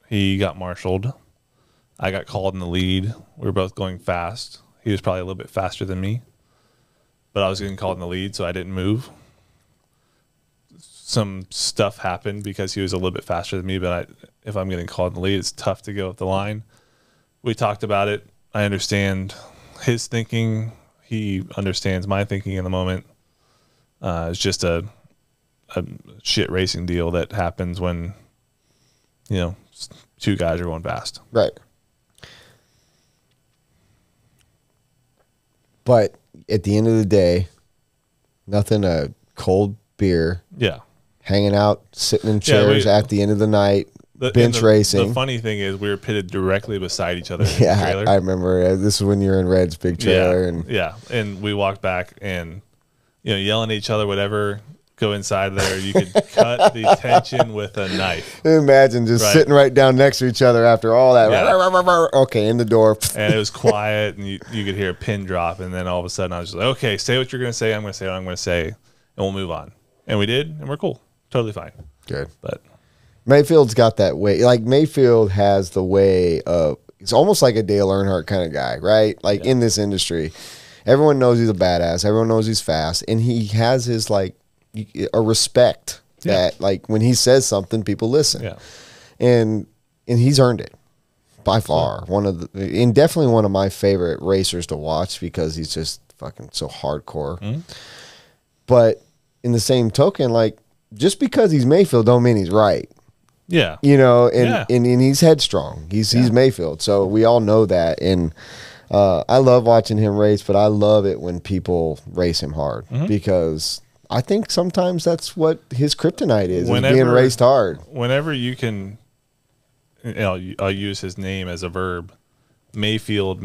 He got marshaled. I got called in the lead. We were both going fast. He was probably a little bit faster than me, but I was getting called in the lead, so I didn't move. Some stuff happened because he was a little bit faster than me, but if I'm getting called in the lead, it's tough to go up the line. We talked about it. I understand his thinking. He understands my thinking in the moment. It's just a shit racing deal that happens when, you know, two guys are going fast. Right. But at the end of the day, nothing a cold beer. Yeah. Hanging out, sitting in chairs at the end of the night, bench racing. The funny thing is we were pitted directly beside each other in the trailer. I remember. This is when you were in Red's big trailer. And we walked back and, you know, yelling at each other, whatever. Go inside there. You could cut the tension with a knife. Imagine just sitting right down next to each other after all that. Yeah. Okay, in the door. And it was quiet, and you could hear a pin drop. And then all of a sudden, I was just like, okay, say what you're going to say. I'm going to say what I'm going to say, and we'll move on. And we did, and we're cool. Totally fine. Good. But Mayfield's got that way. Like Mayfield has the way of. It's almost like a Dale Earnhardt kind of guy, right? Like in this industry, everyone knows he's a badass. Everyone knows he's fast, and he has his like a respect that like when he says something, people listen. Yeah. And he's earned it by far. And definitely one of my favorite racers to watch because he's just fucking so hardcore. Mm-hmm. But in the same token, like just because he's Mayfield don't mean he's right. Yeah. You know, and he's headstrong. He's Mayfield. So we all know that. And I love watching him race, but I love it when people race him hard because I think sometimes that's what his kryptonite is being raced hard. Whenever you can, I'll use his name as a verb, Mayfield.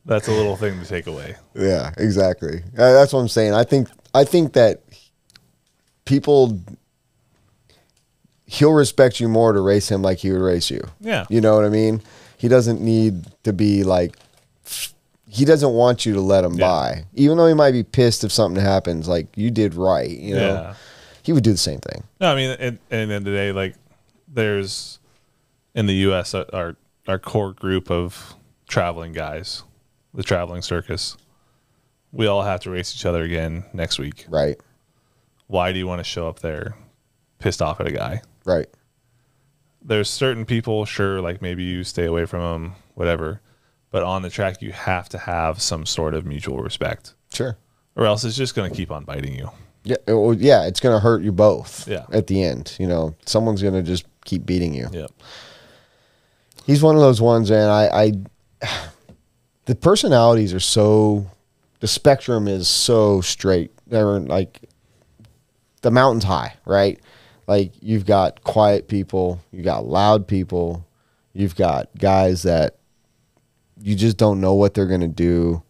That's a little thing to take away. Yeah, exactly. That's what I'm saying. I think that people, he'll respect you more to race him like he would race you. Yeah. You know what I mean? He doesn't need to be like, he doesn't want you to let him by. Even though he might be pissed if something happens, like you did right, you know? Yeah. He would do the same thing. No, I mean, at the end of the day, like there's, in the U.S., our core group of traveling guys, the traveling circus, we all have to race each other again next week. Right. Why do you want to show up there pissed off at a guy? Right. There's certain people, sure, like maybe you stay away from them, whatever. But on the track, you have to have some sort of mutual respect. Sure. Or else it's just going to keep on biting you. Yeah, it's going to hurt you both at the end. You know, someone's going to just keep beating you. Yeah. He's one of those ones, man. The personalities are so, the spectrum is so straight. They're like, the mountain's high, right? Like, you've got quiet people, you got loud people, you've got guys that you just don't know what they're going to do.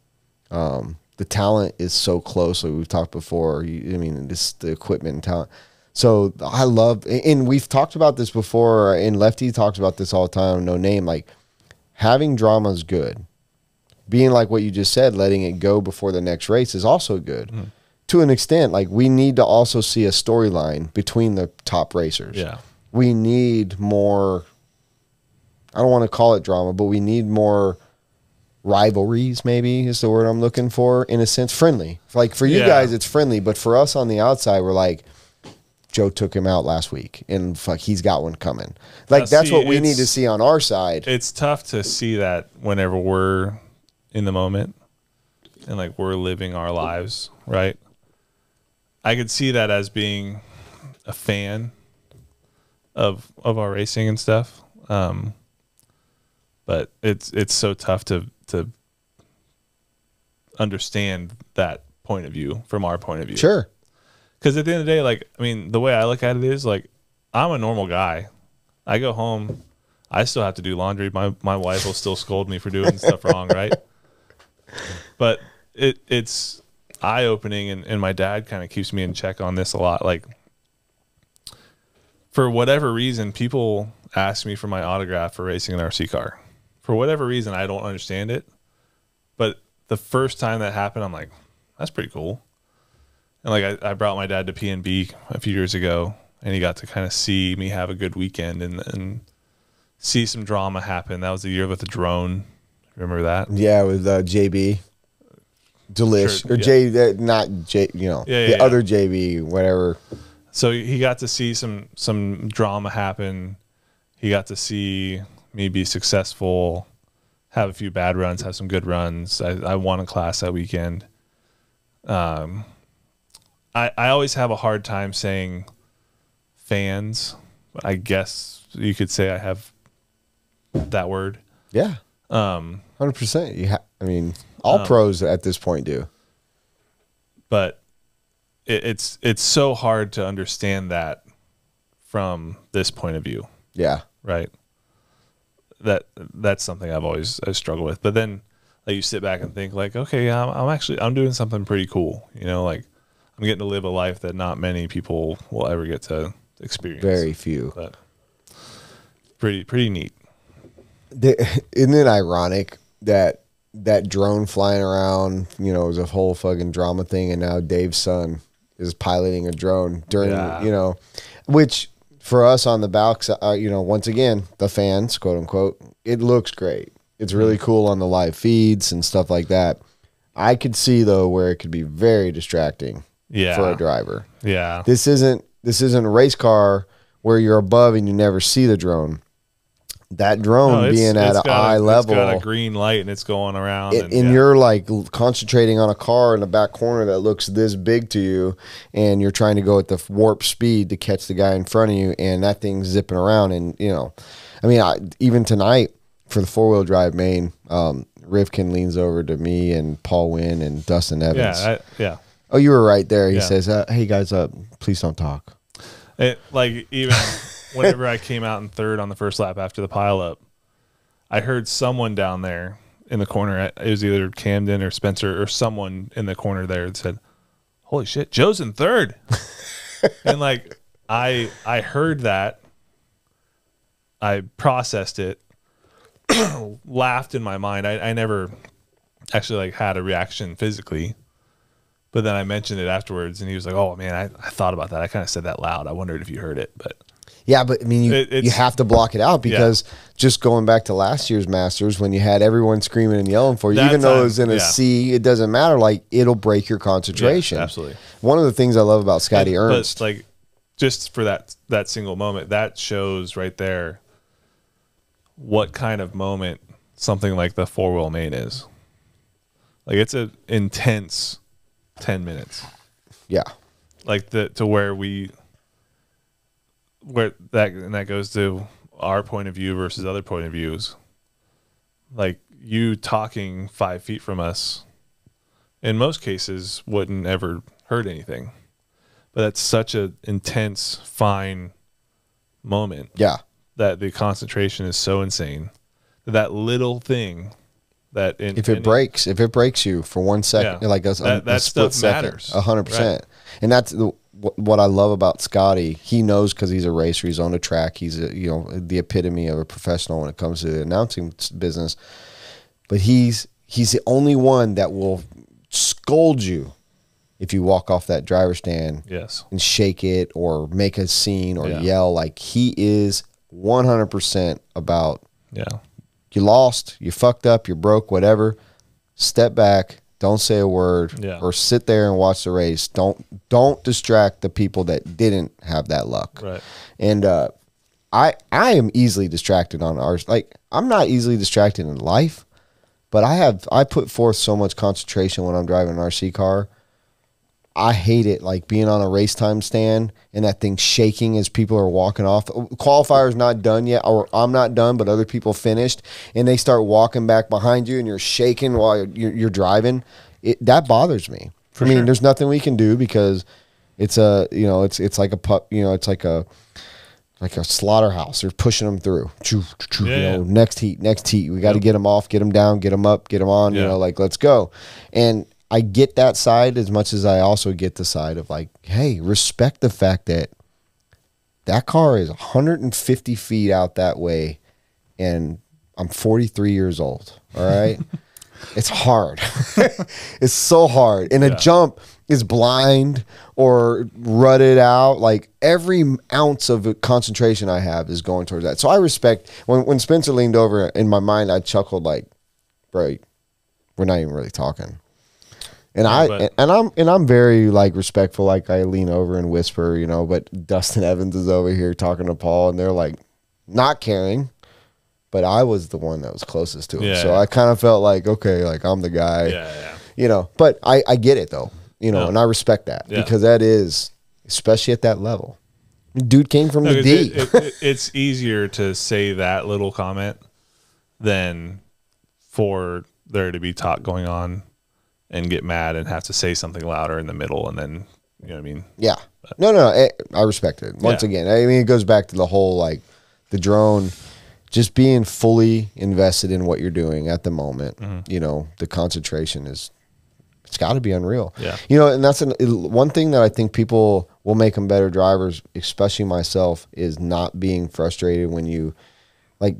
The talent is so close. Like we've talked before. Just the equipment and talent. So I love, and we've talked about this before, and Lefty talks about this all the time, No Name. Like, having drama is good. Being like what you just said, letting it go before the next race is also good. Mm. To an extent, like we need to also see a storyline between the top racers. Yeah. We need more, I don't want to call it drama, but we need more rivalries, maybe is the word I'm looking for, in a sense. Friendly. Like for you guys, it's friendly, but for us on the outside, we're like, Joe took him out last week, and fuck, he's got one coming. Like that's what we need to see on our side. It's tough to see that whenever we're in the moment and like we're living our lives, right? I could see that as being a fan of our racing and stuff. But it's so tough to understand that point of view from our point of view. Sure. Because at the end of the day, like, I mean, the way I look at it is like, I'm a normal guy. I go home, I still have to do laundry. My wife will still scold me for doing stuff wrong, right? But it's eye-opening, and my dad kind of keeps me in check on this a lot. Like, for whatever reason, people ask me for my autograph for racing an RC car. For whatever reason, I don't understand it. But the first time that happened, I'm like, that's pretty cool. And like I brought my dad to P&B a few years ago, and he got to kind of see me have a good weekend and see some drama happen. That was the year with the drone. Remember that? Yeah, with JB. Delish. Sure, or J, not J, the other JB, whatever. So he got to see some drama happen. He got to see me be successful, have a few bad runs, have some good runs. I won a class that weekend. I always have a hard time saying fans. I guess you could say I have that word. Yeah. 100%. I mean, all pros at this point do. But it's so hard to understand that from this point of view. Yeah. Right. That's something I struggle with. But then like you sit back and think like, okay, I'm doing something pretty cool. Like I'm getting to live a life that not many people will ever get to experience. Very few. But pretty neat. Isn't it ironic that drone flying around, was a whole fucking drama thing, and now Dave's son is piloting a drone during, which for us on the backs, you know, once again, the fans, quote unquote, it looks great. It's really cool on the live feeds and stuff like that. I could see though where it could be very distracting for a driver. Yeah. This isn't a race car where you're above and you never see the drone. That drone being at an eye level, it's got a green light and it's going around, and you're like concentrating on a car in the back corner that looks this big to you, and you're trying to go at the warp speed to catch the guy in front of you, and that thing's zipping around. And you know, I mean, even tonight for the 4-wheel drive main, Rivkin leans over to me and Paul Wynn and Dustin Evans. Yeah. Oh, you were right there. He says, "Hey guys, please don't talk." Like even whenever I came out in third on the first lap after the pileup, I heard someone down there in the corner. It was either Camden or Spencer or someone in the corner there that said, "Holy shit, Joe's in third." And like I heard that, I processed it, laughed in my mind. I never actually like had a reaction physically. But then I mentioned it afterwards, and he was like, "Oh man, I thought about that. I kind of said that loud. I wondered if you heard it." But yeah, but I mean, you have to block it out because just going back to last year's Masters, when you had everyone screaming and yelling for you, even though it was in a C, it doesn't matter. Like it'll break your concentration. Yeah, absolutely. One of the things I love about Scotty Ernst, but like just for that single moment, that shows right there what kind of moment something like the 4-wheel main is. Like it's an intense 10 minutes. Yeah. Like to where that goes to our point of view versus other point of views. Like you talking 5 feet from us in most cases wouldn't ever hurt anything. But that's such an intense, fine moment. Yeah. That the concentration is so insane. That little thing that if it breaks you for 1 second, like a split second, 100%. And that's what I love about Scotty. He knows because he's a racer. He's on the track. He's the epitome of a professional when it comes to the announcing business. But he's the only one that will scold you if you walk off that driver's stand and shake it or make a scene or yell. Like he is 100% about you lost, you fucked up, you broke, whatever. Step back, don't say a word, or sit there and watch the race. Don't distract the people that didn't have that luck. Right. And I am easily distracted on ours. Like I'm not easily distracted in life, but I put forth so much concentration when I'm driving an RC car. I hate it, like being on a race time stand and that thing shaking as people are walking off. Qualifier's not done yet, or I'm not done, but other people finished, and they start walking back behind you, and you're shaking while you're driving. That bothers me. I mean, there's nothing we can do because it's it's like a pup, it's like a slaughterhouse. They're pushing them through. Next heat. We got to get them off, get them down, get them up, get them on. Like let's go. And I get that side as much as I also get the side of like, hey, respect the fact that car is 150 feet out that way, and I'm 43 years old. All right. It's hard. It's so hard. And a jump is blind or rutted out. Like every ounce of concentration I have is going towards that. So I respect when Spencer leaned over, in my mind, I chuckled like, bro, we're not even really talking. And I'm very like respectful. Like I lean over and whisper, but Dustin Evans is over here talking to Paul, and they're like not caring, but I was the one that was closest to him. So I kind of felt like, okay, like I'm the guy, but I get it though, and I respect that because that is, especially at that level, dude came from the D. It's easier to say that little comment than for there to be talk going on and get mad and have to say something louder in the middle, and then you know what I mean? Yeah. But, no, I respect it. Once again, I mean, it goes back to the whole like the drone, just being fully invested in what you're doing at the moment. The concentration it's got to be unreal. Yeah. And that's one thing that I think people will make them better drivers, especially myself, is not being frustrated when you like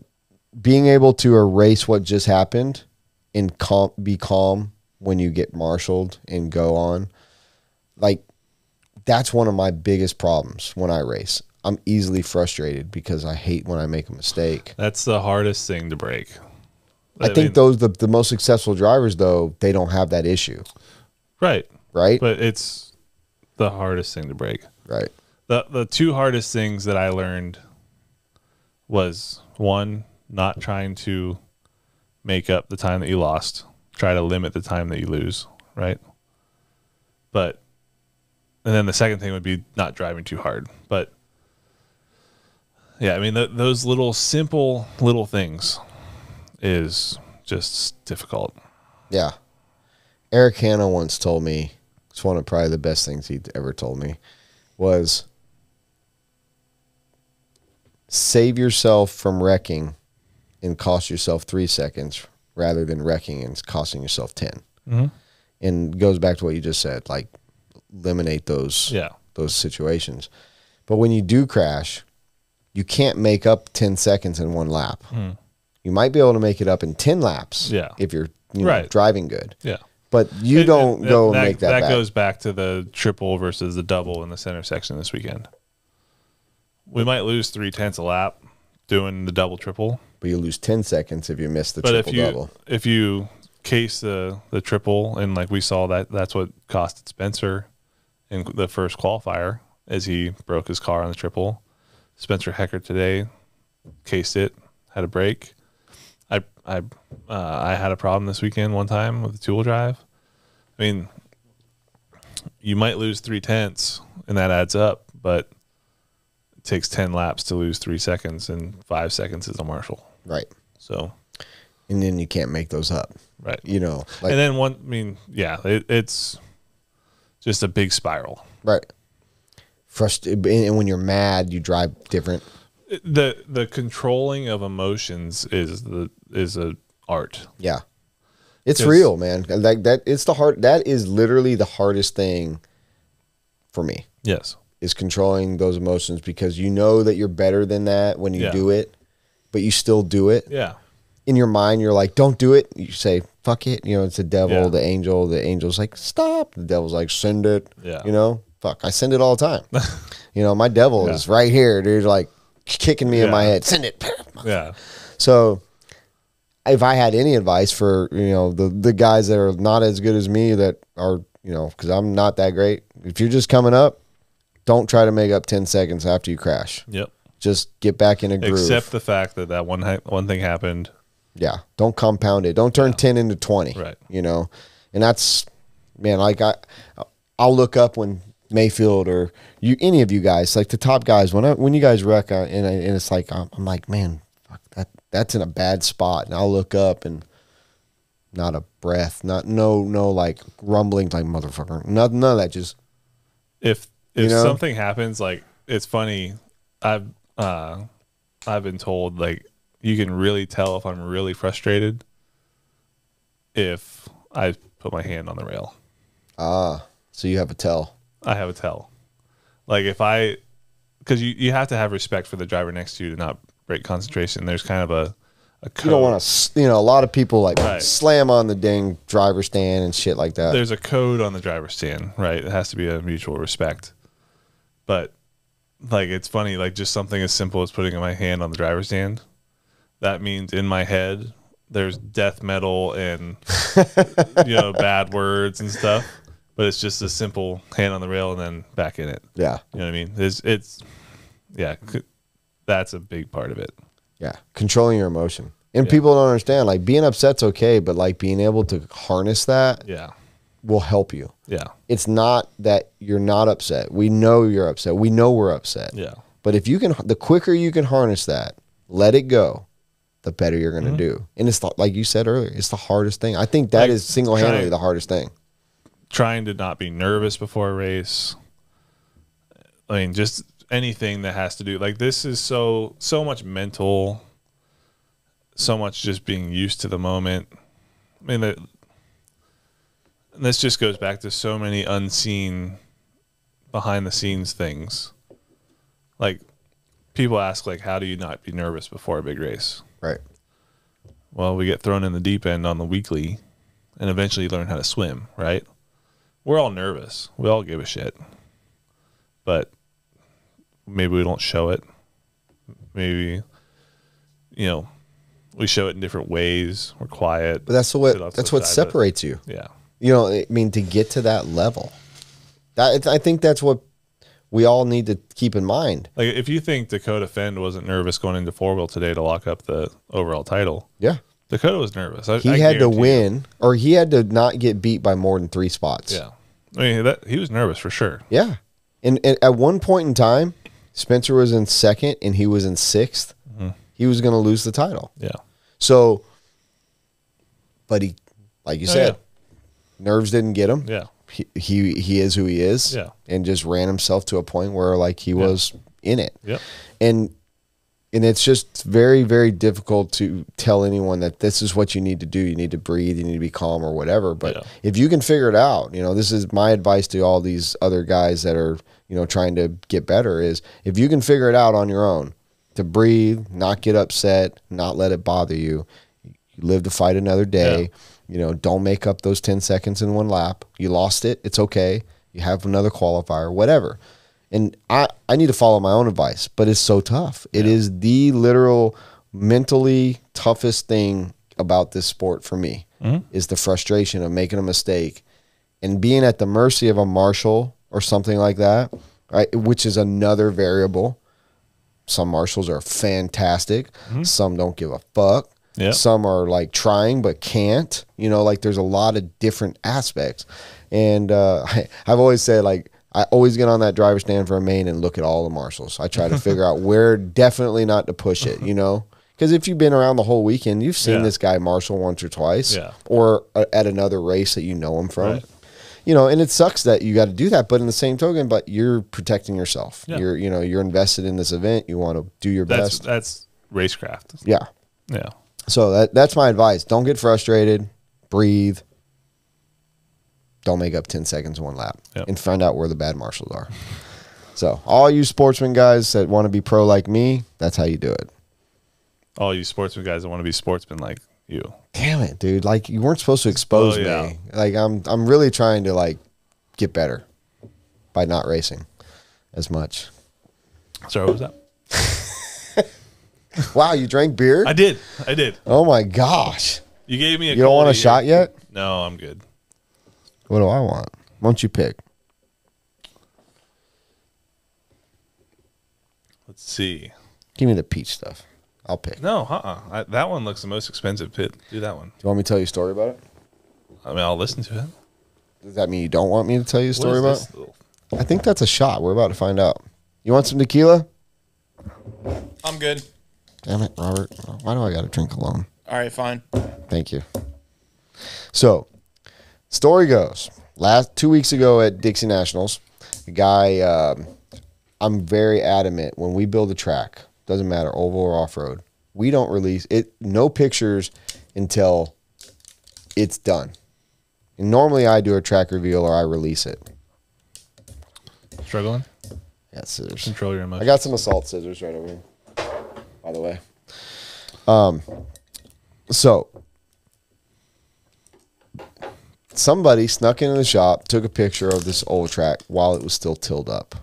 being able to erase what just happened and be calm when you get marshaled and go on. Like that's one of my biggest problems when I race. I'm easily frustrated because I hate when I make a mistake. That's the hardest thing to break. I think those the most successful drivers, though, they don't have that issue. Right. Right? But it's the hardest thing to break. Right. The two hardest things that I learned was, one, not trying to make up the time that you lost. Try to limit the time that you lose, right? And then the second thing would be not driving too hard. But yeah, I mean, those little simple little things is just difficult. Yeah. Eric Hanna once told me, it's one of probably the best things he'd ever told me, was save yourself from wrecking and cost yourself 3 seconds rather than wrecking and costing yourself 10. Mm-hmm. And goes back to what you just said, like eliminate those situations. But when you do crash, you can't make up 10 seconds in one lap. Mm. You might be able to make it up in 10 laps if you're driving good. Yeah. But you don't go and make that back. That goes back to the triple versus the double in the center section this weekend. We might lose 0.3 a lap doing the double triple. But you lose 10 seconds if you miss the triple double. If you case the triple, and like we saw that's what costed Spencer in the first qualifier as he broke his car on the triple. Spencer Hecker today cased it, had a break. I had a problem this weekend one time with the two-wheel drive. I mean, you might lose 0.3, and that adds up, but it takes 10 laps to lose 3 seconds, and 5 seconds is a marshal. Right. So, and then you can't make those up. Right. You know. And then it's just a big spiral. Right. And when you're mad, you drive different. The controlling of emotions is a art. Yeah. It's real, man. Like that is literally the hardest thing for me. Yes. Is controlling those emotions, because you know that you're better than that when you do it, but you still do it. Yeah. In your mind, you're like, don't do it. You say, fuck it. You know, it's the devil, the angel. The angel's like, stop. The devil's like, send it. Yeah. You know, fuck. I send it all the time. You know, my devil is right here. Dude, like kicking me in my head. Send it. Yeah. So if I had any advice for, you know, the guys that are not as good as me, that are, you know, because I'm not that great. If you're just coming up, don't try to make up 10 seconds after you crash. Yep. Just get back in a groove. Accept the fact that one thing happened. Yeah. Don't compound it. Don't turn 10 into 20. Right. You know, and that's, man, like I'll look up when Mayfield or any of you guys, like the top guys, when you guys wreck and it's like, I'm like, man, fuck, that's in a bad spot. And I'll look up and not a breath, no like rumbling, like motherfucker, none of that. Just if something happens, like, it's funny. I've been told, like, you can really tell if I'm really frustrated if I put my hand on the rail. So you have a tell. I have a tell. Like, because you have to have respect for the driver next to you to not break concentration. There's kind of a code. You don't want to, you know, a lot of people like slam on the dang driver stand and shit like that. There's a code on the driver stand, right? It has to be a mutual respect. But, like, it's funny, like, just something as simple as putting my hand on the driver's stand. That means in my head, there's death metal and, you know, bad words and stuff. But it's just a simple hand on the rail and then back in it. Yeah. You know what I mean? That's a big part of it. Yeah. Controlling your emotion. And people don't understand, like, being upset's okay, but like being able to harness that will help you. Yeah. It's not that you're not upset. We know you're upset. We know we're upset. Yeah. But if you can, the quicker you can harness that, let it go, the better you're going to do. And it's like you said earlier, it's the hardest thing. I think that is single-handedly the hardest thing. Trying to not be nervous before a race. I mean, just anything that has to do, like, this is so much mental, so much just being used to the moment. I mean, this just goes back to so many unseen, behind the scenes things. Like, people ask, like, how do you not be nervous before a big race? Right. Well, we get thrown in the deep end on the weekly and eventually learn how to swim, right? We're all nervous. We all give a shit. But maybe we don't show it. Maybe, we show it in different ways. We're quiet. But that's what separates you. Yeah. I mean, to get to that level, I think that's what we all need to keep in mind. Like, if you think Dakota Fend wasn't nervous going into 4-wheel today to lock up the overall title, yeah, Dakota was nervous. He had to win, or he had to not get beat by more than 3 spots. Yeah, I mean he was nervous for sure. Yeah, and at one point in time, Spencer was in 2nd and he was in 6th. Mm-hmm. He was going to lose the title. Yeah. So, but he, like you said, nerves didn't get him. Yeah. He is who he is. Yeah. And just ran himself to a point where like he was in it. Yep. And it's just very, very difficult to tell anyone that this is what you need to do. You need to breathe. You need to be calm or whatever. But if you can figure it out, this is my advice to all these other guys that are, trying to get better is if you can figure it out on your own, to breathe, not get upset, not let it bother you. You live to fight another day. Yeah. Don't make up those 10 seconds in one lap. You lost it. It's okay. You have another qualifier, whatever. And I need to follow my own advice, but it's so tough. Yeah. It is the literal mentally toughest thing about this sport for me is the frustration of making a mistake and being at the mercy of a marshal or something like that, right? Which is another variable. Some marshals are fantastic. Some don't give a fuck. Yeah. Some are like trying but can't. Like there's a lot of different aspects. And I've always said, like, I always get on that driver's stand for a main and look at all the marshals. I try to figure out where definitely not to push it, Because if you've been around the whole weekend, you've seen this guy marshal once or twice or at another race that you know him from. Right. And it sucks that you got to do that, but in the same token, but you're protecting yourself. Yeah. You're invested in this event. You want to do your best. That's racecraft. Yeah. Yeah. So that's my advice. Don't get frustrated. Breathe. Don't make up 10 seconds in one lap. Yep. And find out where the bad marshals are. So all you sportsman guys that want to be pro like me, that's how you do it. All you sportsman guys that want to be sportsmen like you. Damn it, dude. Like, you weren't supposed to expose me. Like, I'm really trying to, like, get better by not racing as much. Sorry, what was that? Wow, you drank beer? I did. Oh, my gosh. You gave me a You don't want a shot yet? No, I'm good. What do I want? Why don't you pick? Let's see. Give me the peach stuff. I'll pick. No, that one looks the most expensive pit. Do that one. Do you want me to tell you a story about it? I mean, I'll listen to it. Does that mean you don't want me to tell you a story about it? I think that's a shot. We're about to find out. You want some tequila? I'm good. Damn it, Robert. Why do I got to drink alone? All right, fine. Thank you. So, story goes. 2 weeks ago at Dixie Nationals, a guy, I'm very adamant when we build a track, doesn't matter, oval or off-road, we don't release it, no pictures until it's done. And normally I do a track reveal or I release it. Struggling? Yeah, scissors. Control your emotions. I got some assault scissors right over here, by the way. So, somebody snuck into the shop, took a picture of this old track while it was still tilled up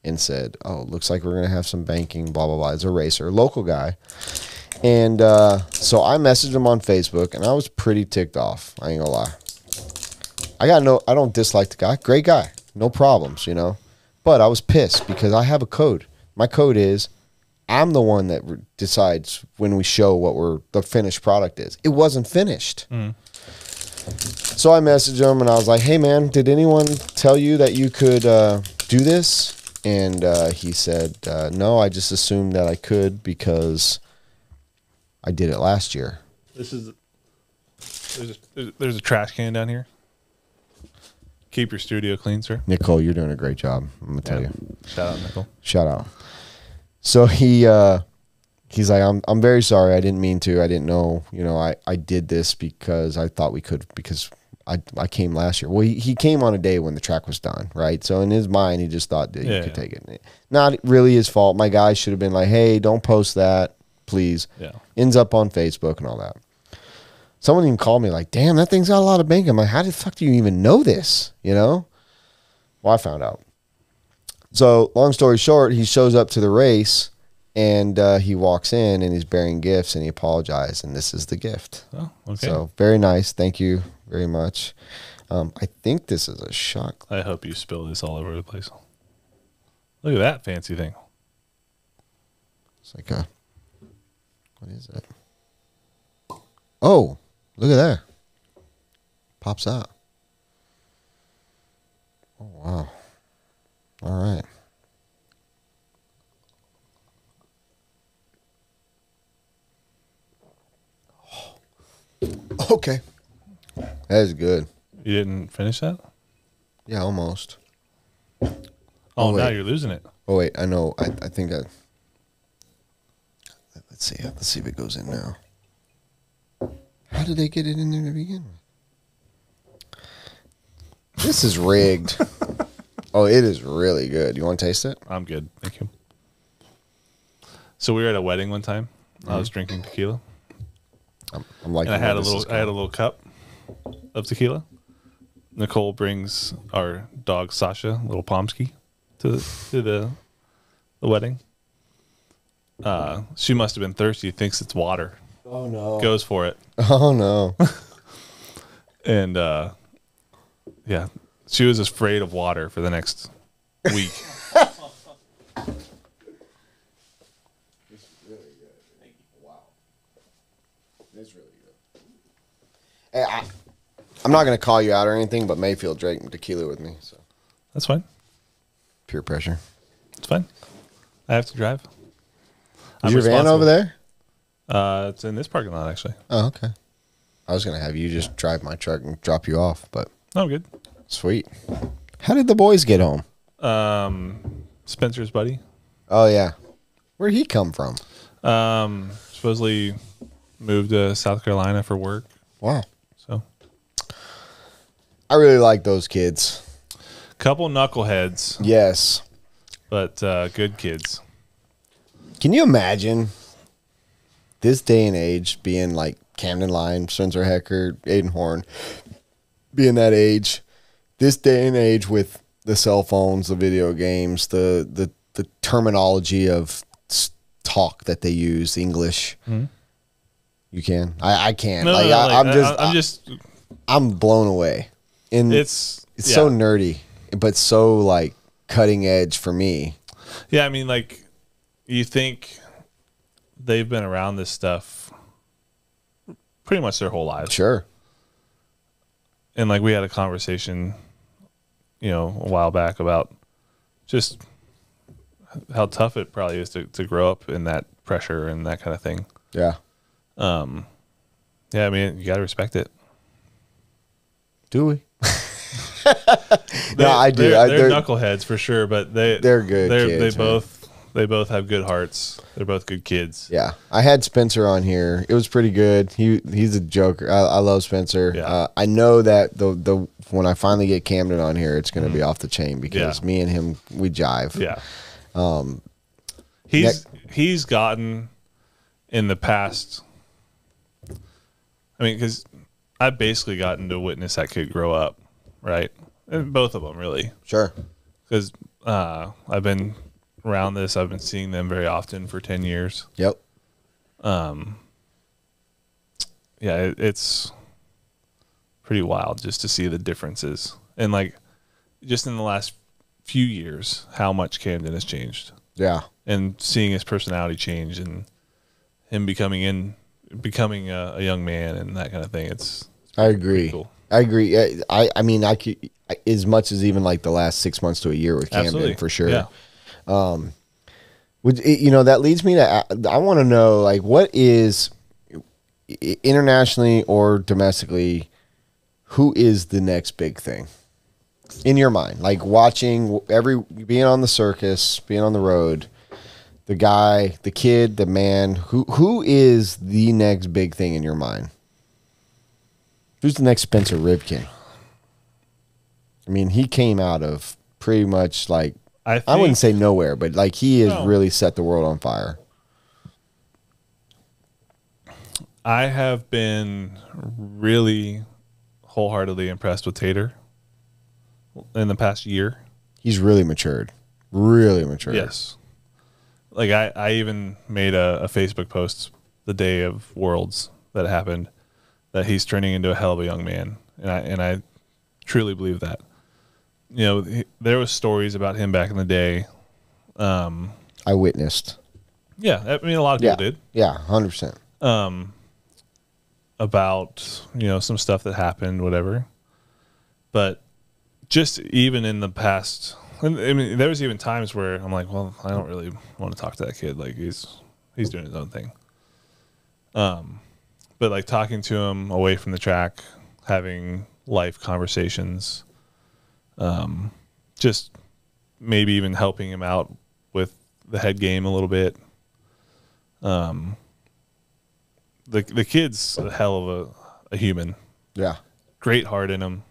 and said, oh, looks like we're going to have some banking, blah, blah, blah. It's a racer, local guy. And so I messaged him on Facebook, and I was pretty ticked off. I ain't going to lie. I don't dislike the guy. Great guy. No problems, But I was pissed because I have a code. My code is I'm the one that decides when we show what the finished product is. It wasn't finished. So I messaged him and I was like, hey man, did anyone tell you that you could do this? And he said, no, I just assumed that I could because I did it last year. There's a trash can down here. Keep your studio clean, sir. Nicole, you're doing a great job. I'm going to tell you. Shout out, Nicole. Shout out. So he's like, I'm very sorry. I didn't mean to. I didn't know. I did this because I thought we could because I came last year. Well, he came on a day when the track was done, right? So in his mind, he just thought that he could take it. Not really his fault. My guy should have been like, hey, don't post that, please. Yeah. Ends up on Facebook and all that. Someone even called me like, damn, that thing's got a lot of bank. I'm like, how the fuck do you even know this? Well, I found out. So long story short, he shows up to the race and he walks in and he's bearing gifts and he apologized. And this is the gift. Oh, okay. So very nice. Thank you very much. I think this is a shot. I hope you spill this all over the place. Look at that fancy thing. It's like a, what is it? Oh, look at that. Pops out. Oh, wow. All right. Okay. That is good. You didn't finish that? Yeah, almost. Oh, now wait. you're losing it. Oh, wait. I know. I think I... Let's see. Let's see if it goes in now. How did they get it in there to begin with? This is rigged. Oh, it is really good. You want to taste it? I'm good. Thank you. So we were at a wedding one time. I was drinking tequila. I'm like, And I had a little cup of tequila. Nicole brings our dog Sasha, little Pomsky, to the wedding. She must have been thirsty. Thinks it's water. Oh no! Goes for it. Oh no! And yeah, she was afraid of water for the next week. Hey, I'm not going to call you out or anything, but Mayfield drank tequila with me, so That's fine. peer pressure. It's fine. I have to drive. Is your van over there? It's in this parking lot, actually. Oh, okay. I was going to have you just drive my truck and drop you off, but Oh, good. sweet. How did the boys get home? Spencer's buddy. Oh, yeah. Where'd he come from? Supposedly moved to South Carolina for work. Wow. So, I really like those kids. couple knuckleheads, Yes. but good kids. Can you imagine this day and age being like Camden Line, Spencer Hecker, Aiden Horn, being that age, this day and age with the cell phones, the video games, the terminology of talk that they use, English. Mm-hmm. You can. I can't. No, like, no, I'm just I'm blown away. And It's so nerdy, but so like cutting edge for me. Yeah, I mean, like, you think they've been around this stuff pretty much their whole lives. Sure. And, like, we had a conversation, a while back about just how tough it probably is to grow up in that pressure and that kind of thing. Yeah. Yeah, I mean, you got to respect it. Do we? No, I do. They're knuckleheads for sure, but they're good kids, they both have good hearts. They're both good kids. Yeah, I had Spencer on here. It was pretty good. He's a joker. I love Spencer. Yeah. I know that the when I finally get Camden on here, it's going to be off the chain because me and him we jive. Yeah. He's gotten in the past. I mean, because I've basically gotten to witness that kid grow up, right? And both of them, really. Sure. Because I've been around this. I've been seeing them very often for 10 years. Yep. Yeah, it's pretty wild just to see the differences. And, like, just in the last few years, how much Camden has changed. Yeah. And seeing his personality change and him becoming a young man and that kind of thing. I agree. Cool. I agree. I mean, I could, as much as even like the last 6 months to a year with Camden. Absolutely. For sure. Yeah. That leads me to, I want to know, like, what is internationally or domestically, who is the next big thing in your mind? Like watching being on the circus, being on the road, the guy, the kid, the man, who is the next big thing in your mind? Who's the next Spencer Rivkin? I mean, he came out of pretty much like, I wouldn't say nowhere, but like he has really set the world on fire. I have been really wholeheartedly impressed with Tater in the past year. He's really matured. Really mature. Yes. Like I even made a Facebook post the day of Worlds that happened that he's turning into a hell of a young man, and I truly believe that. You know, there was stories about him back in the day. I witnessed. Yeah, I mean a lot of people did. Yeah, 100%. About, you know, some stuff that happened, whatever. But just even in the past, I mean, there was even times where I'm like, well, I don't really want to talk to that kid. Like he's doing his own thing. But like talking to him away from the track, having life conversations, just maybe even helping him out with the head game a little bit. The kid's a hell of a human. Yeah. Great heart in him.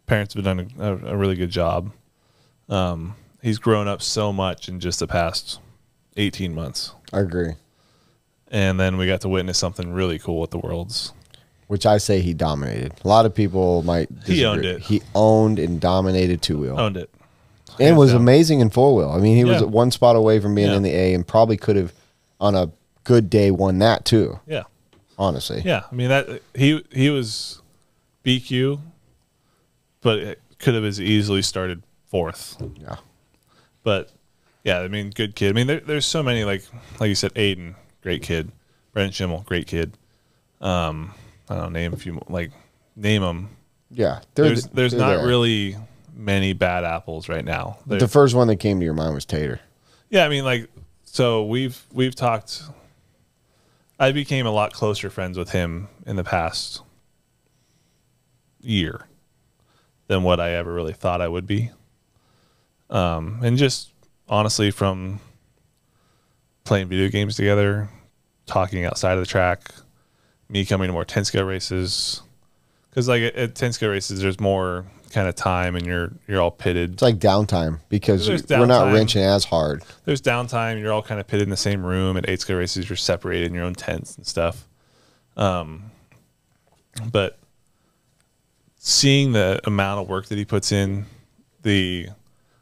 Parents have done a really good job. He's grown up so much in just the past 18 months. I agree. And then we got to witness something really cool at the Worlds. Which I say he dominated. A lot of people might disagree. He owned it. He owned and dominated two-wheel. Owned it. And was amazing in four-wheel. I mean, he was one spot away from being Yeah. in the A and probably could have, on a good day, won that too. Yeah. Honestly. Yeah. I mean, that he was BQ, but it could have as easily started fourth. Yeah. But, yeah, I mean, good kid. I mean, there's so many, like you said, Aiden, great kid. Brent Schimmel, great kid. I don't know, name a few, name them. Yeah. There's they're not there. really many bad apples right now. The first one that came to your mind was Tater. Yeah, I mean, so we've talked. I became a lot closer friends with him in the past year than what I ever really thought I would be. And just honestly, from playing video games together, talking outside of the track, me coming to more 10-scale races, because like at 10-scale races, there's more kind of time, and you're all pitted. It's like downtime because There's we're not downtime. wrenching as hard. There's downtime. You're all kind of pitted in the same room. At 8-scale races, you're separated in your own tents and stuff. But seeing the amount of work that he puts in, the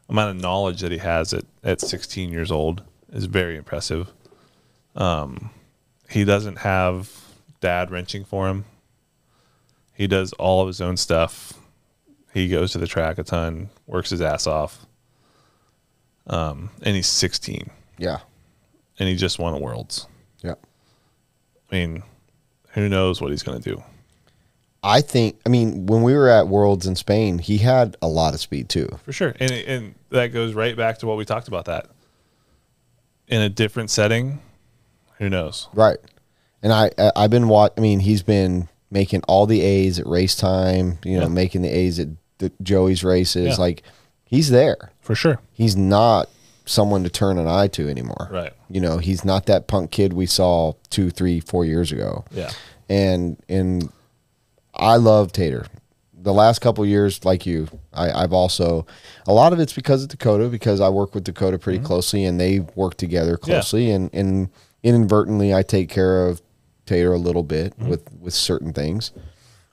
amount of knowledge that he has at 16 years old is very impressive. He doesn't have dad wrenching for him. He does all of his own stuff. He goes to the track a ton, works his ass off. And he's 16. Yeah. And he just won a Worlds. Yeah. I mean, who knows what he's going to do? I mean, when we were at Worlds in Spain, he had a lot of speed too. For sure. And that goes right back to what we talked about, that in a different setting, who knows? Right. And I've been I mean, he's been making all the A's at race time, you know, making the A's at Joey's races. Yeah. Like, he's there. For sure. He's not someone to turn an eye to anymore. Right. You know, he's not that punk kid we saw 2, 3, 4 years ago. Yeah. And I love Tater. The last couple of years, like you, I've also, a lot of it's because of Dakota, because I work with Dakota pretty closely, and they work together closely, and inadvertently I take care of Tater a little bit with certain things.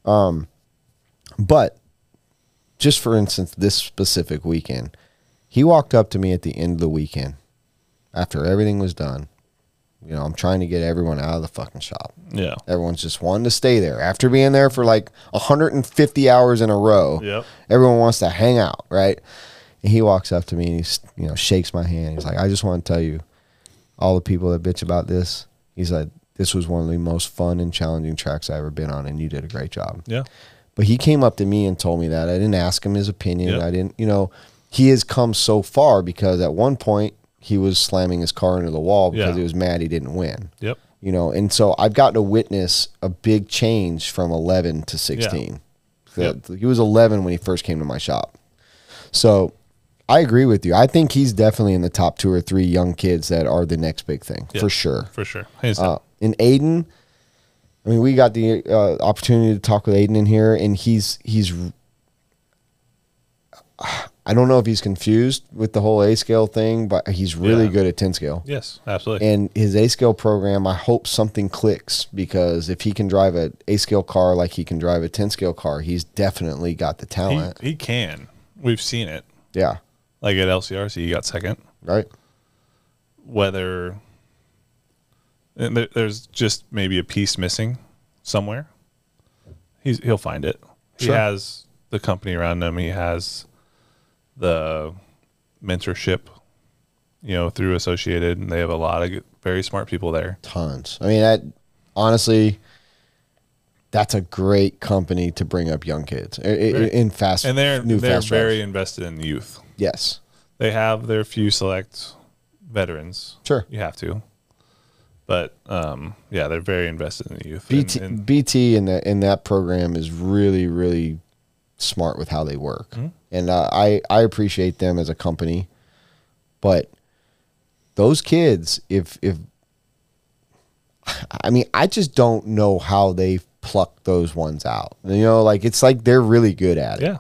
But just for instance, this specific weekend, he walked up to me at the end of the weekend after everything was done. You know, I'm trying to get everyone out of the fucking shop. Yeah. Everyone's just wanting to stay there. After being there for like 150 hours in a row, Yep. everyone wants to hang out, right? And he walks up to me and he's, you know, shakes my hand. He's like, I just want to tell you, all the people that bitch about this, he's like, this was one of the most fun and challenging tracks I ever been on, and you did a great job. Yeah. But he came up to me and told me that. I didn't ask him his opinion. Yep. I didn't, you know, he has come so far because at one point he was slamming his car into the wall because he was mad he didn't win. Yep. You know, and so I've gotten to witness a big change from 11 to 16. Yep. He was 11 when he first came to my shop. So I agree with you. I think he's definitely in the top 2 or 3 young kids that are the next big thing, for sure. For sure. And Aiden, I mean, we got the opportunity to talk with Aiden in here, and he's I don't know if he's confused with the whole A scale thing, but he's really good at 10 scale. Yes, absolutely. And his A scale program, I hope something clicks, because if he can drive an A scale car like he can drive a 10 scale car, he's definitely got the talent. He can. We've seen it. Yeah. Like at LCRC, he got second. Right. Whether there's just maybe a piece missing somewhere, he'll find it. He Sure. has the company around him. He has the mentorship, through Associated, and they have a lot of very smart people there. Tons. I mean, honestly, that's a great company to bring up young kids in fast. And they're fast very drugs. invested in the youth. Yes. They have their few select veterans. Sure. You have to. But they're very invested in the youth. BT in that program is really, really smart with how they work. Mm-hmm. And I appreciate them as a company. But those kids, I just don't know how they pluck those ones out. It's like they're really good at it. Yeah.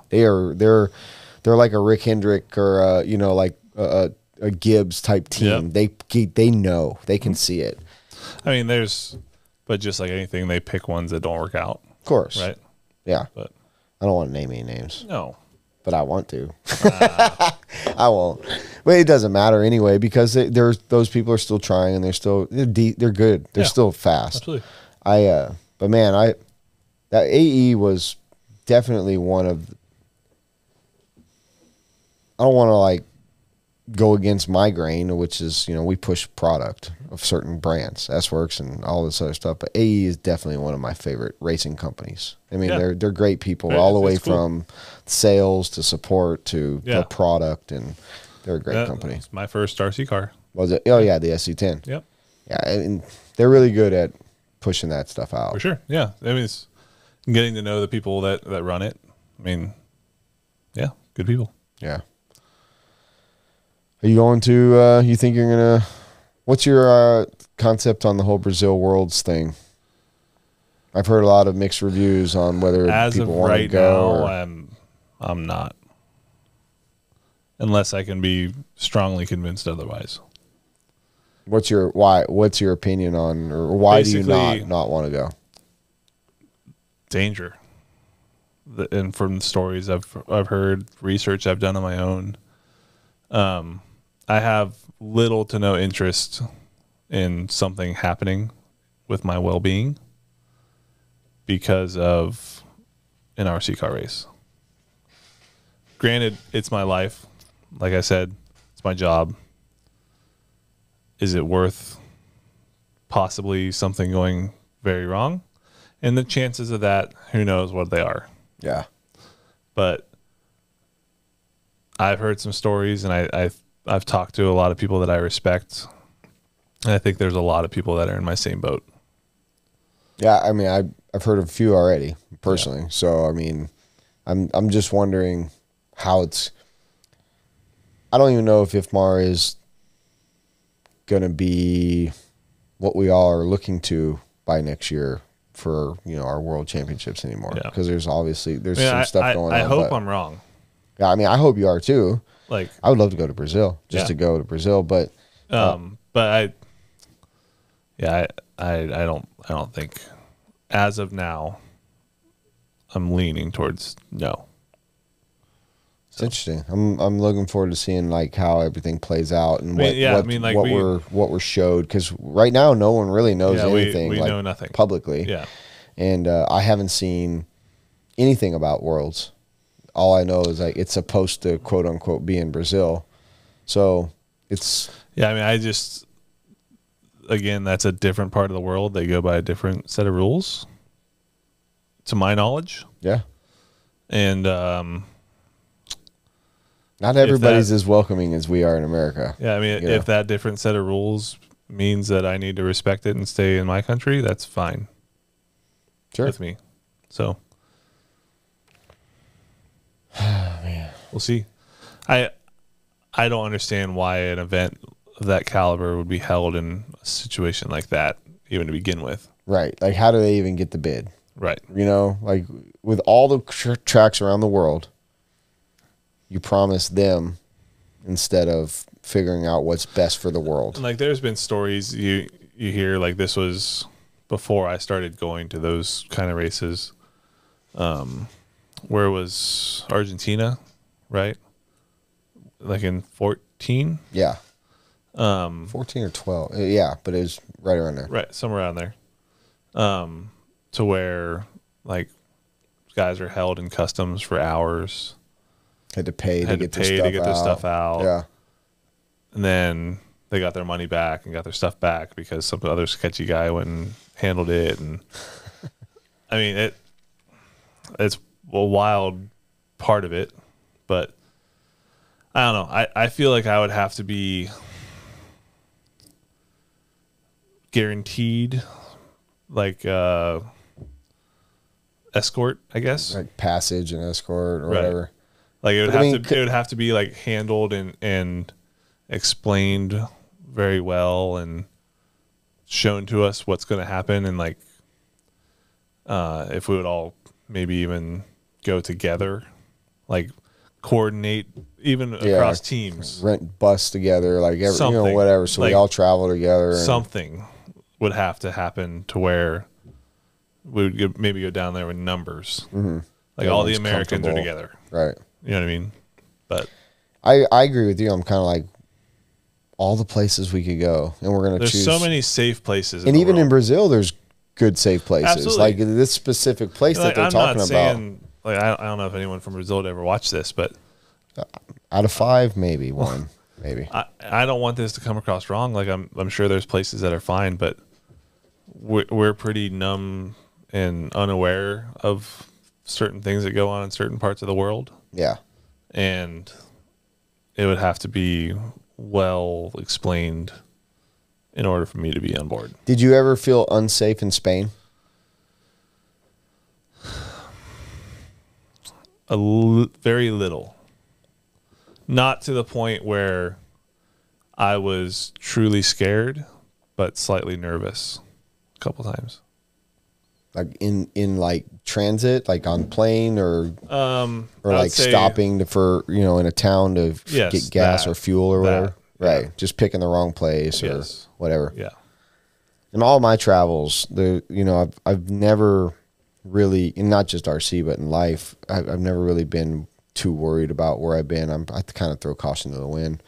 They're like a Rick Hendrick or like a Gibbs type team. Yep. They know, they can see it. I mean, but just like anything, they pick ones that don't work out. Of course. Right? Yeah. But I don't want to name any names. no. But I want to. I won't. But it doesn't matter anyway because those people are still trying and they're good. They're still fast. Absolutely. But man, that AE was definitely one of. I don't want to like go against my grain, which is we push product of certain brands, S-Works and all this other stuff. But AE is definitely one of my favorite racing companies. I mean, they're great people all the way from sales to support to the product, and they're a great company. It's my first RC car. Was it? Oh yeah, the SC10. Yep. Yeah, and they're really good at pushing that stuff out. For sure. Yeah. I mean, it's getting to know the people that run it. I mean, yeah, good people. Yeah. Are you going to, you think you're going to, what's your concept on the whole Brazil Worlds thing? I've heard a lot of mixed reviews on whether people want to go. I'm not. Unless I can be strongly convinced otherwise. What's your opinion on, or why do you not want to go? Danger. And from the stories I've heard, research I've done on my own, I have little to no interest in something happening with my well-being because of an RC car race. Granted, it's my life. Like I said, it's my job. Is it worth possibly something going very wrong? And the chances of that, who knows what they are. Yeah. But I've heard some stories, and I've talked to a lot of people that I respect, and I think there's a lot of people that are in my same boat. Yeah, I mean, I've heard of a few already personally. Yeah. So I mean, I'm just wondering how it's. I don't even know if IFMAR is going to be what we all are looking to by next year for our world championships anymore. Because there's obviously some stuff going on. I hope I'm wrong. Yeah, I mean, I hope you are too. Like, I would love to go to Brazil to go to Brazil, but I don't think as of now I'm leaning towards no. It's interesting. I'm looking forward to seeing like how everything plays out and what we're showed, because right now no one really knows anything. We know nothing publicly. Yeah, and I haven't seen anything about Worlds. All I know is like it's supposed to quote unquote be in Brazil, so it's I mean, again, that's a different part of the world. They go by a different set of rules, to my knowledge. Yeah, and not everybody's as welcoming as we are in America. Yeah, I mean, if that different set of rules means that I need to respect it and stay in my country, that's fine. Sure, with me. So. Man. We'll see. I don't understand why an event of that caliber would be held in a situation like that, even to begin with. Right. Like, how do they even get the bid? Right. Like with all the tracks around the world, you promise them instead of figuring out what's best for the world. And like, there's been stories you hear, like this was before I started going to those kind of races. Where it was Argentina, right? like in 14. Yeah. 14 or 12. Yeah, but it was right around there. Right, somewhere around there. To where like guys are held in customs for hours. Had to pay to get their stuff out. Yeah. And then they got their money back and got their stuff back because some other sketchy guy went and handled it. And I mean, it's a wild part of it, but I don't know. I feel like I would have to be guaranteed like escort, I guess. Like passage and escort or whatever. Like it would have to be like handled and explained very well and shown to us what's going to happen, and like if we would all maybe even go together, like coordinate even across teams, rent bus together, like whatever, so like, we all travel together. Something would have to happen to where we would maybe go down there with numbers, like all the Americans are together, right? You know what I mean? But I agree with you. I'm kind of like all the places we could go, and we're gonna choose. There's so many safe places, and even in Brazil, there's good safe places. Absolutely. Like this specific place that they're talking about. Like I don't know if anyone from Brazil would ever watch this, but out of 5, maybe 1, maybe. I don't want this to come across wrong. Like I'm sure there's places that are fine, but we're pretty numb and unaware of certain things that go on in certain parts of the world. Yeah. And it would have to be well explained in order for me to be on board. Did you ever feel unsafe in Spain? Very little. Not to the point where I was truly scared, but slightly nervous a couple times. Like in like transit, like on plane or like stopping in a town to get gas or fuel or whatever. Right. Yeah. Just picking the wrong place or whatever. Yeah. In all my travels, I've never really, and not just RC, but in life, I've never really been too worried about where I've been. I kind of throw caution to the wind.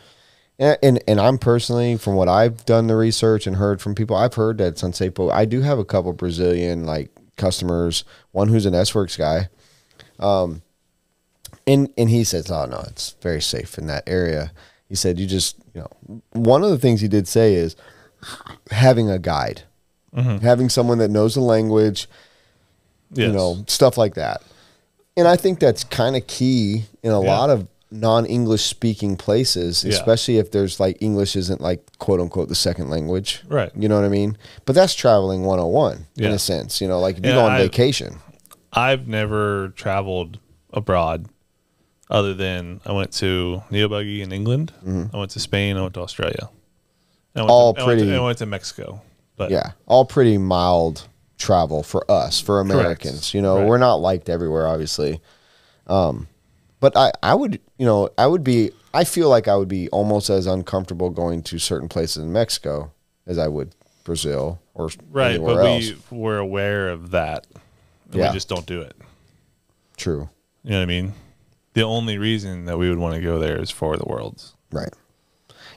And I'm personally, from what I've done the research and heard from people, I've heard that it's unsafe, but I do have a couple Brazilian like customers, one who's an S-Works guy. And he says, oh no, it's very safe in that area. He said, one of the things he did say is having a guide, having someone that knows the language, stuff like that. And I think that's kind of key in a lot of non-English speaking places, especially if there's like English isn't like quote unquote the second language. Right. You know what I mean? But that's traveling 101 in a sense, like if you go on vacation. I've never traveled abroad other than I went to Neobuggy in England. I went to Spain. I went to Australia. I went to Mexico. But all pretty mild travel for us, for Americans. Correct. We're not liked everywhere, obviously. But I feel like I would be almost as uncomfortable going to certain places in Mexico as I would Brazil or anywhere else. We were aware of that. And we just don't do it. True. You know what I mean? The only reason that we would want to go there is for the Worlds. Right.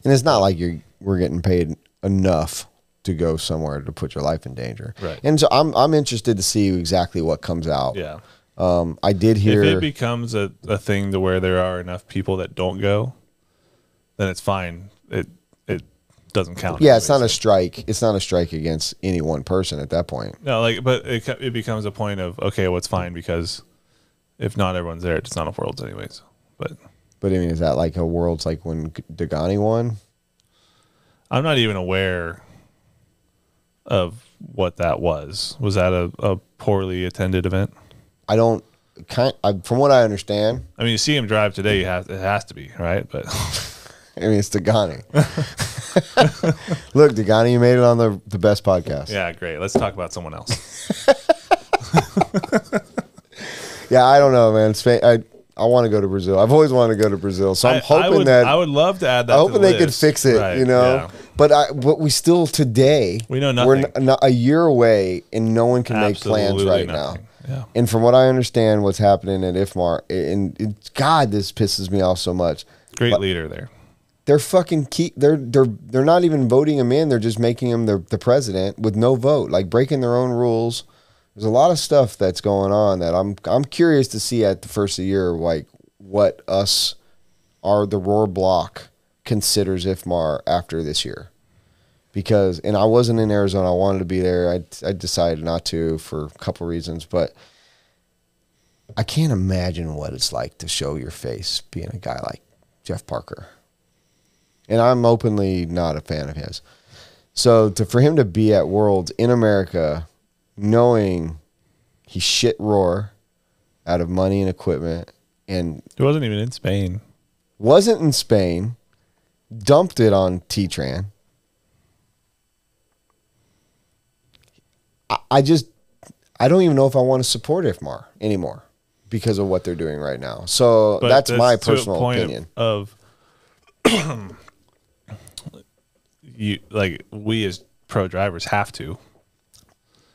And it's not like we're getting paid enough to go somewhere to put your life in danger. Right. And so I'm interested to see exactly what comes out. Yeah. I did hear if it becomes a thing to where there are enough people that don't go, then it's fine. It doesn't count. Yeah, it's not a strike. It's not a strike against any one person at that point. No, but it becomes a point of okay, well, it's fine because if not everyone's there, it's not a Worlds anyways. But I mean, is that like a Worlds like when Dagani won? I'm not even aware of what that was. Was that a poorly attended event? From what I understand. I mean, you see him drive today. It has to be right, but I mean, it's Dagani. Look, Dagani, you made it on the best podcast. Yeah, great. Let's talk about someone else. Yeah, I don't know, man. Spain, I want to go to Brazil. I've always wanted to go to Brazil, so I'm hoping I would love to add that. I'm hoping they could fix it, right, Yeah. But we still today we know nothing. We're a year away, and no one can make plans right now. Yeah. And from what I understand, what's happening at IFMAR, and God, this pisses me off so much. Great leader there. They're fucking key. They're not even voting him in. They're just making him the president with no vote, like breaking their own rules. There's a lot of stuff that's going on that I'm curious to see at the first of the year, like what the Roar block considers IFMAR after this year. Because, and I wasn't in Arizona. I wanted to be there. I decided not to for a couple reasons, but I can't imagine what it's like to show your face being a guy like Jeff Parker. And I'm openly not a fan of his. So for him to be at Worlds in America, knowing he shit Roar out of money and equipment, and He wasn't even in Spain. wasn't in Spain, dumped it on T-Tran. I don't even know if I want to support IFMAR anymore because of what they're doing right now. So But that's my to a personal point opinion. Of you, like, we as pro drivers have to.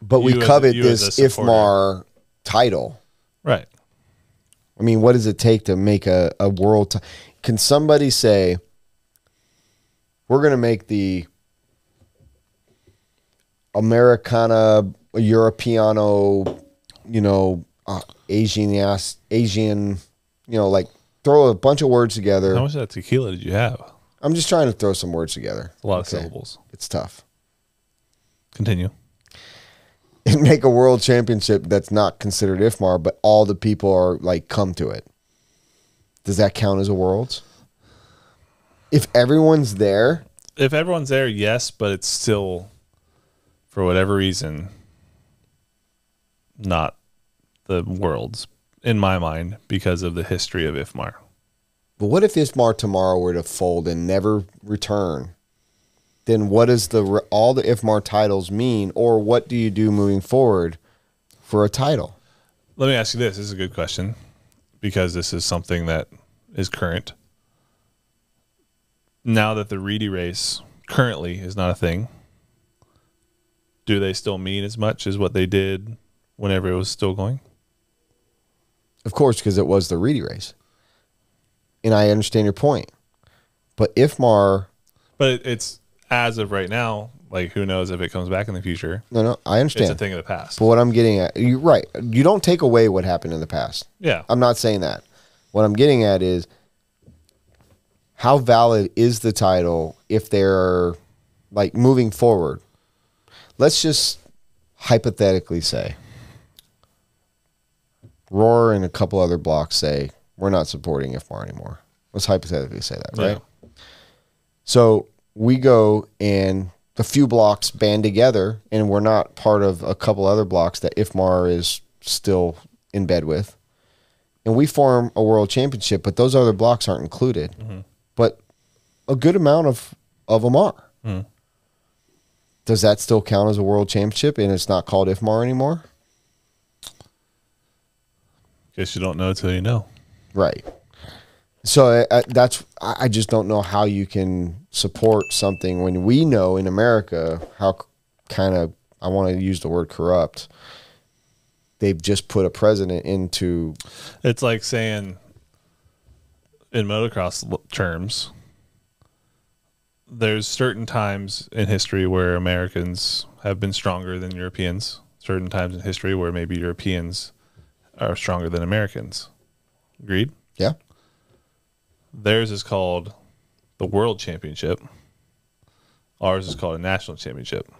But we you as a- covet you as this a supporter. IFMAR title. Right. I mean, what does it take to make a world? Can somebody say, we're going to make the Americana, Europeano, Asian, like throw a bunch of words together. How much of that tequila did you have? I'm just trying to throw some words together. A lot of syllables. It's tough. Continue. And make a world championship that's not considered IFMAR, but all the people are like, come to it. Does that count as a worlds? If everyone's there, If everyone's there, yes, but it's still, for whatever reason, not the world's in my mind because of the history of IFMAR. but what if IFMAR tomorrow were to fold and never return? Then what does all the IFMAR titles mean, or what do you do moving forward for a title? Let me ask you this. This is a good question because this is something that is current. Now that the Reedy race currently is not a thing, do they still mean as much as what they did whenever it was still going? Of course, because it was the Reedy race. And I understand your point. But IFMAR... But it's, as of right now, like, who knows if it comes back in the future. No, I understand. It's a thing of the past. But what I'm getting at... You're right. You don't take away what happened in the past. Yeah. I'm not saying that. What I'm getting at is, how valid is the title if they're, like, moving forward? Let's just hypothetically say Roar and a couple other blocks say, we're not supporting IFMAR anymore. Let's hypothetically say that, right? Yeah. So we go and a few blocks band together, and we're not part of a couple other blocks that IFMAR is still in bed with. And we form a world championship, but those other blocks aren't included. Mm-hmm. But a good amount of them are. Mm. Does that still count as a world championship and it's not called IFMAR anymore? Guess you don't know until you know. Right. So I just don't know how you can support something when we know in America how kind of, I want to use the word corrupt, they've just put a president into. It's like saying, in motocross terms, there's certain times in history where Americans have been stronger than Europeans. Certain times in history where maybe Europeans are stronger than Americans. Agreed? Yeah. Theirs is called the World Championship. Ours is called a National Championship.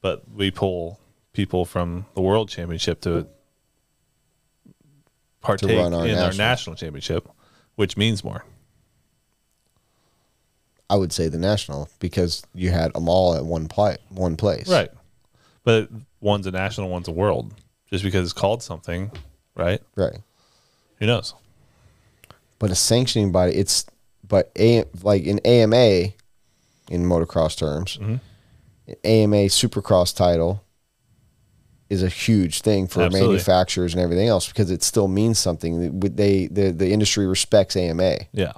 But we pull people from the World Championship to partake run our in our national. National Championship, which means more. I would say the national, because you had them all at one place. Right. But one's a national, one's a world. Just because it's called something, right? Right. Who knows? But a sanctioning body, like in AMA, in motocross terms, Mm-hmm. an AMA Supercross title is a huge thing for Absolutely. manufacturers and everything else, because it still means something. The industry respects AMA. Yeah.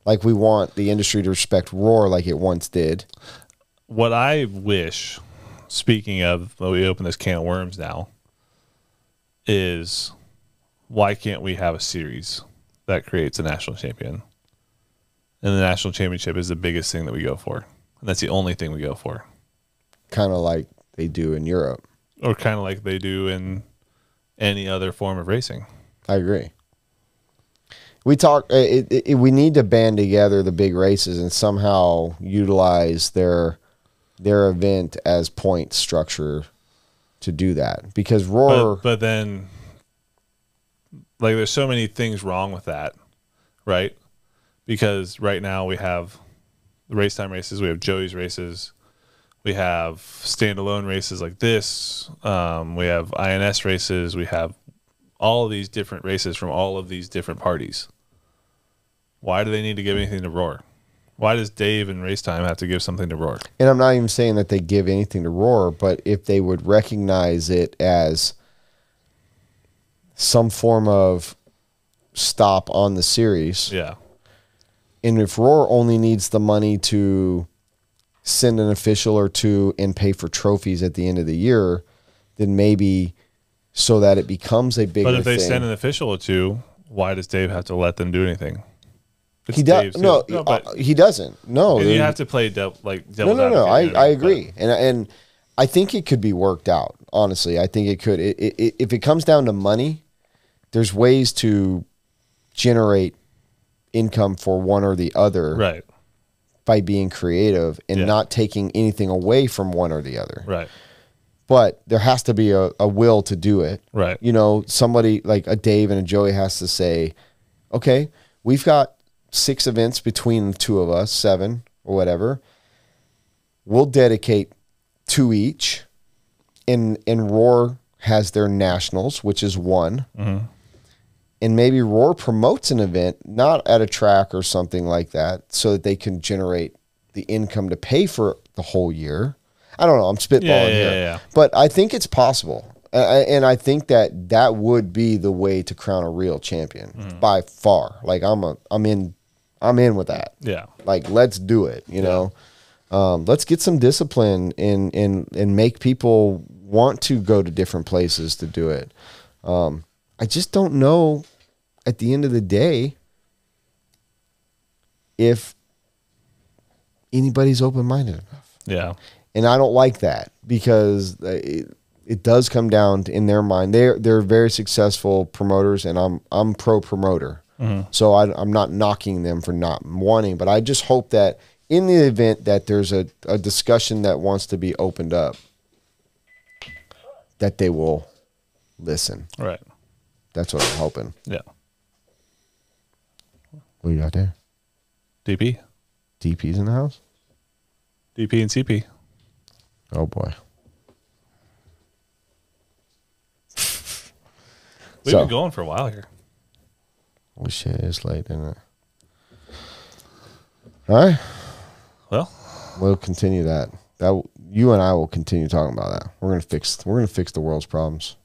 Like we want the industry to respect Roar like it once did. What I wish, speaking of, we open this can of worms now, is why can't we have a series that creates a national champion. And the national championship is the biggest thing that we go for. And that's the only thing we go for. Kind of like they do in Europe. Or kind of like they do in any other form of racing. I agree. We need to band together the big races and somehow utilize their event as point structure to do that. Because Roar... But then, like, there's so many things wrong with that, right? Because right now we have the race time races, we have Joey's races, we have standalone races like this, we have INS races, we have all of these different races from all of these different parties. Why do they need to give anything to Roar? Why does Dave and Race Time have to give something to Roar? And I'm not even saying that they give anything to Roar, but if they would recognize it as some form of stop on the series. Yeah. And if Roar only needs the money to send an official or two and pay for trophies at the end of the year, then maybe so that it becomes a bigger thing. But if they send an official or two, why does Dave have to let them do anything? He does he doesn't. No, you have to play devil's No. I agree, and I think it could be worked out. Honestly, I think it could. If it comes down to money, there's ways to generate income for one or the other, right? By being creative and not taking anything away from one or the other, right? But there has to be a will to do it, right? You know, somebody like a Dave and a Joey has to say, okay, we've got 6 events between the two of us, 7 or whatever. We'll dedicate 2 each. And Roar has their nationals, which is 1. Mm-hmm. And maybe Roar promotes an event, not at a track or something like that, so that they can generate the income to pay for the whole year. I don't know. I'm spitballing here. Yeah. But I think it's possible. And I think that would be the way to crown a real champion by far. Like I'm in with that. Yeah. Like, let's do it, you know. Let's get some discipline and make people want to go to different places to do it. I just don't know at the end of the day if anybody's open-minded enough. Yeah. And I don't like that because it does come down to, in their mind, they're very successful promoters, and I'm pro promoter. So I'm not knocking them for not wanting, but I just hope that in the event that there's a discussion that wants to be opened up, that they will listen. Right. That's what I'm hoping. Yeah. What you got there? DP. DP's in the house? DP and CP. Oh, boy. We've been going for a while here. Oh, shit. It's late, isn't it? All right. Well, we'll continue that. You and I will continue talking about that. We're gonna fix the world's problems.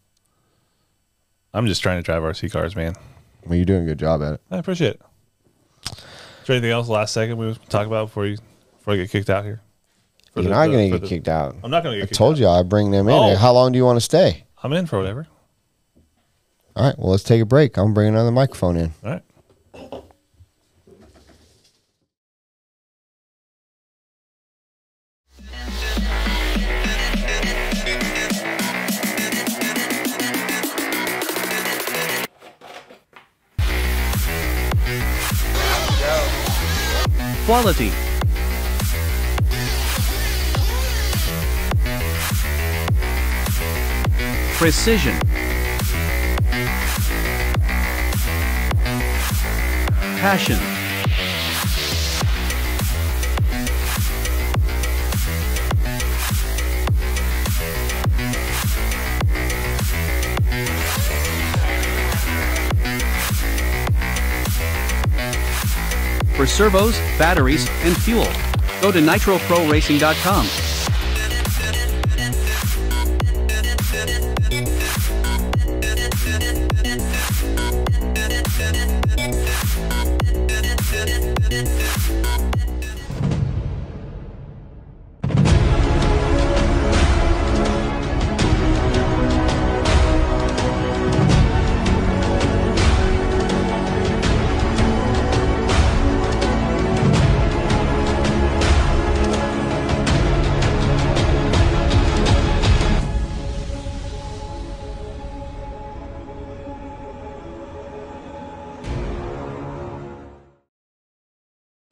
I'm just trying to drive RC cars, man. Well, you're doing a good job at it. I appreciate it. Is there anything else last second we talk about before I get kicked out here? You're not going to get kicked out. I'm not going to get kicked out. I told you I bring them in. Oh. How long do you want to stay? I'm in for whatever. All right. Well, let's take a break. I'm bringing another microphone in. All right. Quality. Precision. Passion. For servos, batteries, and fuel, go to nitroproracing.com.